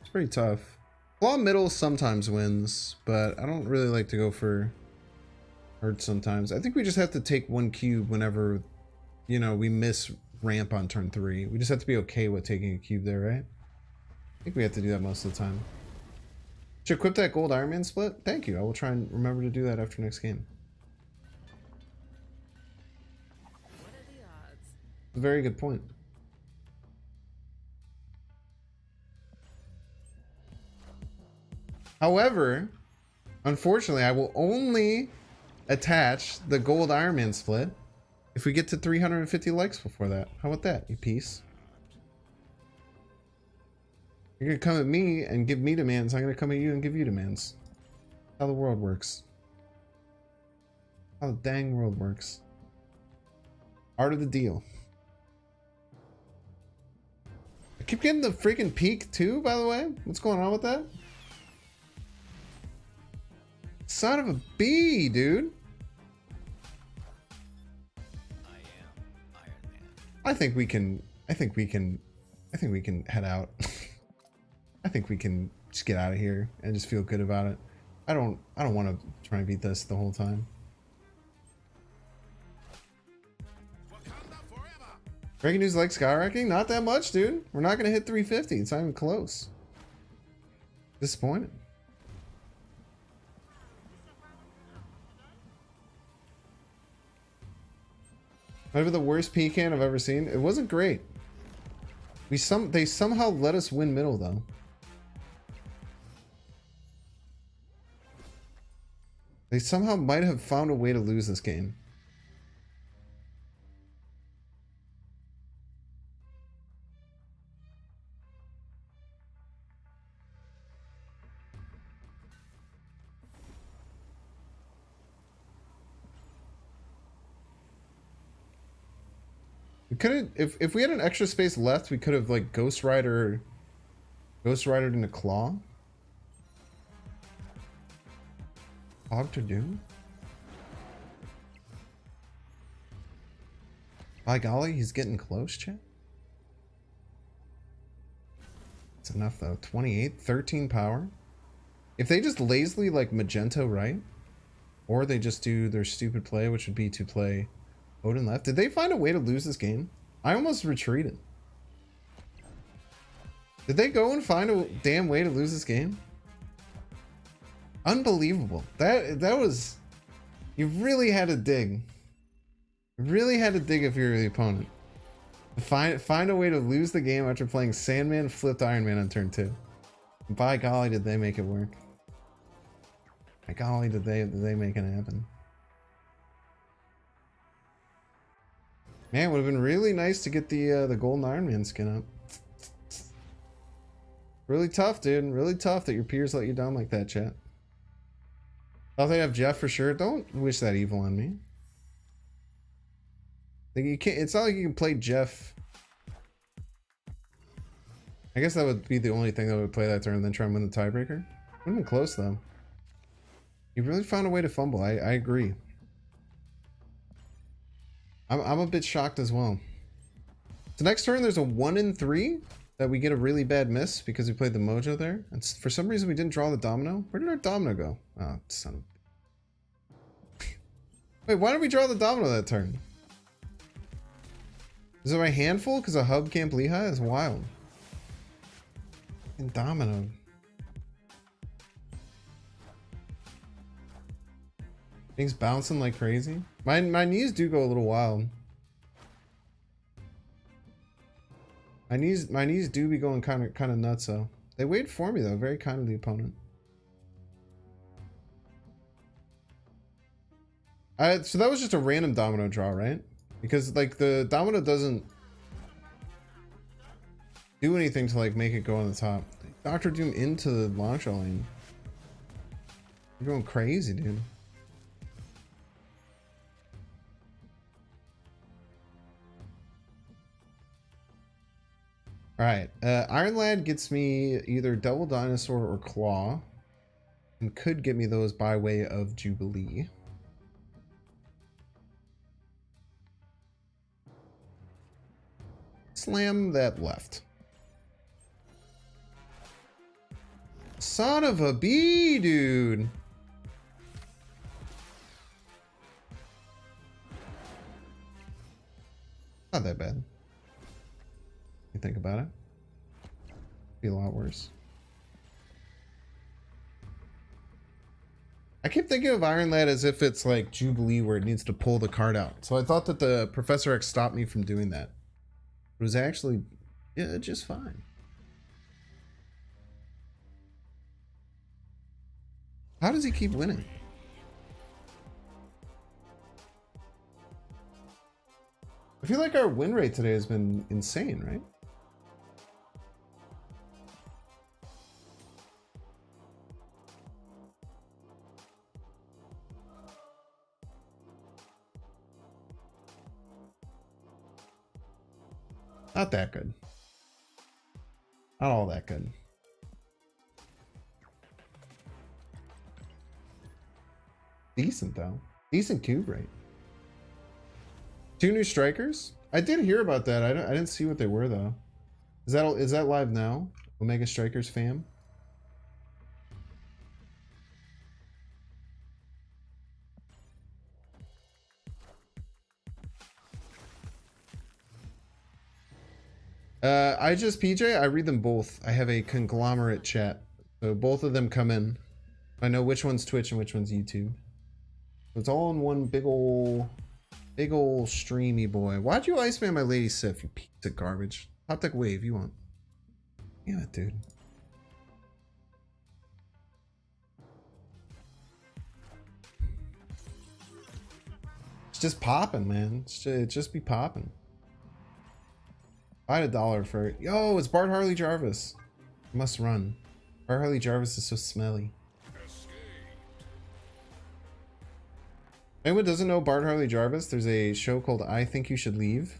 It's pretty tough. Claw middle sometimes wins, but I don't really like to go for hurt sometimes. I think we just have to take 1 cube whenever, you know, we miss ramp on turn 3. We just have to be okay with taking a cube there, right? I think we have to do that most of the time. Should equip that gold Iron Man split? Thank you. I will try and remember to do that after next game. What are the odds? A very good point. However, unfortunately, I will only attach the gold Iron Man split if we get to 350 likes before that. How about that, you piece? You're gonna come at me and give me demands. I'm gonna come at you and give you demands. How the world works. How the dang world works. Art of the deal. I keep getting the freaking peak too, by the way. What's going on with that? Son of a bee, dude. I am Iron Man. I think we can head out. I think we can just get out of here and just feel good about it. I don't want to try and beat this the whole time. Breaking news like skyrocketing? Not that much, dude. We're not gonna hit 350. It's not even close. Disappointed. Maybe the worst pecan I've ever seen. It wasn't great. They somehow let us win middle though. They somehow might have found a way to lose this game. We could have, if we had an extra space left, we could have like Ghost Ridered into Claw. Hog to Doom. By golly, he's getting close, chat. It's enough though. 28, 13 power. If they just lazily like Magento right, or they just do their stupid play, which would be to play Odin left. Did they find a way to lose this game? I almost retreated. Did they go and find a damn way to lose this game? Unbelievable. That was... You really had to dig. You really had to dig if you're the opponent. Find a way to lose the game after playing Sandman flipped Iron Man on turn 2. By golly, did they make it work. By golly, did they make it happen. Man, it would have been really nice to get the golden Iron Man skin up. Really tough, dude. Really tough that your peers let you down like that, chat. Thought they'd have Jeff for sure. Don't wish that evil on me. Like you can't. It's not like you can play Jeff. I guess that would be the only thing that would play that turn and then try and win the tiebreaker. Would have been close though. You really found a way to fumble. I agree. I'm a bit shocked as well. So next turn there's a 1 in 3 that we get a really bad miss because we played the Mojo there. And for some reason we didn't draw the domino. Where did our domino go? Oh, son of... Wait, why did we draw the domino that turn? Is it my handful? Because a hub Camp Lehigh is wild. And domino. Things bouncing like crazy. My knees do go a little wild. My knees do be going kind of nuts though. They wait for me though, very kind of the opponent. So that was just a random domino draw, right? Because like the domino doesn't do anything to like make it go on the top. Dr. Doom into the launch lane. You're going crazy, dude. Alright, Iron Lad gets me either Double Dinosaur or Claw, and could get me those by way of Jubilee. Slam that left. Son of a bee, dude! Not that bad. You think about it, be a lot worse. I keep thinking of Iron Lad as if it's like Jubilee where it needs to pull the card out. So I thought that the Professor X stopped me from doing that. It was actually, yeah, just fine. How does he keep winning? I feel like our win rate today has been insane, right? Not that good. Not all that good. Decent though. Decent cube rate. 2 new strikers? I did hear about that. I didn't see what they were though. Is that live now? Omega Strikers fam? I just PJ, I read them both. I have a conglomerate chat. So both of them come in. I know which one's Twitch and which one's YouTube. So it's all in one big ol' streamy boy. Why'd you Iceman my Lady Sif, you piece of garbage? Hot Tech Wave, you want. Damn it, dude. It's just popping, man. It just be popping. I had $1 for it. Yo, it's Bart Harley Jarvis. I must run. Bart Harley Jarvis is so smelly. Anyone doesn't know Bart Harley Jarvis, there's a show called I Think You Should Leave.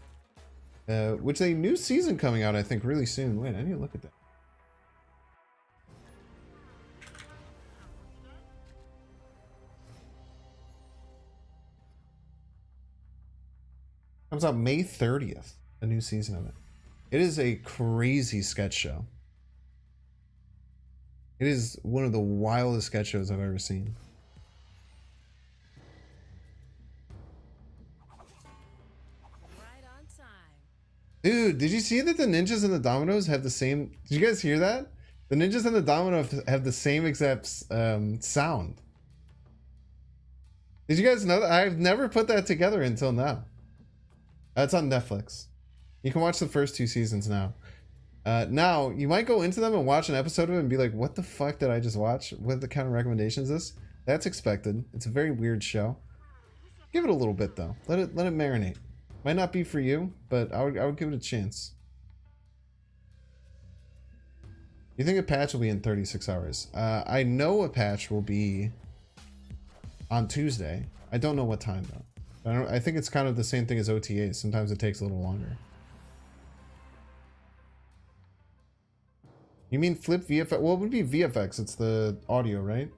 Which is a new season coming out, I think, really soon. Wait, I need to look at that. Comes out May 30th, a new season of it. It is a crazy sketch show. It is one of the wildest sketch shows I've ever seen. Right on time. Dude, did you see that the ninjas and the dominoes have the same... Did you guys hear that? The ninjas and the dominoes have the same exact sound. Did you guys know that? I've never put that together until now. It's on Netflix. You can watch the first 2 seasons now. Now, you might go into them and watch an episode of it and be like, what the fuck did I just watch? What the kind of recommendation is this? That's expected. It's a very weird show. Give it a little bit, though. Let it marinate. Might not be for you, but I would give it a chance. You think a patch will be in 36 hours? I know a patch will be on Tuesday. I don't know what time, though. I think it's kind of the same thing as OTAs. Sometimes it takes a little longer. You mean flip VFX? Well, it would be VFX. It's the audio, right?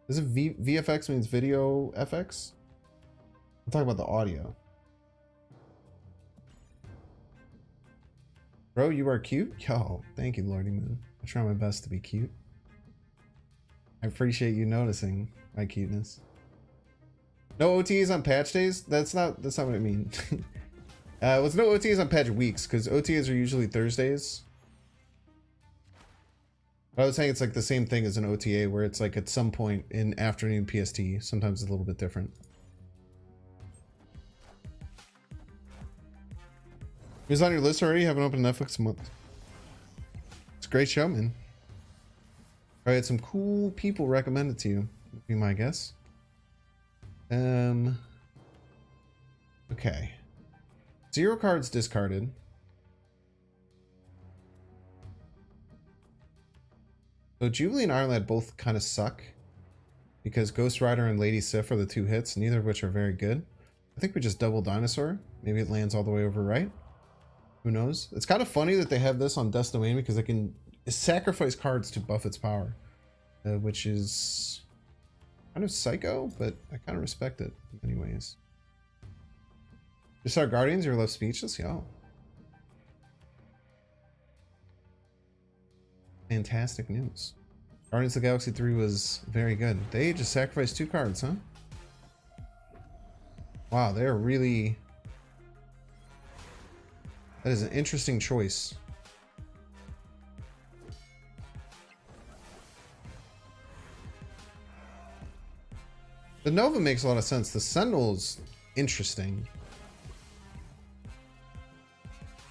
Is it VFX means video FX? I'm talking about the audio. Bro, you are cute? Yo, thank you, Lordy Moon. I try my best to be cute. I appreciate you noticing my cuteness. No OTAs on patch days? That's not what I mean. Well, it's no OTAs on patch weeks, because OTAs are usually Thursdays. I was saying it's like the same thing as an OTA, where it's like at some point in afternoon PST. Sometimes it's a little bit different. It was on your list already? You haven't opened Netflix in a month. It's a great show, man. I had some cool people recommended to you, would be my guess. Okay. 0 cards discarded. So Jubilee and Iron Lad both kind of suck, because Ghost Rider and Lady Sif are the 2 hits, neither of which are very good. I think we just double Dinosaur. Maybe it lands all the way over right. Who knows? It's kind of funny that they have this on Death's Domain, because they can sacrifice cards to buff its power, which is kind of psycho, but I kind of respect it in many ways. Just our Guardians, you're left speechless? Yo. Fantastic news. Guardians of the Galaxy 3 was very good. They just sacrificed 2 cards, huh? Wow, they're really... That is an interesting choice. The Nova makes a lot of sense. The Sentinel's interesting.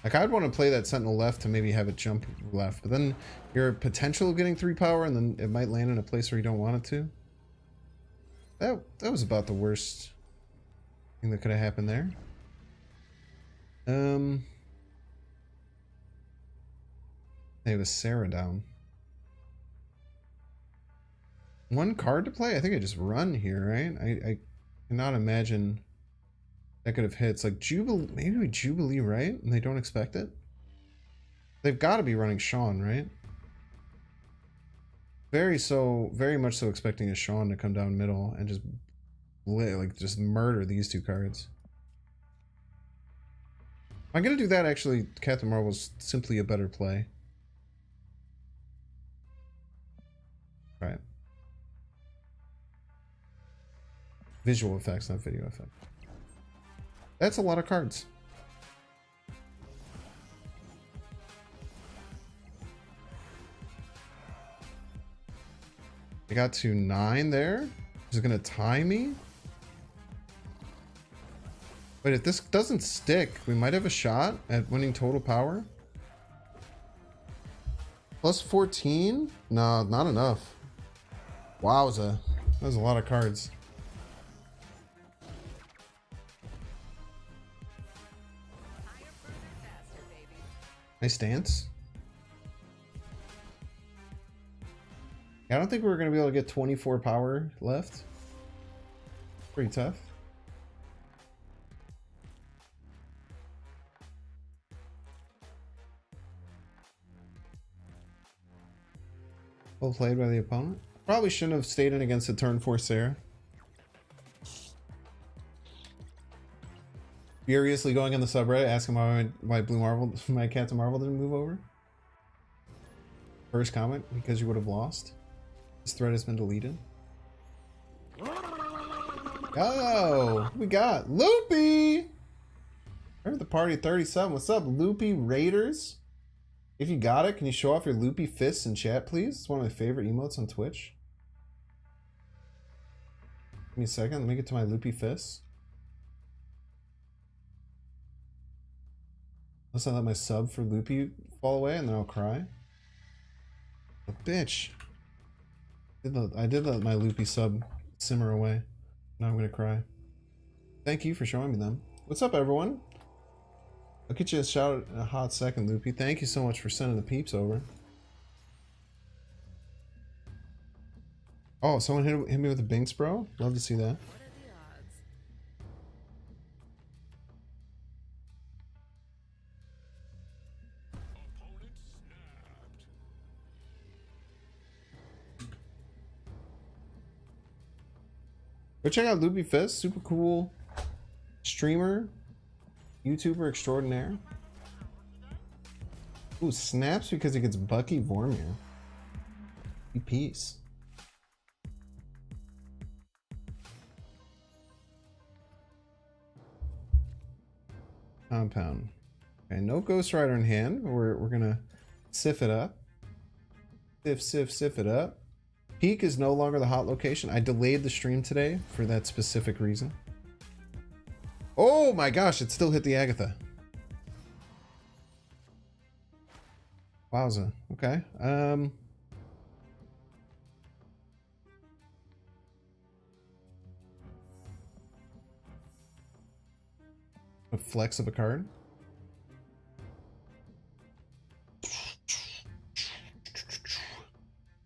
Like, I'd want to play that Sentinel left to maybe have it jump left, but then your potential of getting 3 power, and then it might land in a place where you don't want it to. That was about the worst thing that could have happened there. Hey, was Sarah down? 1 card to play? I think I just run here, right? I cannot imagine that could have hit. It's like Jubilee, maybe Jubilee, right? And they don't expect it? They've got to be running Sean, right? Very much so expecting a Sean to come down middle and just murder these 2 cards. I'm gonna do that actually. Captain Marvel's simply a better play. Right. Visual effects, not video effects. That's a lot of cards. I got to 9 there. Is it gonna tie me? Wait, if this doesn't stick, we might have a shot at winning total power. Plus 14? No, not enough. Wowza. That was a lot of cards. Nice stance. I don't think we're going to be able to get 24 power left. Pretty tough. Well played by the opponent. Probably shouldn't have stayed in against a turn 4 Sarah. Furiously going on the subreddit asking why Blue Marvel, my Captain Marvel didn't move over. First comment, because you would have lost. This thread has been deleted. Oh, we got Loopy! Heard the party 37. What's up, Loopy Raiders? If you got it, can you show off your Loopy fists in chat, please? It's one of my favorite emotes on Twitch. Give me a second, let me get to my Loopy fists. Let's not let my sub for Loopy fall away and then I'll cry. A bitch. I did let my Loopy sub simmer away. Now I'm gonna cry. Thank you for showing me them. What's up, everyone? I'll get you a shout out in a hot second, Loopy. Thank you so much for sending the peeps over. Oh, someone hit me with a Binks, bro? Love to see that. Go check out Loopy Fist, super cool streamer, YouTuber extraordinaire. Ooh, snaps because he gets Bucky Vormir. Peace. Compound. Okay, no Ghost Rider in hand. We're gonna sift it up. Sift it up. Peak is no longer the hot location. I delayed the stream today for that specific reason. Oh my gosh, it still hit the Agatha. Wowza. Okay. A flex of a card.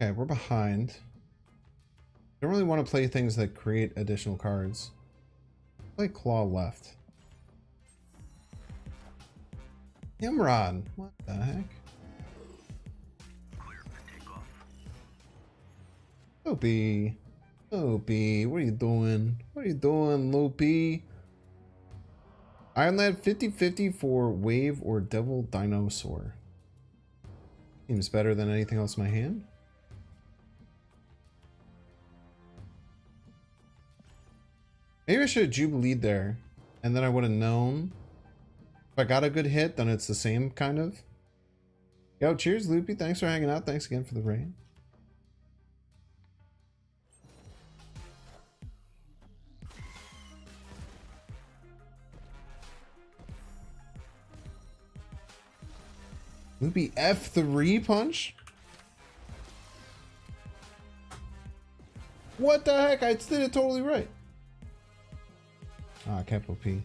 Okay, we're behind. Don't really want to play things that create additional cards. Play Claw left. Nimrod, what the heck? Loopy. Loopy, what are you doing? What are you doing, Loopy? Iron Lad 50-50 for Wave or Devil Dinosaur. Seems better than anything else in my hand. Maybe I should have Jubileed there, and then I would have known. If I got a good hit, then it's the same, kind of. Yo, cheers, Loopy. Thanks for hanging out. Thanks again for the rain. Loopy F3 punch? What the heck? I did it totally right. Ah, capital P.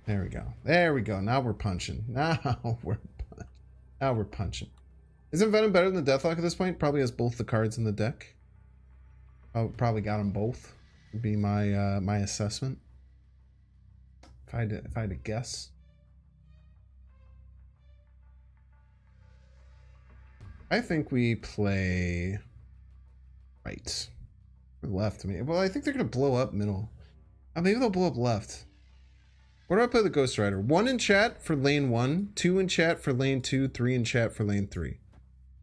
There we go. There we go. Now we're punching. Now we're punching. Isn't Venom better than the Deathlock at this point? Probably has both the cards in the deck. Oh, probably got them both. Would be my my assessment. If I had to guess. I think we play right or left. I mean, well, I think they're gonna blow up middle. Maybe they'll blow up left. Where do I play the Ghost Rider? 1 in chat for lane 1, 2 in chat for lane 2, 3 in chat for lane 3.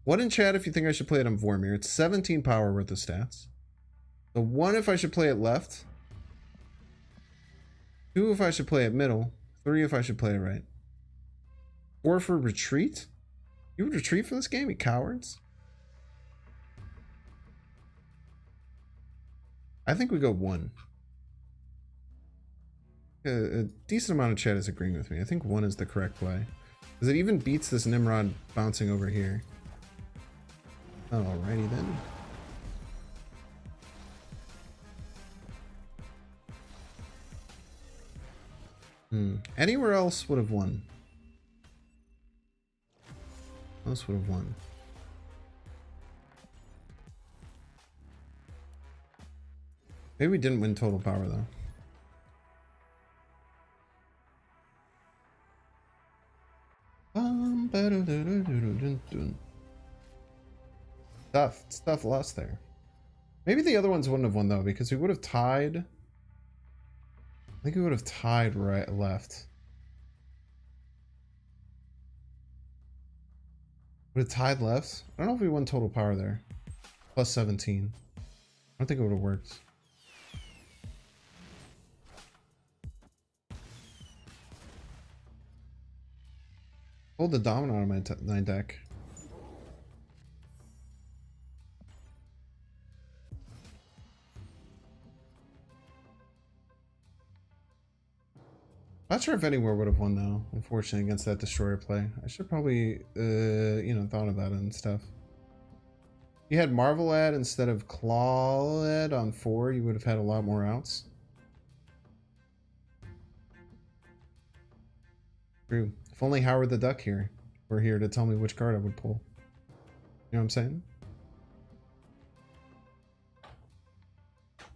1 in chat if you think I should play it on Vormir. It's 17 power worth of stats. So 1 if I should play it left. 2 if I should play it middle. 3 if I should play it right. 4 for retreat? You would retreat for this game, you cowards? I think we go 1. A decent amount of chat is agreeing with me. I think 1 is the correct play. Because it even beats this Nimrod bouncing over here. Alrighty then. Anywhere else would have won. Else would have won. Maybe we didn't win total power though. Stuff lost there. Maybe the other ones wouldn't have won though, because we would have tied. I think we would have tied right left. Would have tied left? I don't know if we won total power there. Plus 17. I don't think it would have worked. Hold the Domino on my deck. Not sure if anywhere would have won though, unfortunately, against that destroyer play. I should probably, you know, thought about it and stuff. You had Marvel ad instead of Claw ad on 4, you would have had a lot more outs. True. If only Howard the Duck here were here to tell me which card I would pull. You know what I'm saying?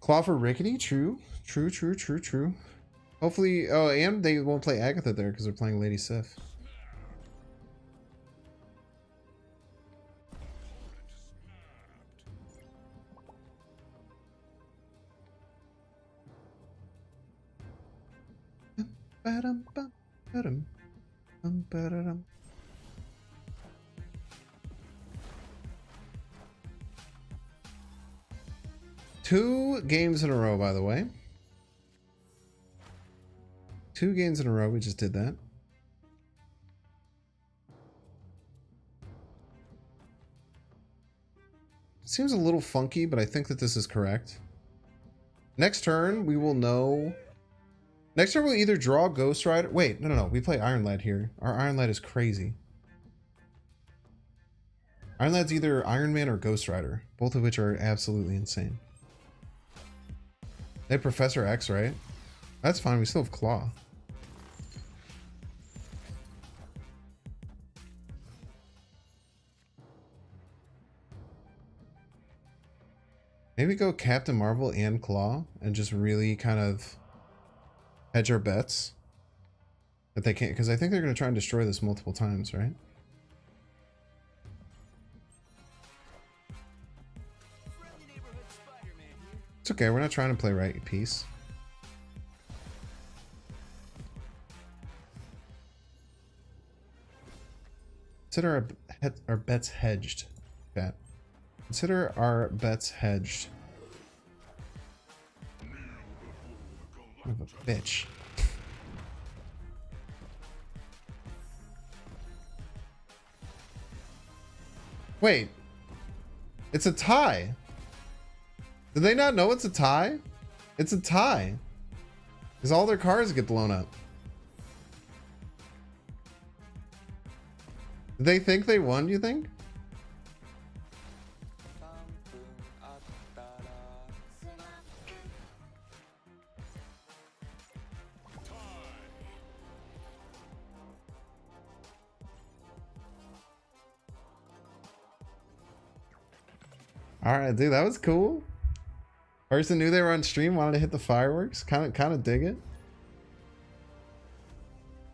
Claw for Rickety? True. True. Hopefully, oh, and they won't play Agatha there because they're playing Lady Sif. Two games in a row, by the way. 2 games in a row, we just did that. Seems a little funky, but I think that this is correct. Next turn, we will know. Next turn, we'll either draw Ghost Rider. Wait, no. We play Iron Lad here. Our Iron Lad is crazy. Iron Lad's either Iron Man or Ghost Rider, both of which are absolutely insane. They have Professor X, right? That's fine. We still have Claw. Maybe go Captain Marvel and Claw and just really kind of hedge our bets that they can't, because I think they're going to try and destroy this multiple times, right? It's okay, we're not trying to play right piece. Consider our bets hedged, chat. Consider our bets hedged. Son of a bitch. Wait. It's a tie. Did they not know it's a tie? It's a tie. Because all their cars get blown up. They think they won, you think? Alright, dude, that was cool. Person knew they were on stream, wanted to hit the fireworks. Kind of dig it.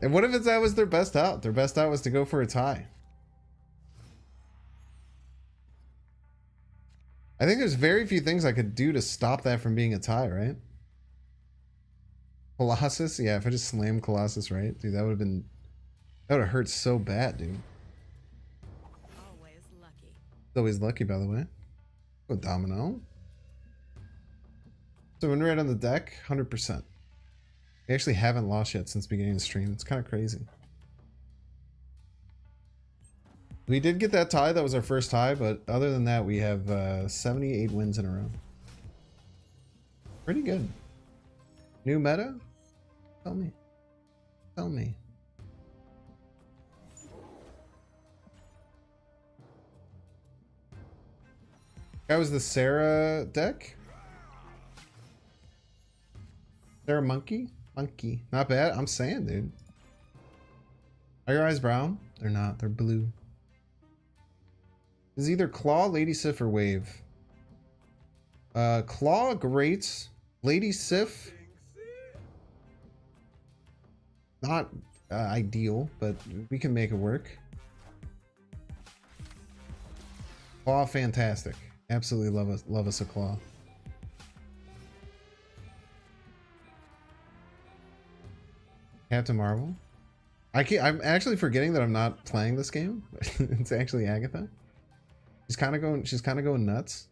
And what if that was their best out? Their best out was to go for a tie. I think there's very few things I could do to stop that from being a tie, right? Colossus? Yeah, if I just slammed Colossus, right? Dude, that would have hurt so bad, dude. Always lucky. Always lucky, by the way. Go Domino. So when we're on the deck, 100%. We actually haven't lost yet since beginning of the stream. It's kind of crazy. We did get that tie. That was our first tie, but other than that, we have 78 wins in a row. Pretty good. New meta? Tell me. Tell me. That was the Sarah deck. Sarah Monkey? Monkey. Not bad. I'm saying, dude. Are your eyes brown? They're not. They're blue. It's either Claw, Lady Sif, or Wave. Claw, great. Lady Sif, not ideal, but we can make it work. Claw, fantastic. Absolutely love us a Claw. Captain Marvel. I'm actually forgetting that I'm not playing this game. It's actually Agatha. She's kind of going nuts.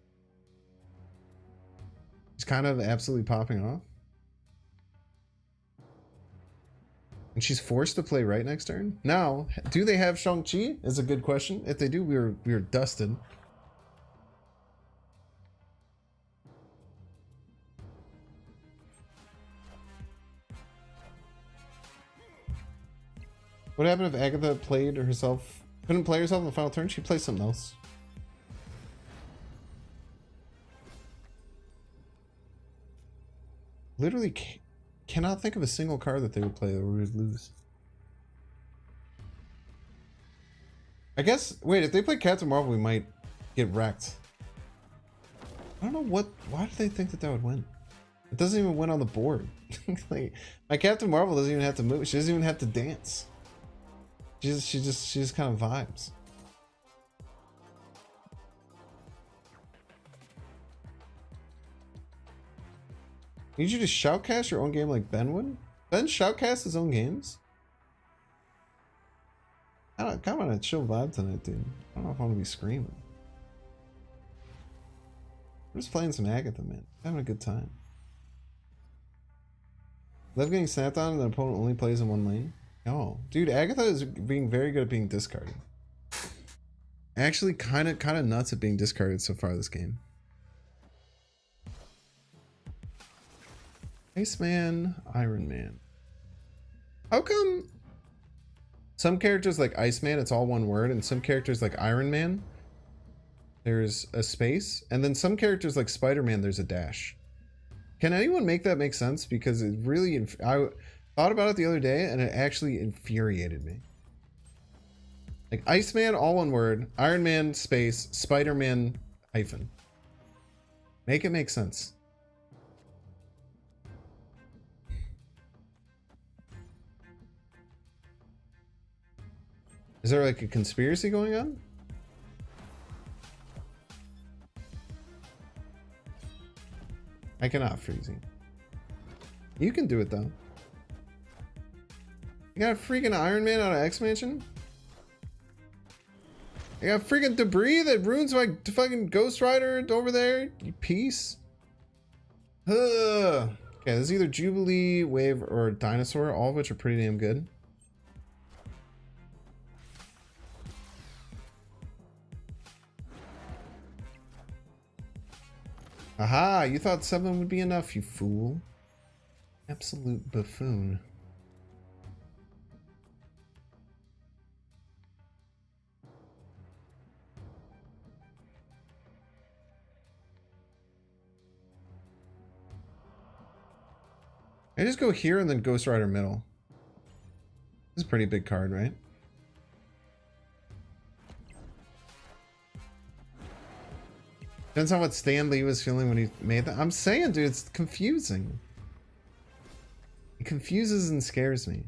She's kind of absolutely popping off. And she's forced to play right next turn. Now, do they have Shang-Chi? Is a good question. If they do, we were dusted. What happened if Agatha played herself? Couldn't play herself in the final turn? She plays something else. Literally cannot think of a single card that they would play that we would lose. I guess, wait, if they play Captain Marvel, we might get wrecked. I don't know why do they think that would win? It doesn't even win on the board. Like, my Captain Marvel doesn't even have to move. She doesn't even have to dance. She just kind of vibes. Need you to shoutcast your own game like Ben would? Ben shoutcast his own games? I don't, kind of on a chill vibe tonight, dude. I don't know if I want to be screaming. I'm just playing some Agatha, man. Having a good time. Love getting snapped on and the opponent only plays in one lane. Oh, dude, Agatha is being very good at being discarded. Actually, kind of nuts at being discarded so far this game. Iceman, Iron Man. How come some characters like Iceman, it's all one word, and some characters like Iron Man, there's a space, and then some characters like Spider-Man, there's a dash? Can anyone make that make sense? Because it really, I thought about it the other day, and it actually infuriated me. Like Iceman, all one word, Iron Man, space, Spider-Man, hyphen. Make it make sense. Is there like a conspiracy going on? I cannot freezing. You can do it though. You got freaking Iron Man out of X Mansion? I got freaking debris that ruins my fucking Ghost Rider over there, you piece. Ugh. Okay, this is either Jubilee, Wave, or Dinosaur, all of which are pretty damn good. Aha, you thought 7 would be enough, you fool. Absolute buffoon. I just go here and then Ghost Rider middle. This is a pretty big card, right? Depends on what Stan Lee was feeling when he made that. I'm saying, dude, it's confusing. It confuses and scares me.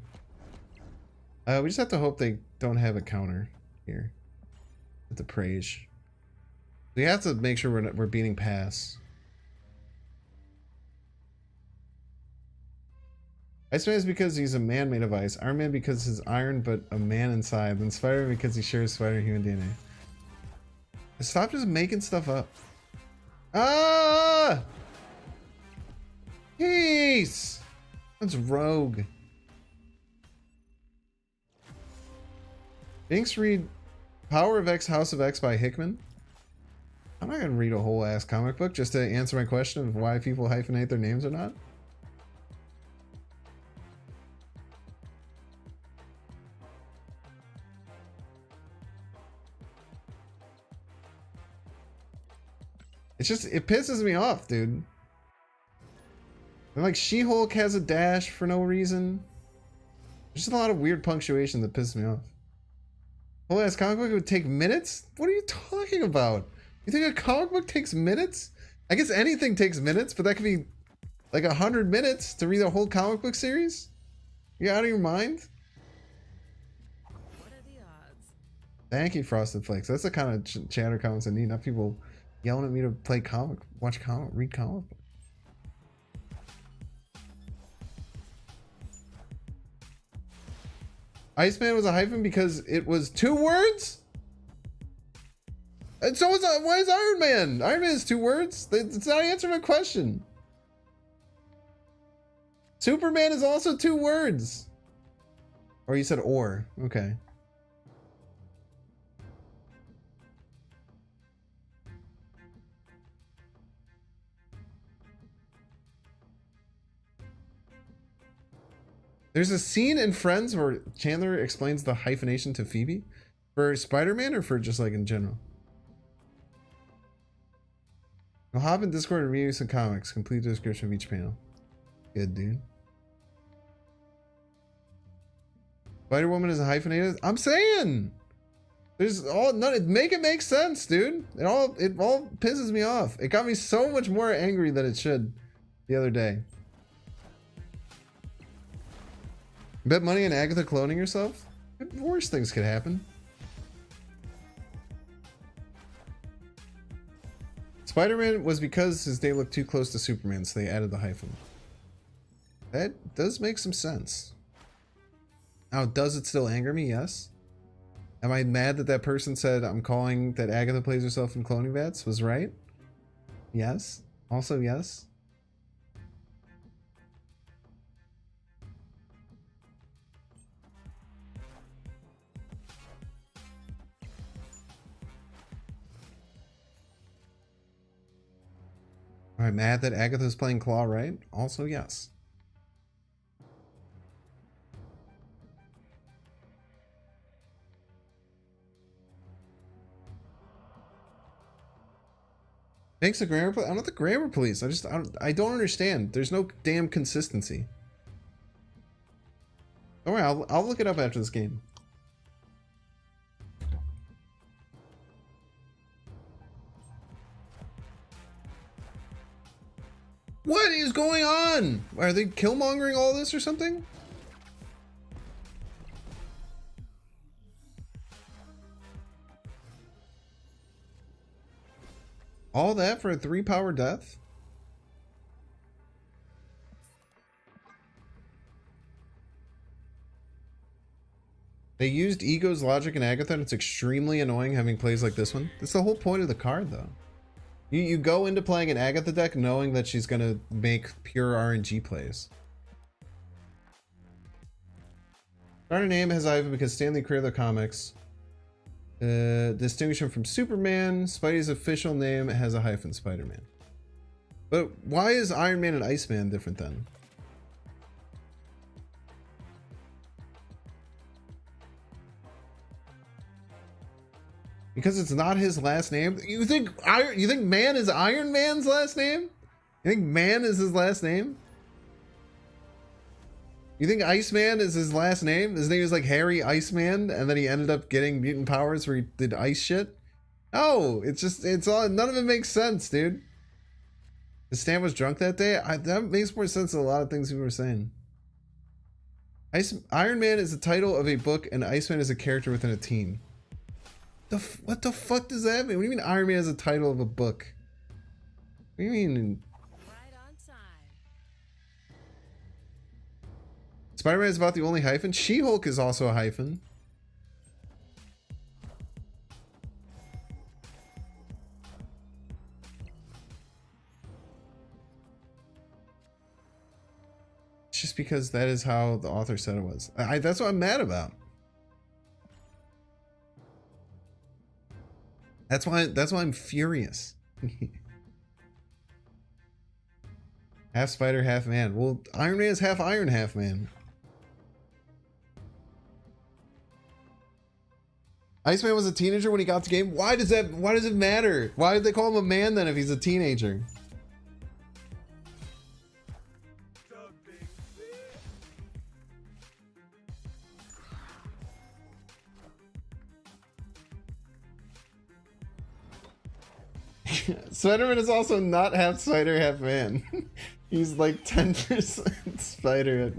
We just have to hope they don't have a counter here with the praise. We have to make sure we're beating pass. Iceman is because he's a man made of ice. Iron Man because he's iron but a man inside. Then Spider-Man because he shares Spider-Human DNA. Stop just making stuff up. Ah! Peace! That's rogue. Binks read Power of X, House of X by Hickman. I'm not gonna read a whole ass comic book just to answer my question of why people hyphenate their names or not. It's just, it pisses me off, dude. And like She-Hulk has a dash for no reason. There's just a lot of weird punctuation that pisses me off. Whole ass comic book would take minutes? What are you talking about? You think a comic book takes minutes? I guess anything takes minutes, but that could be like 100 minutes to read a whole comic book series? You out of your mind? What are the odds? Thank you, Frosted Flakes. That's the kind of chatter comments I need, not people yelling at me to play comic, watch comic, read comic book. Iceman was a hyphen because it was 2 words? And so is why is Iron Man? Iron Man is 2 words? It's not answering my question. Superman is also 2 words. Or you said or. Okay. There's a scene in Friends where Chandler explains the hyphenation to Phoebe. For Spider-Man or for just like in general? I'll hop in Discord and read some comics. Complete description of each panel. Good, dude. Spider-Woman is a hyphenated. I'm saying! There's all none. Make it make sense, dude. It all pisses me off. It got me so much more angry than it should the other day. Bet money on Agatha cloning herself? Worse things could happen. Spider-Man was because his day looked too close to Superman, so they added the hyphen. That does make some sense. Now, does it still anger me? Yes. Am I mad that that person said I'm calling that Agatha plays herself in cloning vats was right? Yes. Also, yes. Am I mad that Agatha's playing Claw right? Also, yes. Thanks to grammar police. I'm not the grammar police. I don't understand. There's no damn consistency. Don't worry, I'll look it up after this game. What is going on? Are they killmongering all this or something? All that for a 3-power death? They used Ego's logic in Agatha, and it's extremely annoying having plays like this one. That's the whole point of the card, though. You go into playing an Agatha deck knowing that she's going to make pure RNG plays. Starter name has Ivan because Stanley created the comics. Distinguish him from Superman. Spidey's official name has a hyphen, Spider-Man. But why is Iron Man and Iceman different then? Because it's not his last name. You think Man is Iron Man's last name? You think Man is his last name? You think Iceman is his last name? His name is like Harry Iceman, and then he ended up getting mutant powers where he did ice shit? No, it's all, none of it makes sense, dude. The Stan was drunk that day? That makes more sense than a lot of things we were saying. Iron Man is the title of a book, and Iceman is a character within a team. What the fuck does that mean? What do you mean Iron Man is a title of a book? What do you mean? Right on time. Spider-Man is about the only hyphen? She-Hulk is also a hyphen. It's just because that is how the author said it was. That's what I'm mad about. That's why I'm furious. Half spider, half man. Well, Iron Man is half iron, half man. Iceman was a teenager when he got the game. Why does it matter? Why did they call him a man then if he's a teenager? Spider-Man is also not half spider, half man. He's like 10% spider.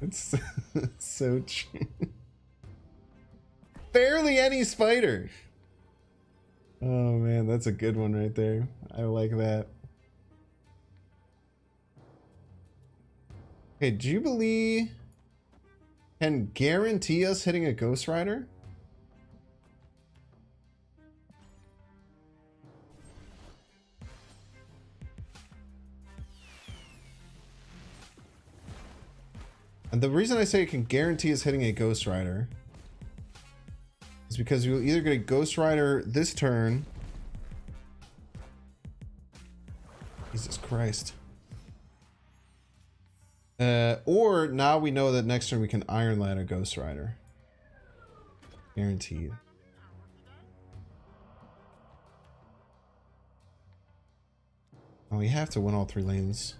It's so true. Barely any spider. Oh man, that's a good one right there. I like that. Okay, Jubilee can guarantee us hitting a Ghost Rider? And the reason I say it can guarantee us hitting a Ghost Rider is because you'll either get a Ghost Rider this turn. Jesus Christ. Or now we know that next turn we can Iron Lad a Ghost Rider. Guaranteed. Oh, we have to win all 3 lanes.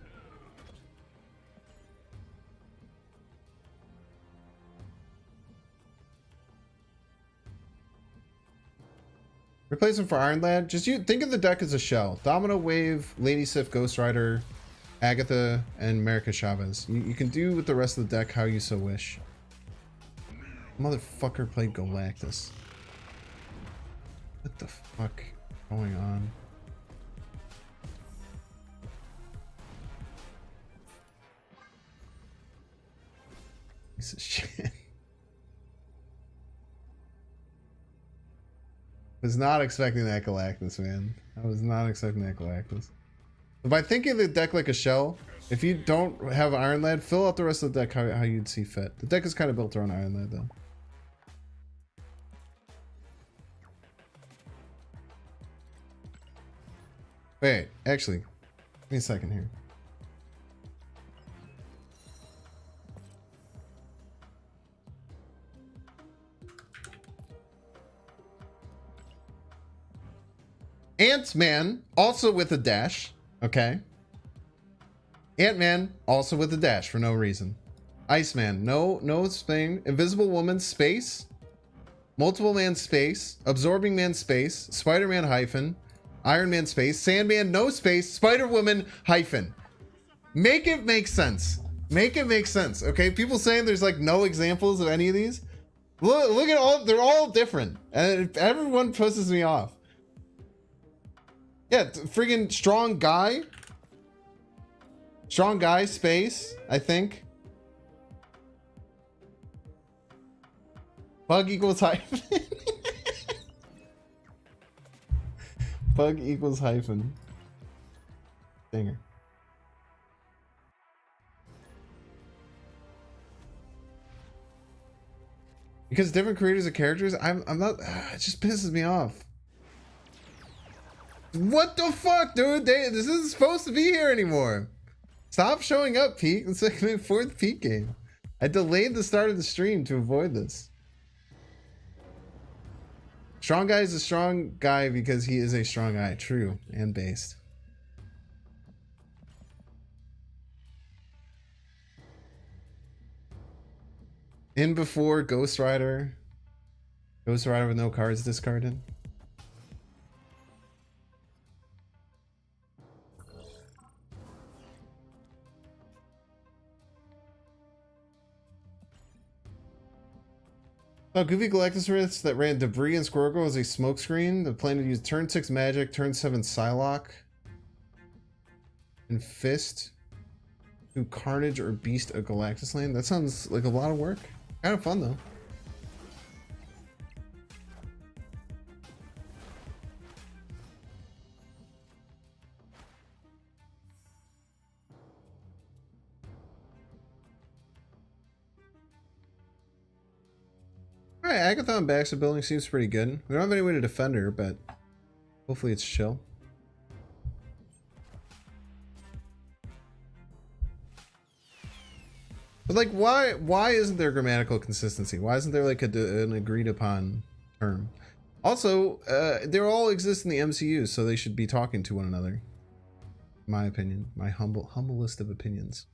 Replace him for Iron Lad. Just think of the deck as a shell. Domino Wave, Lady Sif, Ghost Rider, Agatha, and America Chavez. You can do with the rest of the deck how you so wish. Motherfucker played Galactus. What the fuck is going on? Piece of shit. Was not expecting that Galactus, man. I was not expecting that Galactus. By thinking of the deck like a shell, if you don't have Iron Lad, fill out the rest of the deck how you'd see fit. The deck is kind of built around Iron Lad, though. Wait, actually, give me a second here. Ant-Man, also with a dash. Okay. Ant-Man, also with a dash for no reason. Iceman, no Spain. Invisible Woman, space. Multiple Man, space. Absorbing Man, space. Spider-Man, hyphen. Iron Man, space. Sandman, no space. Spider-Woman, hyphen. Make it make sense. Make it make sense, okay? People saying there's like no examples of any of these. Look at all, they're all different. And everyone pisses me off. Yeah, friggin' strong guy. Strong guy, space, I think. Bug equals hyphen. Bug equals hyphen. Dinger. Because different creators of characters, I'm not, it just pisses me off. What the fuck, dude? This isn't supposed to be here anymore. Stop showing up, Pete. It's like my 4th Pete game. I delayed the start of the stream to avoid this. Strong guy is a strong guy because he is a strong guy. True and based. In before Ghost Rider. Ghost Rider with no cards discarded. Oh, Goofy Galactus that ran Debris and Squircle as a smokescreen. The plan to use turn 6 magic, turn 7 Psylocke, and Fist to Carnage or Beast a Galactus Land. That sounds like a lot of work. Kind of fun though. Alright, Agatha on Baxter building seems pretty good. We don't have any way to defend her, but hopefully it's chill. But like, why isn't there grammatical consistency? Why isn't there like an agreed upon term? Also, they all exist in the MCU, so they should be talking to one another. In my opinion, my humblest of opinions.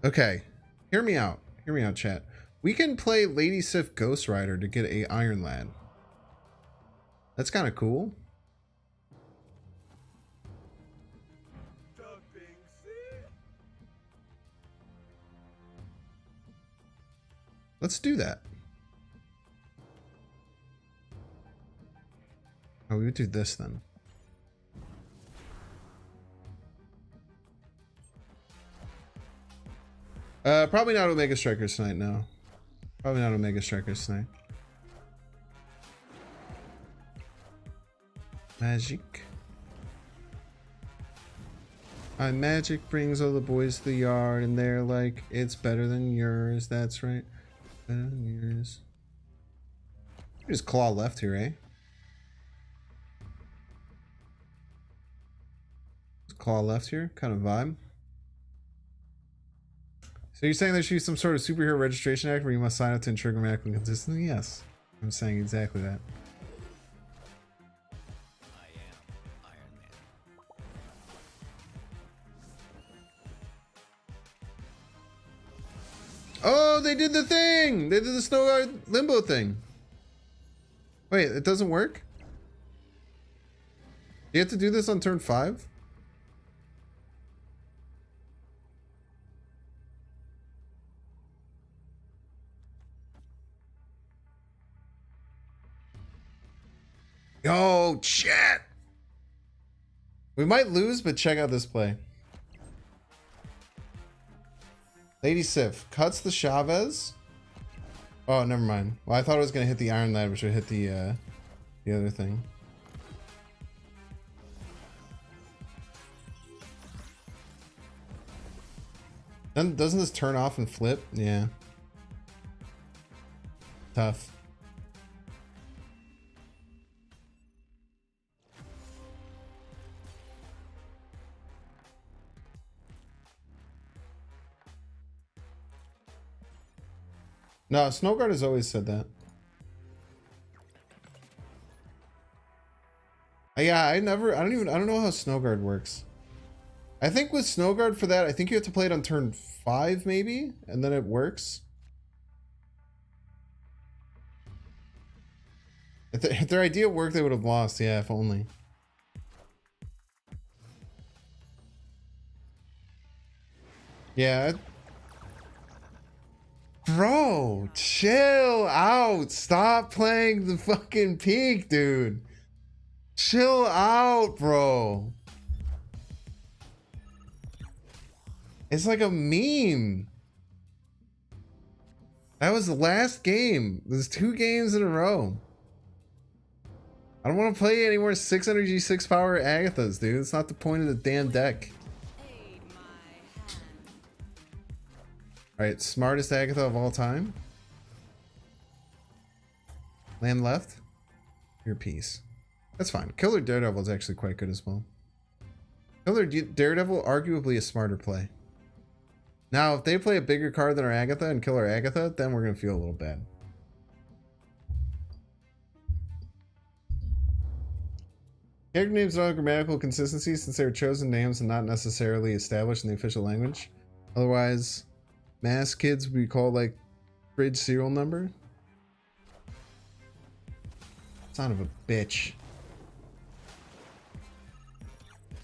Okay, hear me out. Hear me out, chat. We can play Lady Sif Ghost Rider to get a Iron Lad. That's kind of cool. Let's do that. Oh, we would do this then. Probably not Omega Strikers tonight, no. Probably not Omega Strikers tonight. Magic. My magic brings all the boys to the yard, and they're like, it's better than yours. That's right. Better than yours. Just claw left here, eh? Just claw left here, kind of vibe. So you're saying there should be some sort of superhero registration act where you must sign up to ensure grammatical consistency? Yes. I'm saying exactly that. I am Iron Man. Oh, they did the thing! They did the Snow Guard Limbo thing. Wait, it doesn't work? You have to do this on turn 5? Yo, chat! We might lose, but check out this play. Lady Sif cuts the Chavez. Oh, never mind. Well, I thought it was going to hit the Iron Lad, which would hit the other thing. And doesn't this turn off and flip? Yeah. Tough. No, Snowguard has always said that. Yeah, I don't know how Snowguard works. I think with Snowguard for that, I think you have to play it on turn 5 maybe, and then it works. If their idea worked, they would have lost. Yeah, if only. Yeah. Bro, chill out. Stop playing the fucking peak, dude. Chill out, bro. It's like a meme. That was the last game. There's 2 games in a row. I don't want to play any more 6 energy, 6 power Agathas, dude. It's not the point of the damn deck. Alright, smartest Agatha of all time. Land left. Your piece. That's fine. Killer Daredevil is actually quite good as well. Killer Daredevil, arguably a smarter play. Now, if they play a bigger card than our Agatha and kill our Agatha, then we're going to feel a little bad. Character names don't have grammatical consistency since they are chosen names and not necessarily established in the official language. Otherwise, mass kids we call like fridge serial number. Son of a bitch.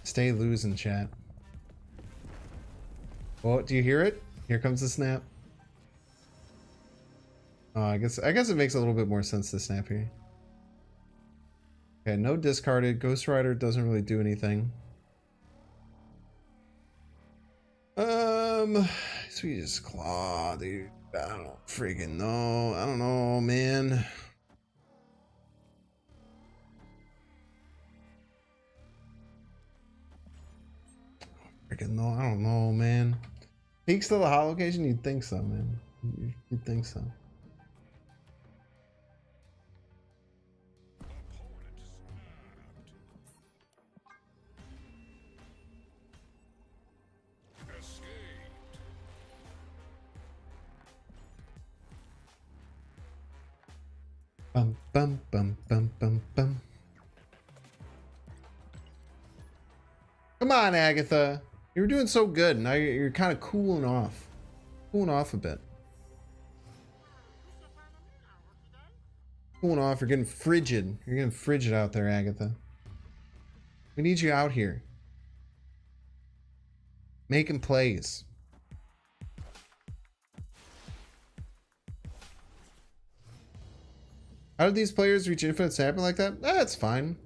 Stay losing, chat. Oh, do you hear it? Here comes the snap. Oh, I guess it makes a little bit more sense to snap here. Okay, no discarded. Ghost Rider doesn't really do anything. Sweetest Claw, dude. I don't freaking know. I don't know, man. Freaking no, I don't know, man. Peaks to the hot location? You'd think so, man. You'd think so. Bum bum bum bum bum bum. Come on, Agatha. You were doing so good. Now you're kind of cooling off. Cooling off a bit. Cooling off. You're getting frigid. You're getting frigid out there, Agatha. We need you out here. Making plays. How did these players reach infinite snapping like that? That's fine.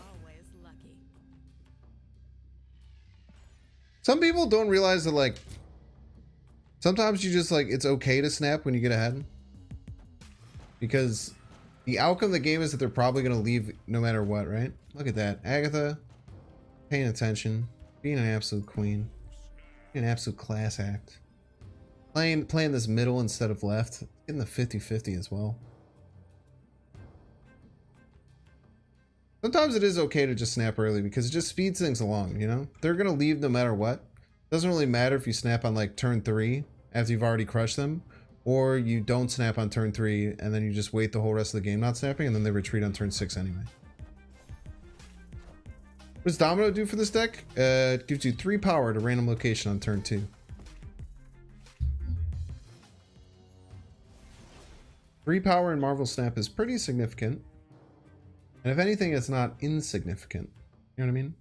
Always lucky. Some people don't realize that, like, sometimes you just, like, it's okay to snap when you get ahead. Because the outcome of the game is that they're probably going to leave no matter what, right? Look at that. Agatha, paying attention, being an absolute queen, being an absolute class act. Playing this middle instead of left, getting the 50-50 as well. Sometimes it is okay to just snap early because it just speeds things along, you know? They're going to leave no matter what. Doesn't really matter if you snap on like turn 3 after you've already crushed them, or you don't snap on turn 3 and then you just wait the whole rest of the game not snapping and then they retreat on turn 6 anyway. What does Domino do for this deck? It gives you 3 power at a random location on turn 2. 3 power in Marvel Snap is pretty significant. And if anything, it's not insignificant. You know what I mean?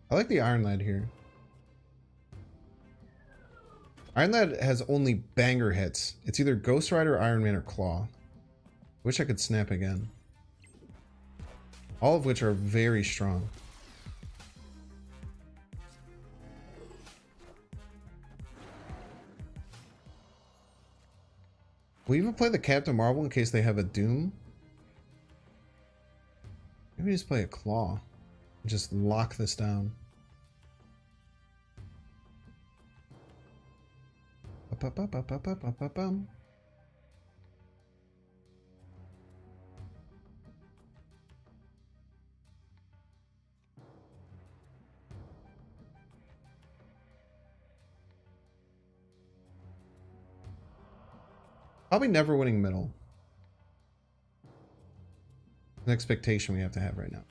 I like the Iron Lad here. Iron Lad has only banger hits. It's either Ghost Rider, Iron Man, or Claw. Wish I could snap again. All of which are very strong. We even play the Captain Marvel in case they have a Doom. Maybe just play a Claw and just lock this down. Probably never winning middle. An expectation we have to have right now.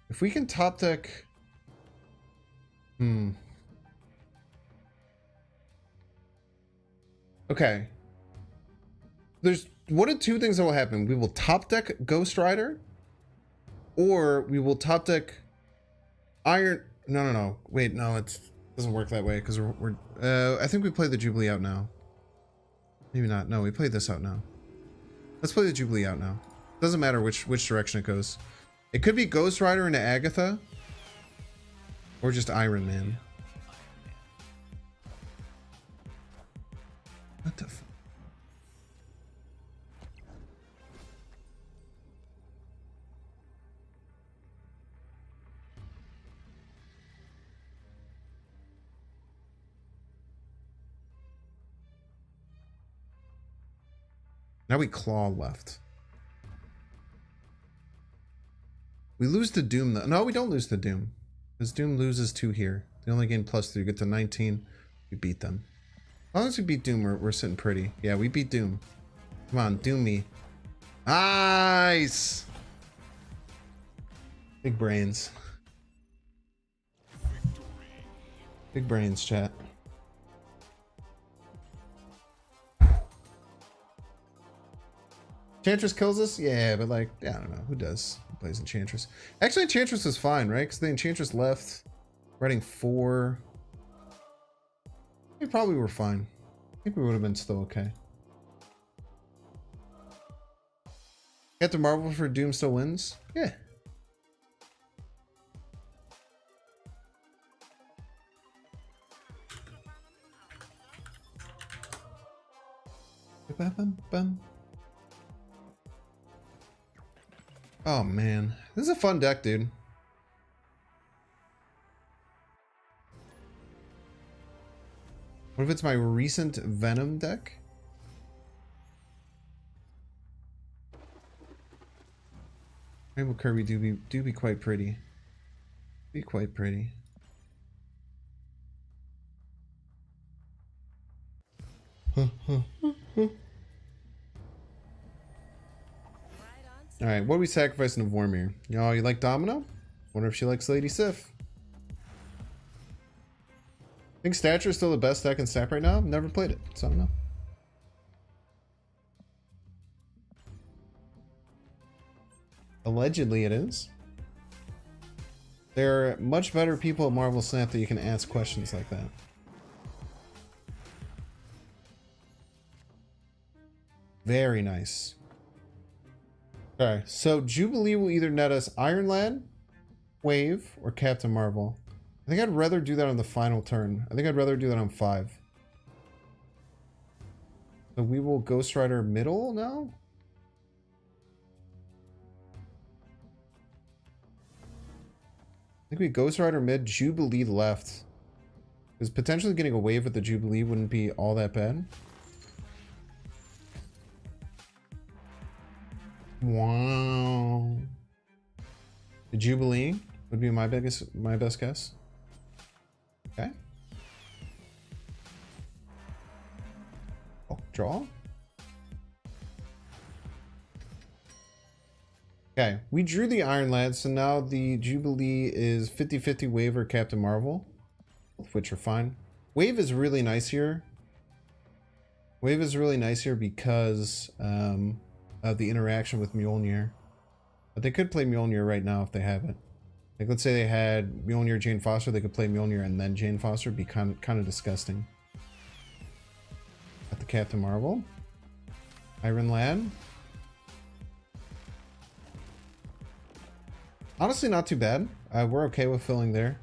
If we can top deck... Okay. There's one of 2 things that will happen. We will top deck Ghost Rider, or we will top deck Iron... No. Wait, no, it doesn't work that way because we're I think we play the Jubilee out now. Maybe not. No, we played this out now. Let's play the Jubilee out now. Doesn't matter which direction it goes. It could be Ghost Rider into Agatha, or just Iron Man. What the fuck? Now we Claw left. We lose the Doom though. No, we don't lose the Doom. Because Doom loses 2 here. They only gain +3. Get to 19. We beat them. As long as we beat Doom, we're sitting pretty. Yeah, we beat Doom. Come on, do me. Nice. Big brains. Big brains, chat. Enchantress kills us? Yeah, but like, yeah, I don't know. Who does? Who plays Enchantress? Actually, Enchantress was fine, right? Because the Enchantress left. Writing 4. We probably were fine. I think we would have been still okay. Captain Marvel for Doom still wins? Yeah. Oh man, this is a fun deck, dude. What if it's my recent Venom deck? Rainbow Kirby do be quite pretty. Be quite pretty. Alright, what are we sacrificing to Vormir? Y'all, you like Domino? Wonder if she likes Lady Sif. I think Stature is still the best deck in Snap right now. Never played it, so I don't know. Allegedly it is. There are much better people at Marvel Snap that you can ask questions like that. Very nice. Okay, so Jubilee will either net us Iron Lad, Wave, or Captain Marvel. I think I'd rather do that on the final turn. I think I'd rather do that on 5. So we will Ghost Rider middle now? I think we Ghost Rider mid, Jubilee left. Because potentially getting a wave with the Jubilee wouldn't be all that bad. Wow. The Jubilee would be my best guess. Okay. Oh, draw. Okay, we drew the Iron Lad, so now the Jubilee is 50-50 Wave or Captain Marvel, both of which are fine. Wave is really nice here. Wave is really nice here because of the interaction with Mjolnir. But they could play Mjolnir right now if they have it. Like, let's say they had Mjolnir, Jane Foster, they could play Mjolnir and then Jane Foster. It'd be kind of disgusting. Got the Captain Marvel. Iron Lad. Honestly, not too bad. We're okay with filling there.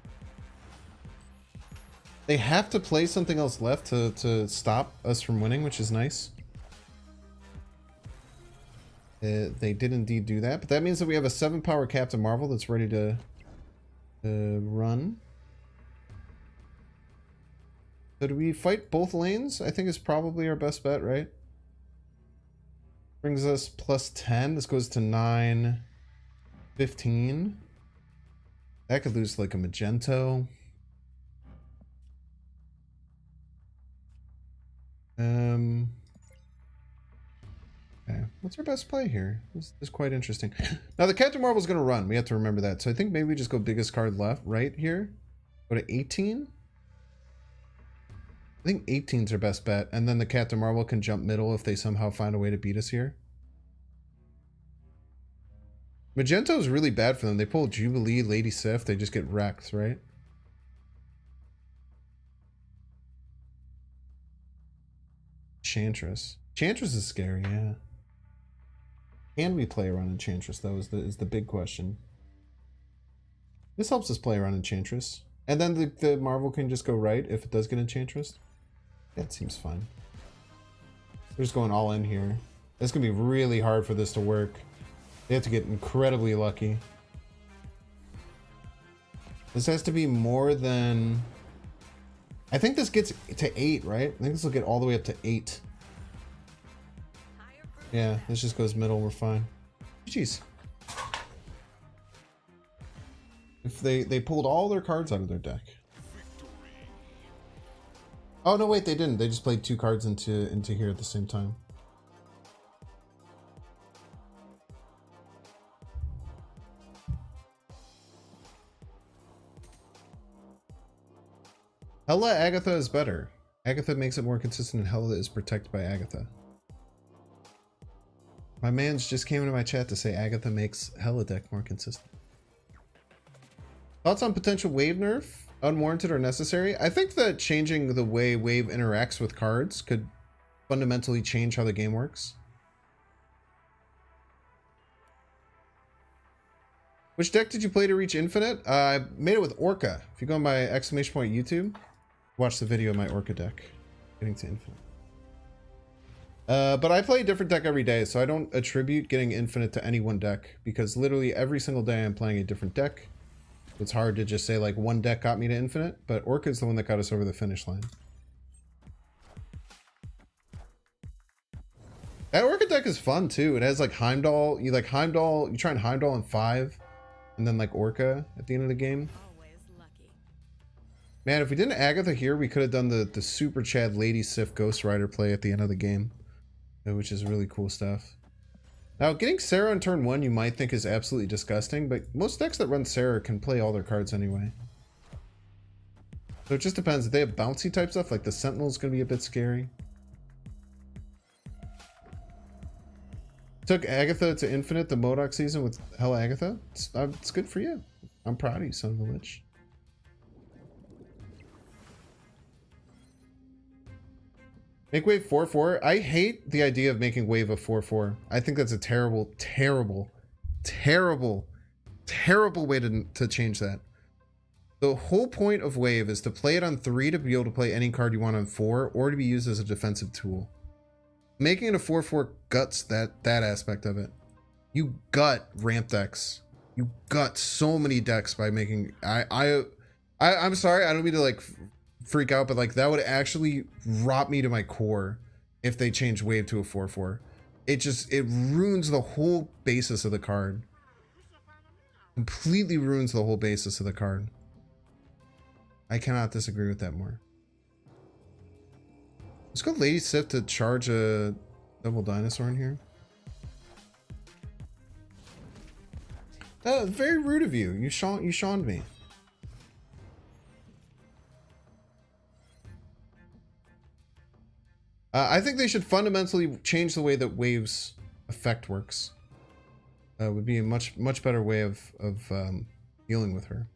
They have to play something else left to stop us from winning, which is nice. They did indeed do that, but that means that we have a 7-power Captain Marvel that's ready to run. So do we fight both lanes? I think is probably our best bet, right? Brings us plus 10. This goes to 9, 15. That could lose like a Magento. Okay, what's our best play here? This is quite interesting. Now the Captain Marvel's gonna run. We have to remember that. So I think maybe we just go biggest card left, right here. Go to 18. I think 18's our best bet, and then the Captain Marvel can jump middle if they somehow find a way to beat us here. Magento is really bad for them. They pull Jubilee, Lady Sif, they just get wrecked, right? Enchantress. Enchantress is scary, yeah. Can we play around Enchantress, though, is the big question. This helps us play around Enchantress. And then the Marvel can just go right if it does get Enchantress. That seems fine. They're just going all in here. It's going to be really hard for this to work. They have to get incredibly lucky. This has to be more than... I think this gets to 8, right? I think this will get all the way up to 8. Yeah, this just goes middle, we're fine. Jeez. If they pulled all their cards out of their deck. Oh no, wait, they didn't. They just played 2 cards into here at the same time. Hella Agatha is better. Agatha makes it more consistent and Hella is protected by Agatha. My man's just came into my chat to say Agatha makes Hella deck more consistent. Thoughts on potential wave nerf? Unwarranted or necessary? I think that changing the way wave interacts with cards could fundamentally change how the game works. Which deck did you play to reach infinite? I made it with Orca. If you go on my exclamation point YouTube, watch the video of my Orca deck getting to infinite. But I play a different deck every day, so I don't attribute getting infinite to any one deck, because literally every single day I'm playing a different deck. It's hard to just say like one deck got me to infinite, but Orca is the one that got us over the finish line. That Orca deck is fun too. It has like Heimdall. You try and Heimdall in 5, and then like Orca at the end of the game. Always lucky. Man, if we didn't Agatha here, we could have done the Super Chad Lady Sif Ghost Rider play at the end of the game, which is really cool stuff. Now, getting Sarah on turn 1 you might think is absolutely disgusting, but most decks that run Sarah can play all their cards anyway. So it just depends. If they have bouncy type stuff, like the Sentinel's going to be a bit scary. Took Agatha to infinite the MODOK season with Hella Agatha. It's good for you. I'm proud of you, son of a witch. Make wave 4/4. I hate the idea of making wave a 4/4. I think that's a terrible, terrible, terrible, terrible way to change that. The whole point of wave is to play it on 3 to be able to play any card you want on 4, or to be used as a defensive tool. Making it a 4/4 guts that aspect of it. You gut ramp decks. You gut so many decks by making. I'm sorry. I don't mean to like freak out, but like that would actually rot me to my core if they change wave to a 4/4. It ruins the whole basis of the card. Completely ruins the whole basis of the card. I cannot disagree with that more. Let's go Lady Sif to charge a double dinosaur in here. Very rude of you. You shawned me. I think they should fundamentally change the way that waves effect works. Would be a much better way of dealing with her.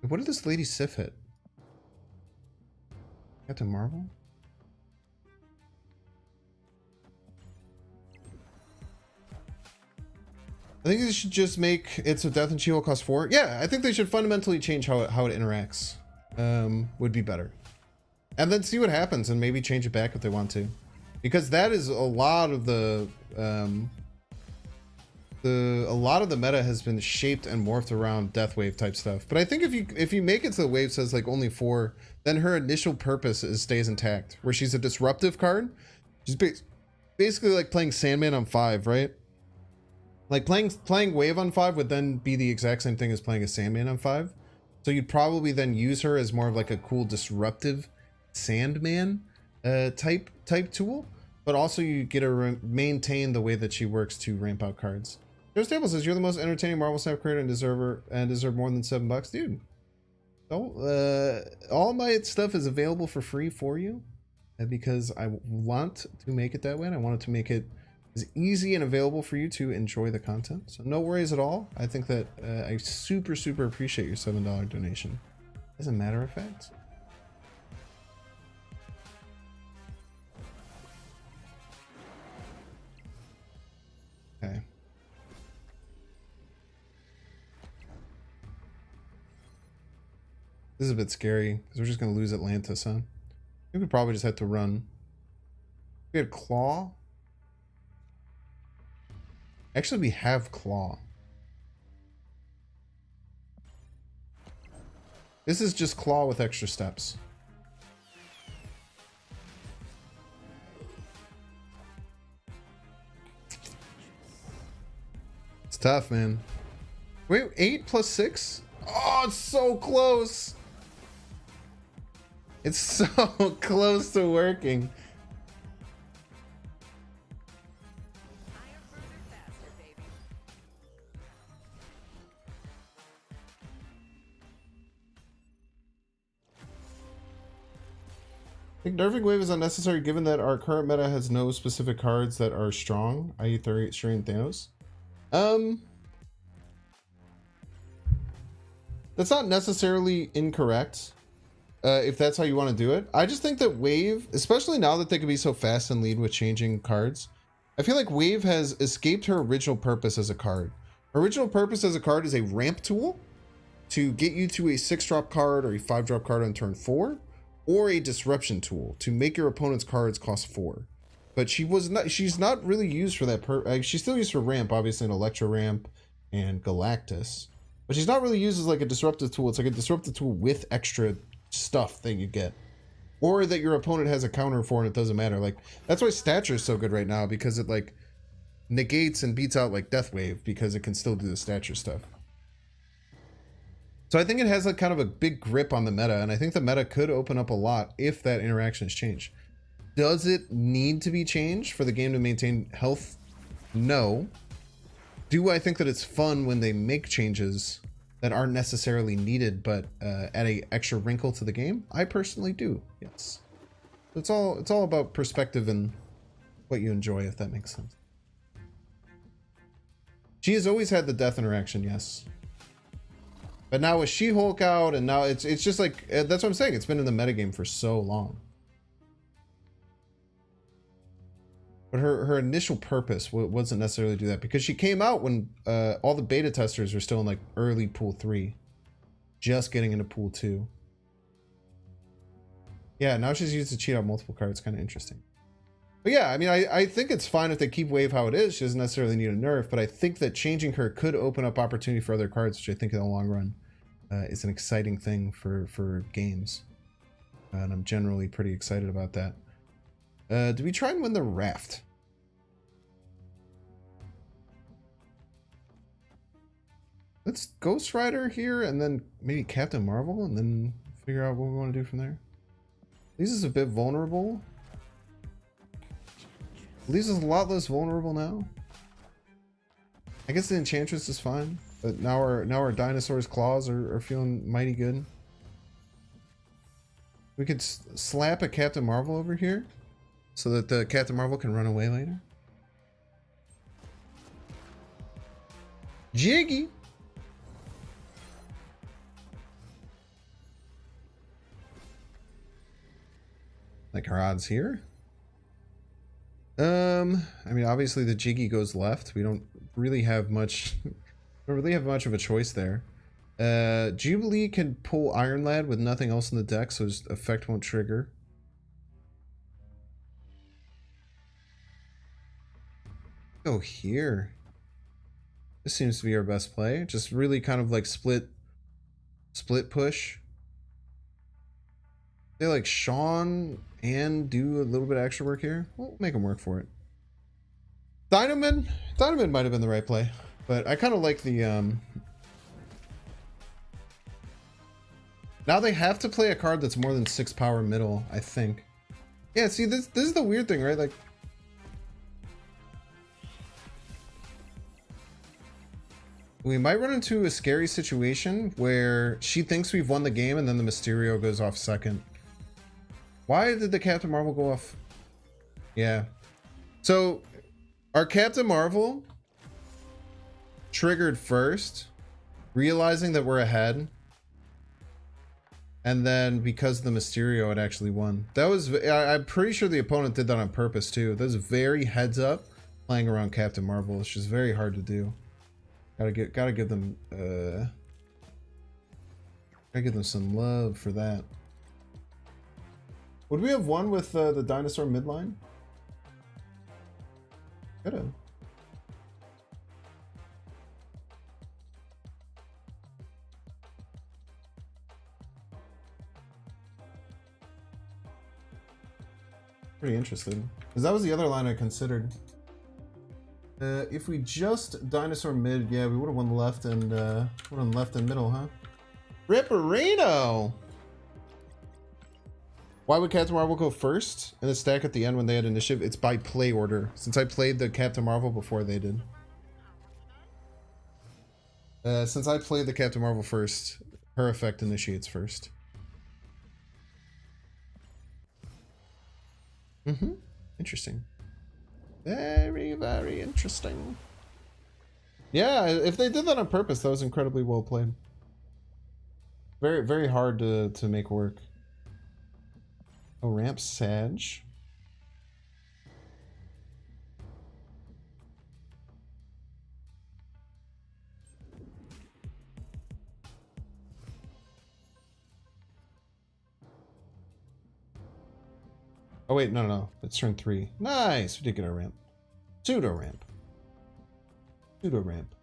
What did this Lady Sif hit? Got to Marvel? I think they should just make it so Death and She-Hulk cost 4. Yeah, I think they should fundamentally change how it interacts. Would be better. And then see what happens and maybe change it back if they want to. Because that is a lot of the meta has been shaped and morphed around Death Wave type stuff. But I think if you make it so the wave says like only 4, then her initial purpose stays intact, where she's a disruptive card. She's basically like playing Sandman on 5, right? Like playing wave on 5 would then be the exact same thing as playing a Sandman on 5. So you'd probably then use her as more of like a cool disruptive Sandman type tool, but also you get to maintain the way that she works to ramp out cards. Joe Stable says you're the most entertaining Marvel Snap creator and deserve more than $7, dude. So all my stuff is available for free for you, because I want to make it that way, and I wanted to make it as easy and available for you to enjoy the content. So no worries at all. I think that I super appreciate your $7 donation. As a matter of fact. Okay. This is a bit scary because we're just gonna lose Atlantis, huh? I think we probably just had to run. We had Claw. Actually, we have Claw. This is just Claw with extra steps. It's tough, man. Wait, 8 plus 6? Oh, it's so close. It's so close to working. think nerfing wave is unnecessary given that our current meta has no specific cards that are strong, i.e. Shuri and Thanos. That's not necessarily incorrect, if that's how you want to do it. I just think that wave, especially now that they can be so fast and lead with changing cards, I feel like wave has escaped her original purpose as a card. Her original purpose as a card is a ramp tool to get you to a 6-drop card or a 5-drop card on turn 4, or a disruption tool to make your opponent's cards cost 4. But she's not really used for that she's still used for ramp, obviously, in Electro Ramp and Galactus. But she's not really used as like a disruptive tool. It's like a disruptive tool with extra stuff that you get. Or that your opponent has a counter for and it doesn't matter. Like, that's why Stature is so good right now, because it like negates and beats out like Death Wave, because it can still do the Stature stuff. So I think it has like kind of a big grip on the meta, and I think the meta could open up a lot if that interaction is changed. Does it need to be changed for the game to maintain health? No. Do I think that it's fun when they make changes that aren't necessarily needed but add a extra wrinkle to the game? I personally do, yes. It's all about perspective and what you enjoy, if that makes sense. She has always had the death interaction, yes. But now with She-Hulk out, and now it's just like, that's what I'm saying, it's been in the metagame for so long. But her initial purpose wasn't necessarily to do that, because she came out when all the beta testers were still in like early pool 3, just getting into pool 2. Yeah, now she's used to cheat out multiple cards. Kind of interesting. But yeah, I mean, I think it's fine if they keep wave how it is. She doesn't necessarily need a nerf, but I think that changing her could open up opportunity for other cards, which I think in the long run is an exciting thing for games. And I'm generally pretty excited about that. Do we try and win the raft? Let's Ghost Rider here and then maybe Captain Marvel and then figure out what we want to do from there. This is a bit vulnerable. Leaves us a lot less vulnerable now. I guess the Enchantress is fine, but now our dinosaur's claws are feeling mighty good. We could slap a Captain Marvel over here, so that the Captain Marvel can run away later. Jiggy! Like our odds here. I mean, obviously the Jiggy goes left. We don't really have much of a choice there. Jubilee can pull Iron Lad with nothing else in the deck, so his effect won't trigger. Oh, here. This seems to be our best play. Just really kind of like split push. They like Sean and do a little bit of extra work here. We'll make them work for it. Dynamin might have been the right play, but I kind of like the now they have to play a card that's more than 6 power middle, I think. Yeah, see, this is the weird thing, right? Like, we might run into a scary situation where she thinks we've won the game and then the Mysterio goes off second. Why did the Captain Marvel go off? Yeah. So, our Captain Marvel triggered first, realizing that we're ahead. And then because of the Mysterio, it actually won. That was, I'm pretty sure the opponent did that on purpose too. That was very heads up playing around Captain Marvel. It's just very hard to do. Gotta give them some love for that. Would we have won with the dinosaur midline? Could have. Pretty interested, because that was the other line I considered. If we just dinosaur mid, yeah, we would have won left and middle, huh? Ripperino! Why would Captain Marvel go first in the stack at the end when they had initiative? It's by play order, since I played the Captain Marvel before they did. Since I played the Captain Marvel first, her effect initiates first. Mm-hmm. Interesting. Very, very interesting. Yeah, if they did that on purpose, that was incredibly well played. Very, very hard to make work. Oh, ramp Sag. Oh wait, no. It's turn 3. Nice, we did get our ramp. Pseudo ramp. Pseudo ramp.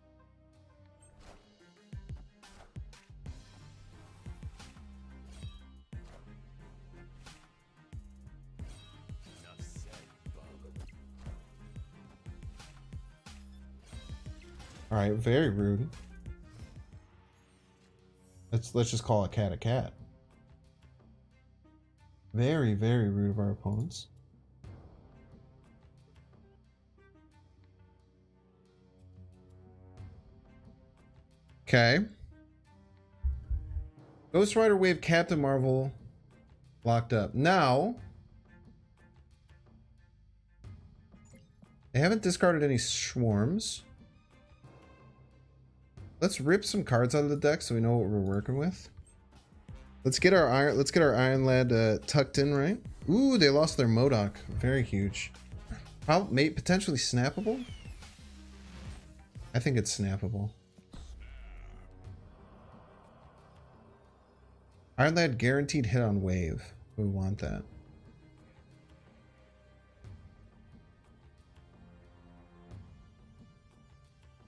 Enough said, bub. All right, very rude. Let's just call a cat a cat. Very, very rude of our opponents. Okay. Ghost Rider Wave Captain Marvel locked up. Now, they haven't discarded any swarms. Let's rip some cards out of the deck so we know what we're working with. Let's get our Iron Lad tucked in, right? Ooh, they lost their MODOK. Very huge. Potentially snappable? I think it's snappable. Iron Lad guaranteed hit on wave. We want that.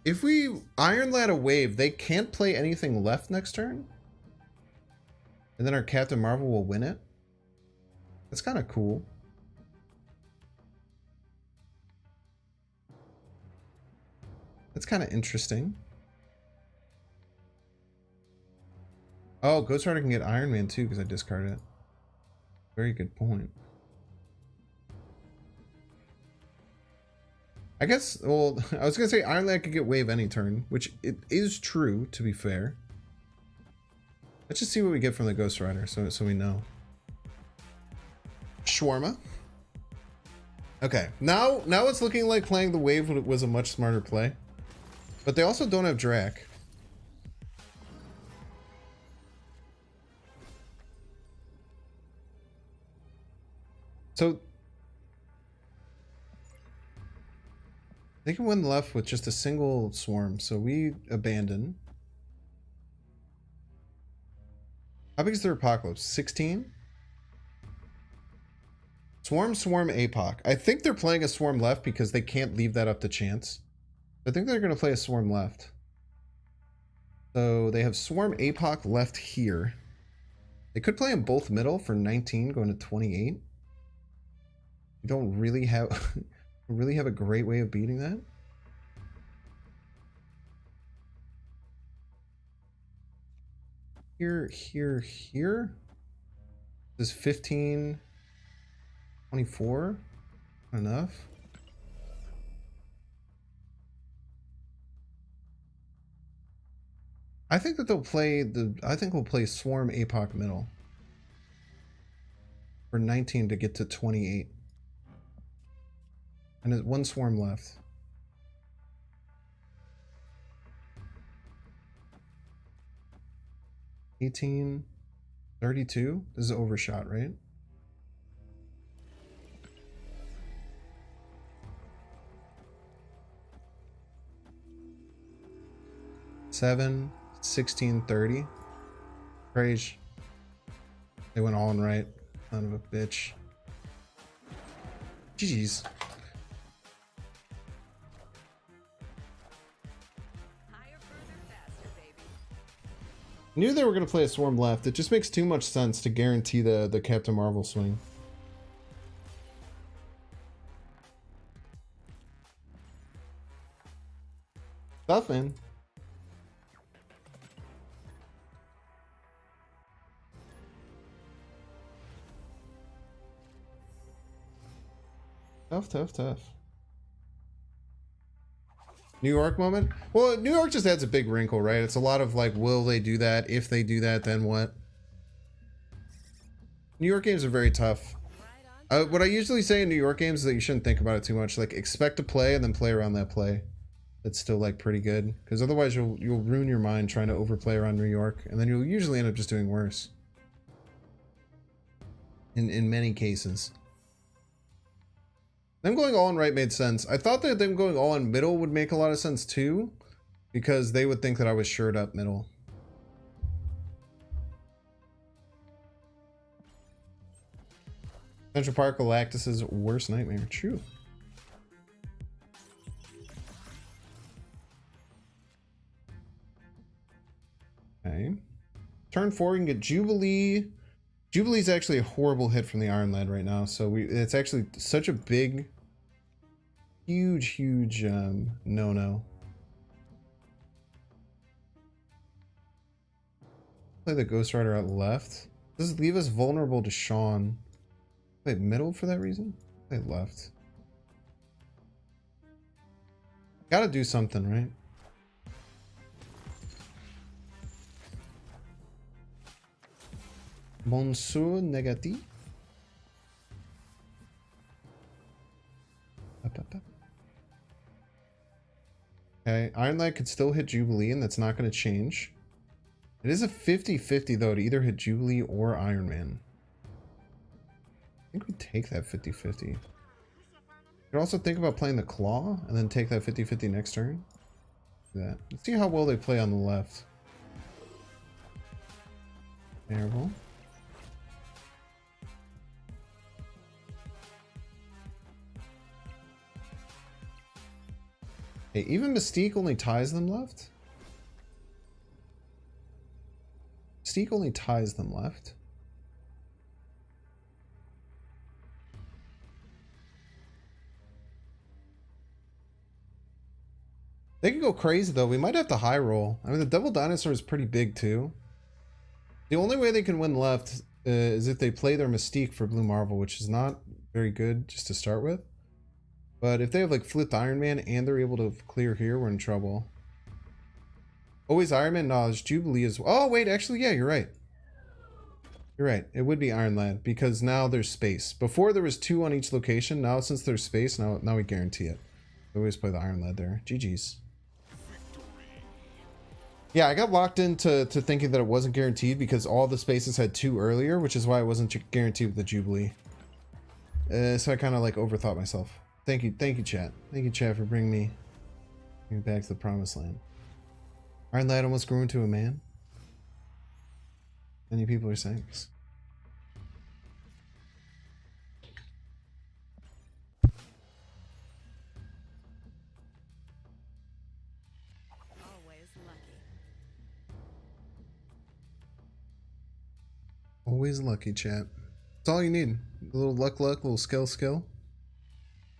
If we Iron Lad a wave, they can't play anything left next turn. And then our Captain Marvel will win it. That's kind of cool. That's kind of interesting. Oh, Ghost Rider can get Iron Man too because I discarded it. Very good point. I guess, well, I was going to say Iron Lad could get wave any turn, which it is true, to be fair. Let's just see what we get from the Ghost Rider so we know. Shawarma. Okay, now it's looking like playing the wave was a much smarter play. But they also don't have Drac. So they can win left with just a single swarm, so we abandon. How big is their Apocalypse? 16? Swarm, APOC. I think they're playing a swarm left because they can't leave that up to chance. I think they're going to play a swarm left. So they have swarm APOC left here. They could play them both middle for 19, going to 28. You don't really have a great way of beating that. Here. This is 15, 24. Enough. I think that they'll play we'll play Swarm APOC middle. For 19 to get to 28. And there's one swarm left. $18, $32. This is overshot, right? $7, $16, $30. Praise. They went all in right. Son of a bitch. GG's. Knew they were going to play a swarm left. It just makes too much sense to guarantee the Captain Marvel swing. Tough, man. Tough. New York moment? Well, New York just adds a big wrinkle, right? It's a lot of like, will they do that? If they do that, then what? New York games are very tough. What I usually say in New York games is that you shouldn't think about it too much. Like, expect to play and then play around that play. That's still like pretty good, because otherwise you'll ruin your mind trying to overplay around New York, and then you'll usually end up just doing worse. In many cases. Them going all in right made sense. I thought that them going all in middle would make a lot of sense too, because they would think that I was shirt up middle. Central Park Galactus's worst nightmare. True. Okay. Turn 4, we can get Jubilee. Jubilee's actually a horrible hit from the Iron Lad right now, so it's actually such a big, huge no-no. Play the Ghost Rider out left. Does this leave us vulnerable to Sean? Play middle for that reason? Play left. Gotta do something, right? Monsieur Negatif. Okay, Iron Lad could still hit Jubilee, and that's not going to change. It is a 50-50 though to either hit Jubilee or Iron Man. I think we take that 50-50. You could also think about playing the Claw and then take that 50-50 next turn. Do that. Let's see how well they play on the left. Terrible. Hey, even Mystique only ties them left? Mystique only ties them left. They can go crazy though. We might have to high roll. I mean, the Devil Dinosaur is pretty big too. The only way they can win left is if they play their Mystique for Blue Marvel, which is not very good just to start with. But if they have like flipped Iron Man and they're able to clear here, we're in trouble. Always Iron Man? No, it's Jubilee as well. Oh, wait, actually, yeah, you're right. You're right. It would be Iron Lad because now there's space. Before there was 2 on each location. Now since there's space, now we guarantee it. We always play the Iron Lad there. GG's. Yeah, I got locked into thinking that it wasn't guaranteed because all the spaces had 2 earlier, which is why it wasn't guaranteed with the Jubilee. So I kind of like overthought myself. Thank you, chat. Thank you, chat, for bringing me back to the promised land. Iron Lad almost grew into a man. Many people are saying this. Always lucky. Always lucky, chat. That's all you need. A little luck, a little skill.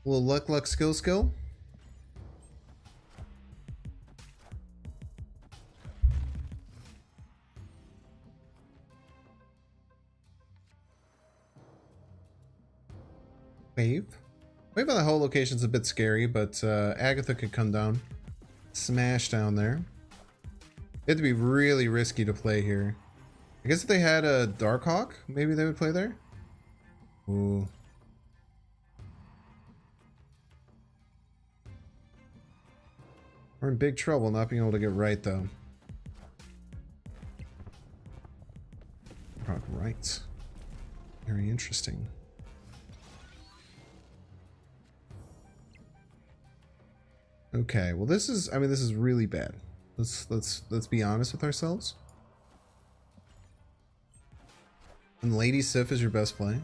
A little luck, skill. Wave on the whole location's a bit scary, but Agatha could come down. Smash down there. It had to be really risky to play here. I guess if they had a Darkhawk, maybe they would play there. Ooh. We're in big trouble not being able to get right, though. Right. Very interesting. Okay, well this is, I mean, this is really bad. Let's be honest with ourselves. And Lady Sif is your best play.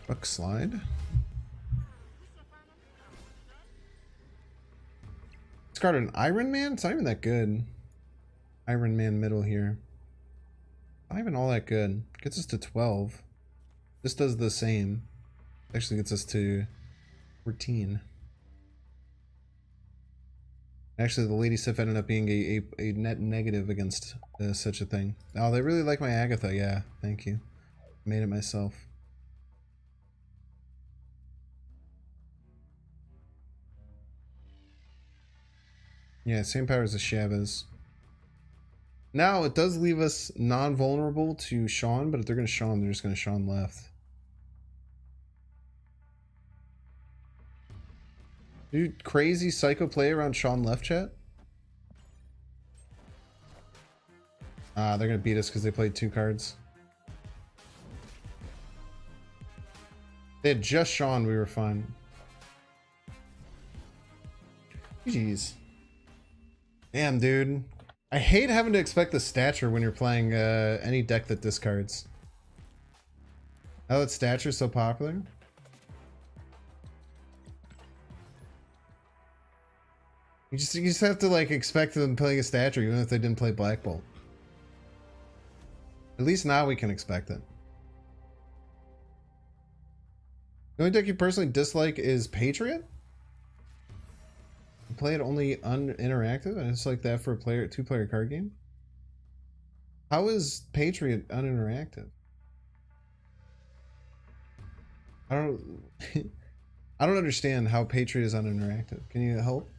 Buck slide. Discarded an Iron Man? It's not even that good. Iron Man middle here. Not even all that good. Gets us to 12. This does the same. Actually gets us to 14. Actually, the Lady Sif ended up being a net negative against such a thing. Oh, they really like my Agatha. Yeah, thank you. Made it myself. Yeah, same power as the Chavez. Now it does leave us non-vulnerable to Sean, but if they're gonna Sean, they're just gonna Sean left. Dude, crazy psycho play around Sean left, chat? Ah, they're gonna beat us because they played 2 cards. They had just Sean, we were fine. Jeez. Damn, dude. I hate having to expect the stature when you're playing any deck that discards. Now that stature's so popular. You just have to like expect them playing a stature even if they didn't play Black Bolt. At least now we can expect it. The only deck you personally dislike is Patriot? You play it only uninteractive and it's like that for a 2-player card game? How is Patriot uninteractive? I don't I don't understand how Patriot is uninteractive. Can you help?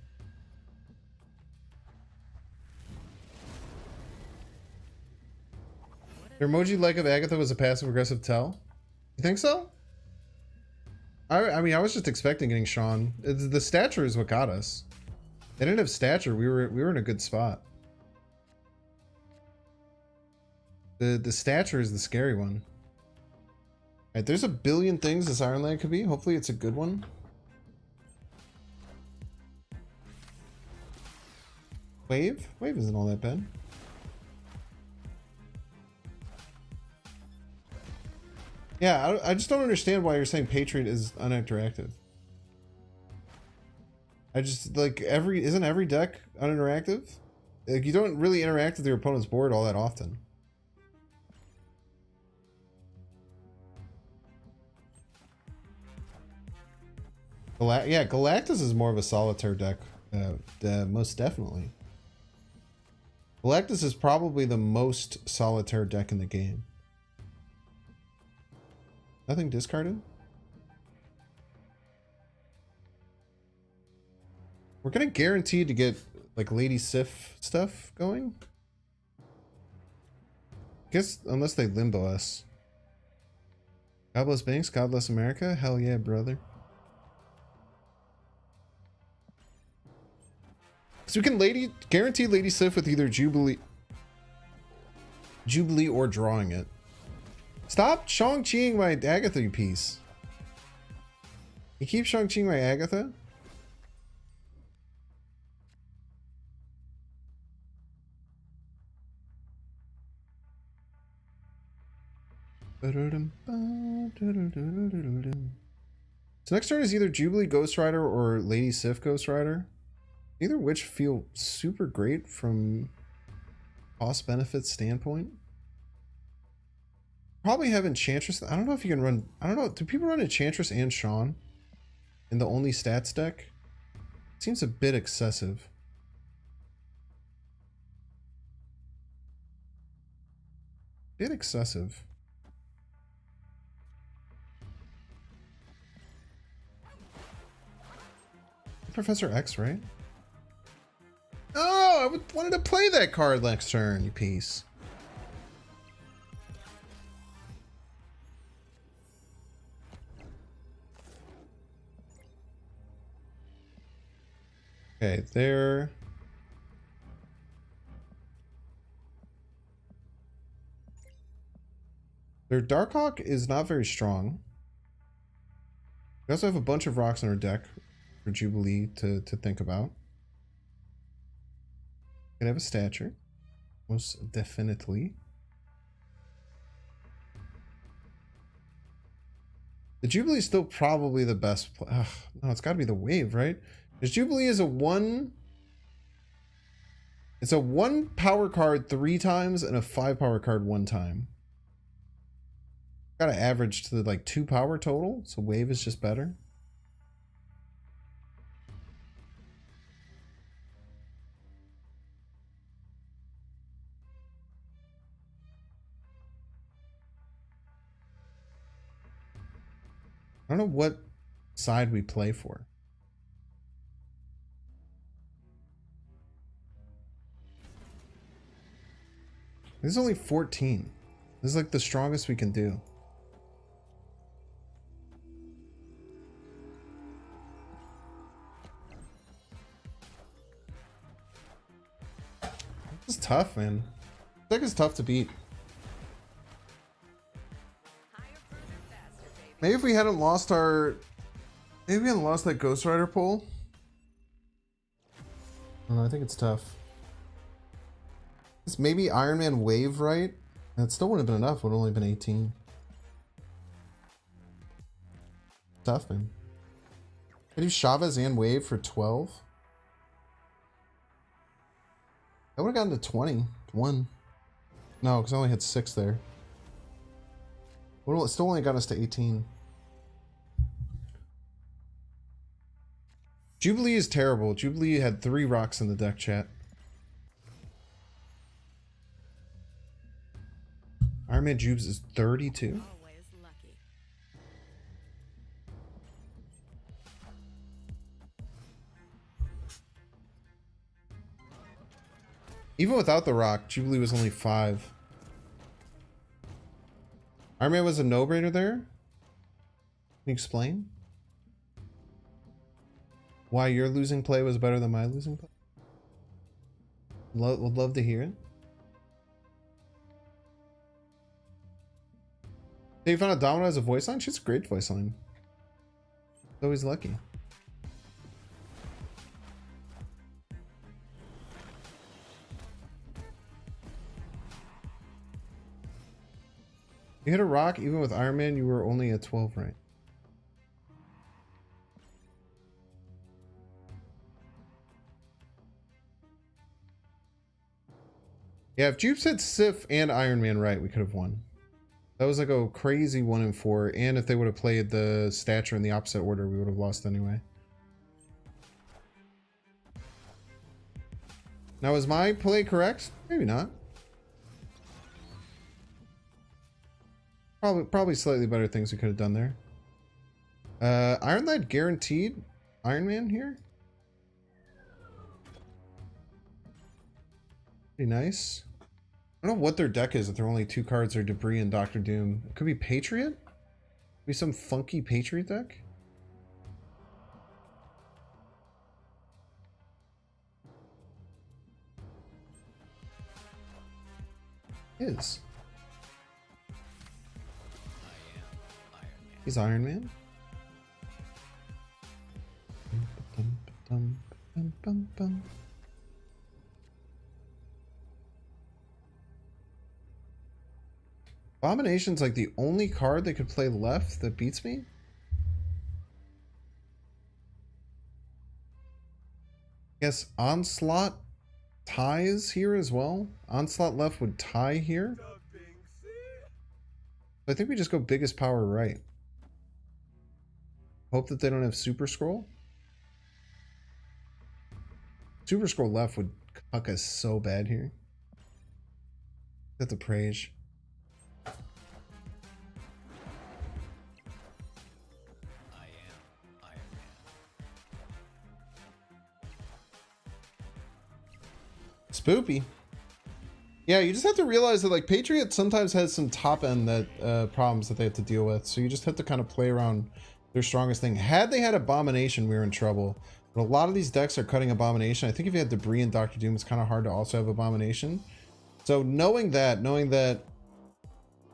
Your emoji like of Agatha was a passive aggressive tell? You think so? I mean, I was just expecting getting Sean. The stature is what got us. They didn't have stature. We were in a good spot. The stature is the scary one. Alright, there's a billion things this Iron Land could be. Hopefully it's a good one. Wave? Wave isn't all that bad. Yeah, I just don't understand why you're saying Patriot is uninteractive. I just, like, isn't every deck uninteractive? Like, you don't really interact with your opponent's board all that often. Yeah, Galactus is more of a solitaire deck, most definitely. Galactus is probably the most solitaire deck in the game. Nothing discarded? We're gonna guarantee to get like Lady Sif stuff going. Guess unless they limbo us. God bless Banks, God bless America. Hell yeah, brother. So we can guarantee Lady Sif with either Jubilee or drawing it. Stop Shang-Chiing my Agatha piece. You keep Shang-Chiing my Agatha? So next turn is either Jubilee Ghost Rider or Lady Sif Ghost Rider. Either which feel super great from cost benefit standpoint. Probably have Enchantress. I don't know if you can run. I don't know. Do people run Enchantress and Sean in the only stats deck? Seems a bit excessive. Bit excessive. Professor X, right? Oh, I wanted to play that card next turn, you piece. Okay, there. Their Darkhawk is not very strong. We also have a bunch of rocks in our deck for Jubilee to think about. Could have a stature, most definitely. The Jubilee is still probably the best. Ugh, no, it's got to be the Wave, right? Because Jubilee is a one. It's a 1 power card 3 times and a 5 power card 1 time. Got to average to like 2 power total, so Wave is just better. I don't know what side we play for. This is only 14. This is like the strongest we can do. This is tough, man. This deck is tough to beat. Higher, further, faster, baby. Maybe if we hadn't lost our... Maybe we hadn't lost that Ghost Rider pull. I don't know, I think it's tough. It's maybe Iron Man Wave, right? That still wouldn't have been enough. It would have only been 18. Tough, man. I do Chavez and Wave for 12. I would have gotten to 20. 1. No, because I only had 6 there. Well, it still only got us to 18. Jubilee is terrible. Jubilee had 3 rocks in the deck, chat. Iron Man Jubes is 32. Always lucky. Even without the rock, Jubilee was only 5. Iron Man was a no-brainer there? Can you explain? Why your losing play was better than my losing play? Would love to hear it. Hey, you found out Domino has a voice line? She's a great voice line. Always lucky. You hit a rock, even with Iron Man, you were only at 12, right? Yeah, if Jupes hit Sif and Iron Man right, we could have won. That was like a crazy 1 in 4, and if they would have played the stature in the opposite order, we would have lost anyway. Now, is my play correct? Maybe not. Probably slightly better things we could have done there. Iron Lad guaranteed Iron Man here. Pretty nice. I don't know what their deck is if there are only 2 cards are Debris and Doctor Doom. It could be Patriot? Could be some funky Patriot deck? Is. He's Iron Man. Abomination's like the only card they could play left that beats me? I guess Onslaught ties here as well. Onslaught left would tie here. I think we just go biggest power right. Hope that they don't have Super Scroll. Super Scroll left would cuck us so bad here. Got the Praise. Spoopy. Yeah, you just have to realize that like Patriot sometimes has some top end that problems that they have to deal with. So you just have to kind of play around their strongest thing. Had they had Abomination, we were in trouble. But a lot of these decks are cutting Abomination. I think if you had Debris and Doctor Doom, it's kind of hard to also have Abomination. So knowing that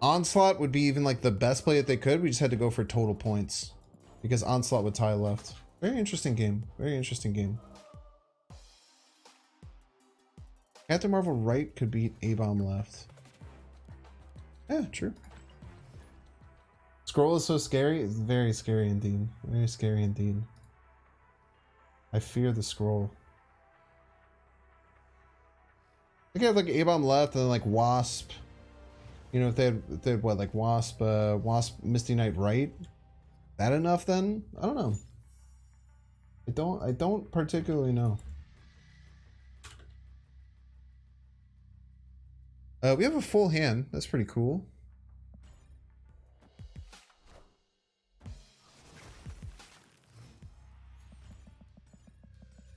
Onslaught would be even like the best play that they could, we just had to go for total points because Onslaught would tie left. Very interesting game. Very interesting game. Captain Marvel right could beat A-Bomb left. Yeah, true. Scroll is so scary. It's very scary indeed. Very scary indeed. I fear the scroll. I think I have like A-Bomb left and then like Wasp. You know, if they had what, like Wasp, Misty Knight right? That enough then? I don't know. I don't particularly know. We have a full hand. That's pretty cool.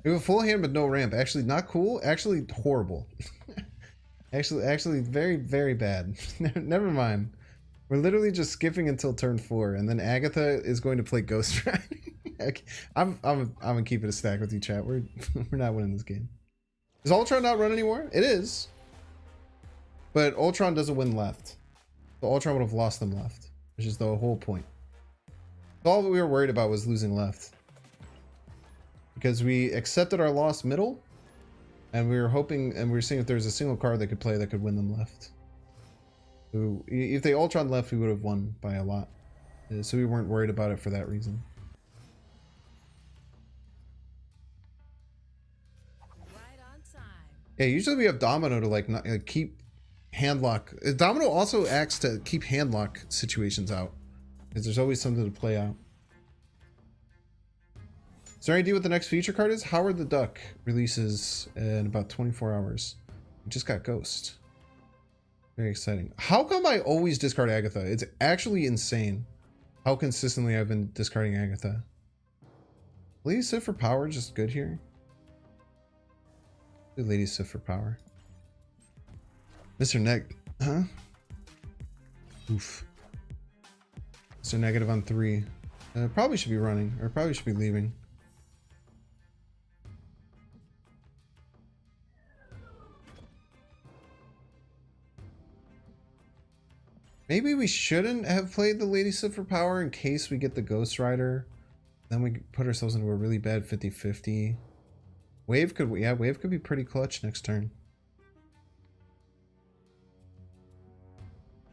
We have a full hand but no ramp. Actually, not cool. Actually, horrible. Actually, very, very bad. Never mind. We're literally just skipping until turn 4, and then Agatha is going to play Ghost Rider. Okay, I'm gonna keep it a stack with you, chat. We're not winning this game. Is Ultron not run anymore? It is, but Ultron doesn't win left. So Ultron would have lost them left, which is the whole point. All that we were worried about was losing left, because we accepted our loss middle, and we were hoping, and we were seeing if there was a single card they could play that could win them left. So if they Ultron left, we would have won by a lot. So we weren't worried about it for that reason. Right on time. Yeah, usually we have Domino to like keep handlock. Domino also acts to keep handlock situations out, because there's always something to play out. Is there any idea what the next feature card is? Howard the Duck releases in about 24 hours. We just got Ghost. Very exciting. How come I always discard Agatha? It's actually insane how consistently I've been discarding Agatha. Lady Sif for power, just good here. Lady Sif for power. Mr. Neg, huh? Oof. Mr. Negative on 3. Probably should be running, or probably should be leaving. Maybe we shouldn't have played the Lady Sif for power in case we get the Ghost Rider. Then we put ourselves into a really bad 50-50. Wave could, yeah, Wave could be pretty clutch next turn.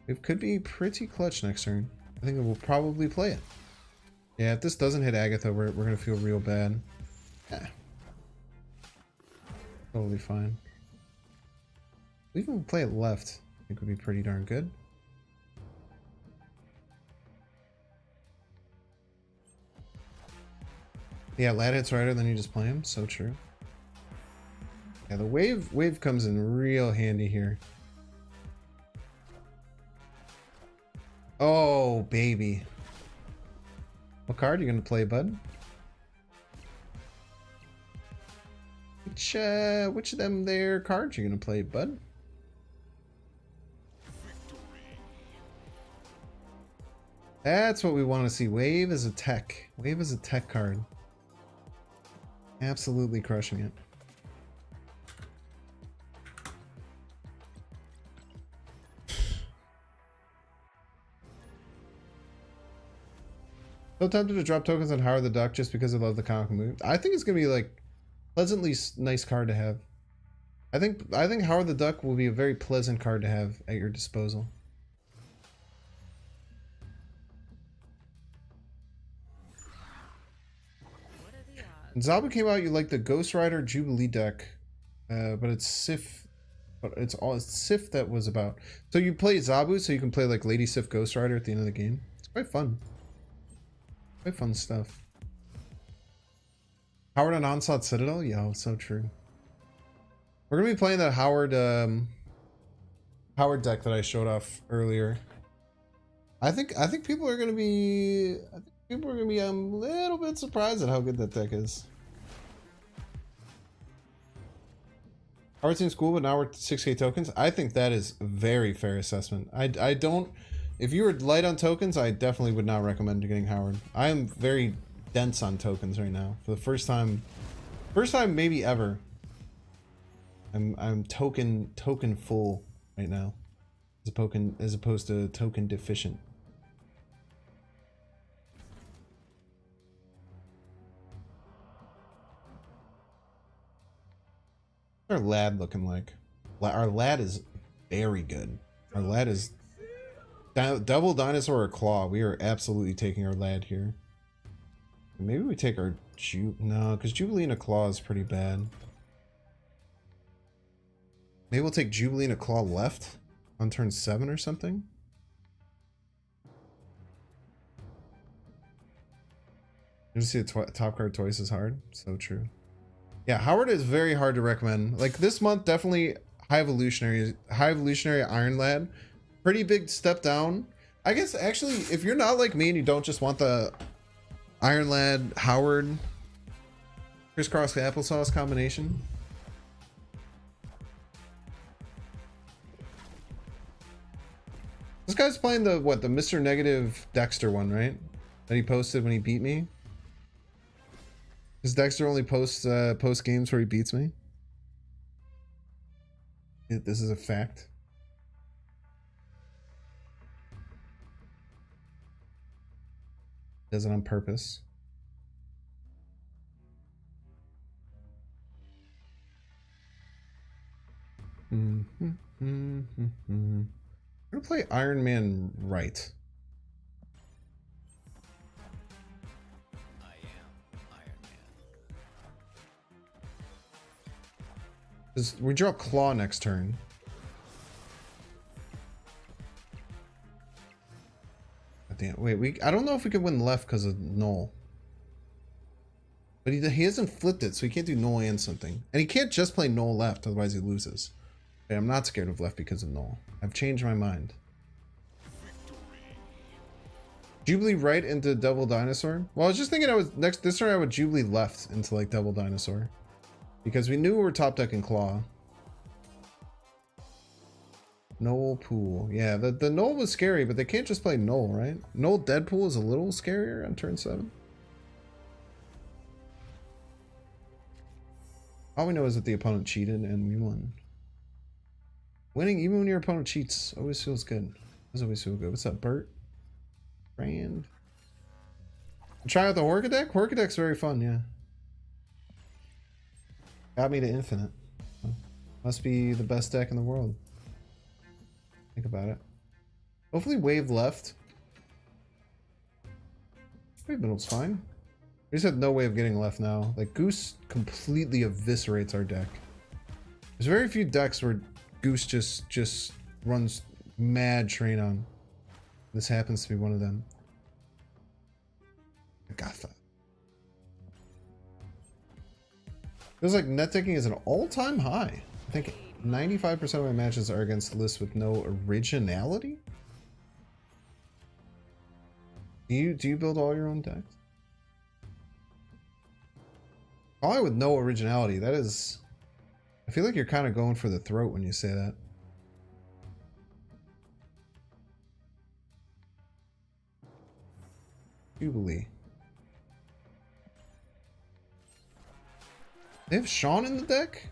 Wave could be pretty clutch next turn. I think we'll probably play it. Yeah, if this doesn't hit Agatha, we're gonna feel real bad. Yeah. Totally fine. Even play it left, I think would be pretty darn good. Yeah, lad hits Rider, then you just play him. So true. Yeah, the wave comes in real handy here. Oh, baby. What card are you gonna play, bud? Which of them there cards are you gonna play, bud? That's what we want to see. Wave is a tech. Wave is a tech card. Absolutely crushing it. So tempted to drop tokens on Howard the Duck just because I love the comic movie. I think it's gonna be like pleasantly nice card to have. I think Howard the Duck will be a very pleasant card to have at your disposal. When Zabu came out, you like the Ghost Rider Jubilee deck, but it's Sif. But it's Sif that was about. So you play Zabu, so you can play like Lady Sif Ghost Rider at the end of the game. It's quite fun. Quite fun stuff. Howard on Onslaught Citadel? Yeah, so true. We're gonna be playing that Howard Howard deck that I showed off earlier. I think people are gonna be a little bit surprised at how good that deck is. Howard seems cool, but now we're 6k tokens. I think that is a very fair assessment. I don't. If you were light on tokens, I definitely would not recommend getting Howard. I am very dense on tokens right now for the first time maybe ever. I'm token full right now, as opposed to token deficient. What's our lad looking like? Our lad is very good. Our lad is double dinosaur or claw. We are absolutely taking our lad here. Maybe we take our no, because Jubilee and a claw is pretty bad. Maybe we'll take Jubilee and a claw left on turn 7 or something. You see the top card twice as hard. So true. Yeah, Howard is very hard to recommend. Like this month, definitely high evolutionary Iron Lad. Pretty big step down. I guess actually, if you're not like me and you don't just want the Iron Lad Howard crisscross applesauce combination, guy's playing the what? The Mr. Negative Dexter one, right? That he posted when he beat me. Does Dexter only post games where he beats me? This is a fact. Does it on purpose. I'm gonna play Iron Man right. I am Iron Man. Because we draw Claw next turn. Damn, wait, I don't know if we can win left because of Null. But he hasn't flipped it, so he can't do Null and something. And he can't just play Null left, otherwise he loses. Okay, I'm not scared of left because of Null. I've changed my mind. Jubilee right into Devil Dinosaur? Well, I was just thinking this turn I would Jubilee left into like Devil Dinosaur. Because we knew we were top decking Claw. Null Pool. Yeah, the Null was scary, but they can't just play Null, right? Null Deadpool is a little scarier on turn 7. All we know is that the opponent cheated and we won. Winning, even when your opponent cheats, always feels good. Does always feel good. What's up, Bert? Brand. Try out the Horka deck? Horka deck's very fun, yeah. Got me to infinite. Must be the best deck in the world. Think about it. Hopefully wave left. Wave middle's fine. We just have no way of getting left now. Like Goose completely eviscerates our deck. There's very few decks where Goose just runs mad train on. This happens to be one of them. Agatha. Feels like net decking is an all-time high. I think 95% of my matches are against lists with no originality. Do you build all your own decks? Probably with no originality. That is, I feel like you're kind of going for the throat when you say that. Jubilee. They have Sean in the deck?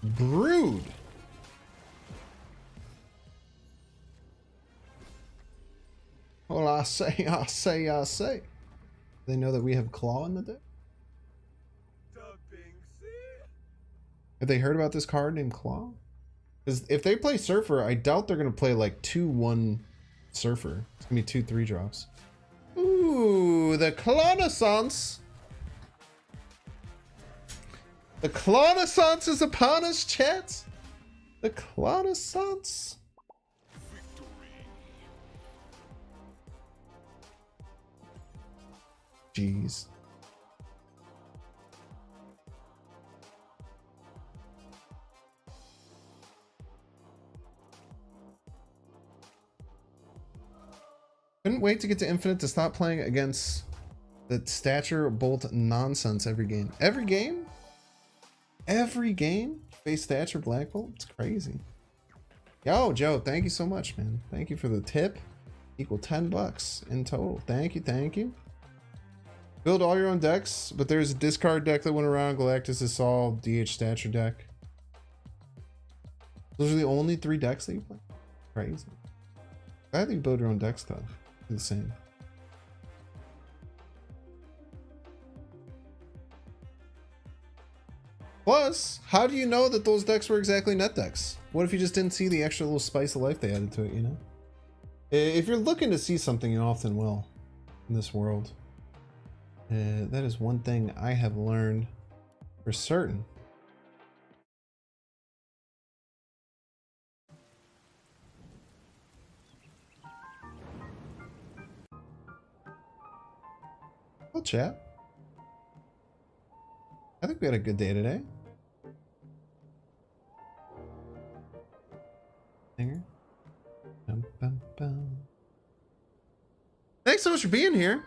Brood. Well, I say. They know that we have Claw in the deck? Have they heard about this card named Claw? Because if they play Surfer, I doubt they're going to play like 2-1 Surfer. It's going to be 2-3 drops. Ooh, the Clawnaissance. The Clawnaissance is upon us, chat. The Clawnaissance. Jeez. Couldn't wait to get to Infinite to stop playing against the Stature Bolt nonsense every game. Every game? Every game? Face Stature Black Bolt? It's crazy. Yo, Joe, thank you so much, man. Thank you for the tip. Equal $10 in total. Thank you, thank you. Build all your own decks, but there's a discard deck that went around. Galactus is Sol, DH Stature deck. Those are the only 3 decks that you play? Crazy. I think you build your own decks though. The same. Plus, how do you know that those decks were exactly net decks? What if you just didn't see the extra little spice of life they added to it, you know? If you're looking to see something, you often will in this world. That is one thing I have learned for certain. Well, chat. I think we had a good day today. Singer. Bum, bum, bum. Thanks so much for being here.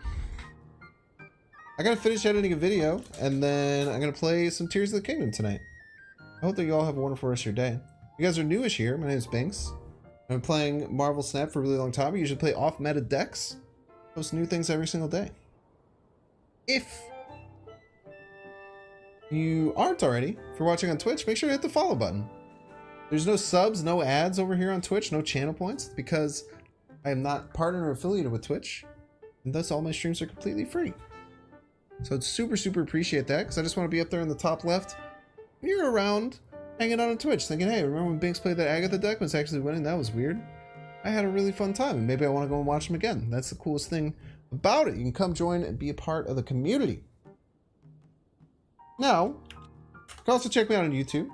I gotta finish editing a video, and then I'm gonna play some Tears of the Kingdom tonight. I hope that you all have a wonderful rest of your day. If you guys are newish here, my name is Binks. I've been playing Marvel Snap for a really long time. I usually play off-meta decks. Post new things every single day. If you aren't already, if you're watching on Twitch, make sure to hit the follow button. There's no subs, no ads over here on Twitch, no channel points, because I am not partnered or affiliated with Twitch, and thus all my streams are completely free. So I'd super appreciate that, because I just want to be up there in the top left. When you're around, hanging out on Twitch, thinking, hey, remember when Binks played that Agatha deck was actually winning? That was weird. I had a really fun time, and maybe I want to go and watch them again. That's the coolest thing about it. You can come join and be a part of the community. Now, you can also check me out on YouTube.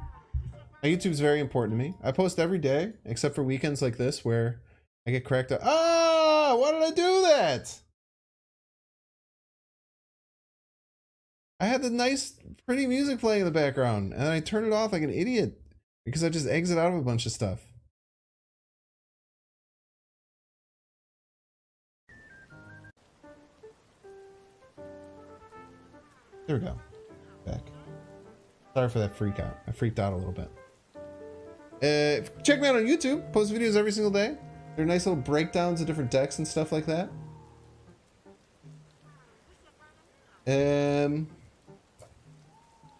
My YouTube is very important to me. I post every day, except for weekends like this, where I get cracked up. Ah, why did I do that? I had the nice, pretty music playing in the background, and I turned it off like an idiot because I just exit out of a bunch of stuff. There we go. Back. Sorry for that freak out. I freaked out a little bit. Check me out on YouTube. Post videos every single day. They're nice little breakdowns of different decks and stuff like that.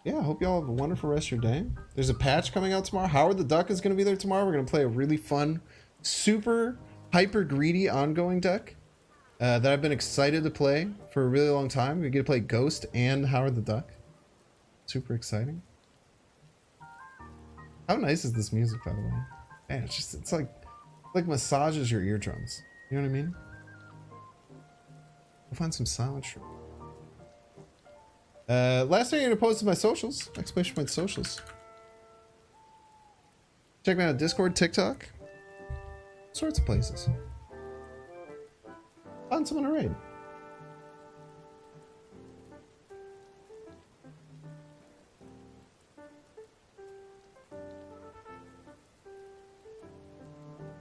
Yeah, I hope y'all have a wonderful rest of your day. There's a patch coming out tomorrow. Howard the Duck is going to be there tomorrow. We're going to play a really fun, super hyper greedy ongoing deck that I've been excited to play for a really long time. We get to play Ghost and Howard the Duck. Super exciting. How nice is this music, by the way? Man, it's like massages your eardrums. You know what I mean? We'll find some silent shrimp. Last thing I'm gonna post is my socials. Exclamation point socials. Check me out on Discord, TikTok, sorts of places. Find someone to raid.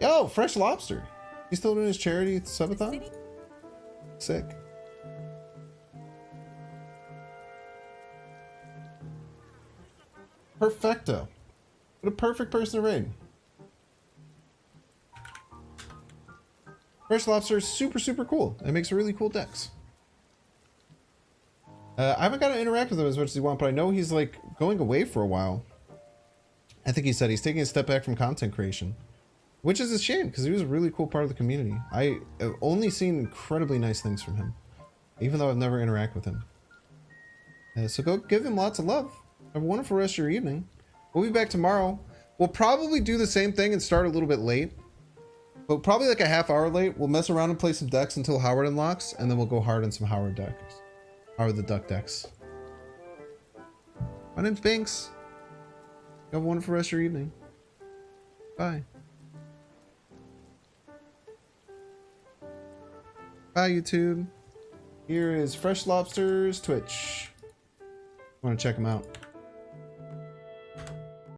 Yo, Fresh Lobster. He's still doing his charity subathon? Sick. Perfecto. What a perfect person to raid. Fresh Lobster is super cool. It makes really cool decks. I haven't got to interact with him as much as he wants, but I know he's like going away for a while. I think he said he's taking a step back from content creation, which is a shame because he was a really cool part of the community. I have only seen incredibly nice things from him, even though I've never interacted with him. So go give him lots of love. Have a wonderful rest of your evening. We'll be back tomorrow. We'll probably do the same thing and start a little bit late, but probably like a half hour late. We'll mess around and play some decks until Howard unlocks, and then we'll go hard on some Howard decks. Howard the Duck decks. My name's Binks. Have a wonderful rest of your evening. Bye. Bye, YouTube. Here is Fresh Lobster's Twitch. Want to check him out.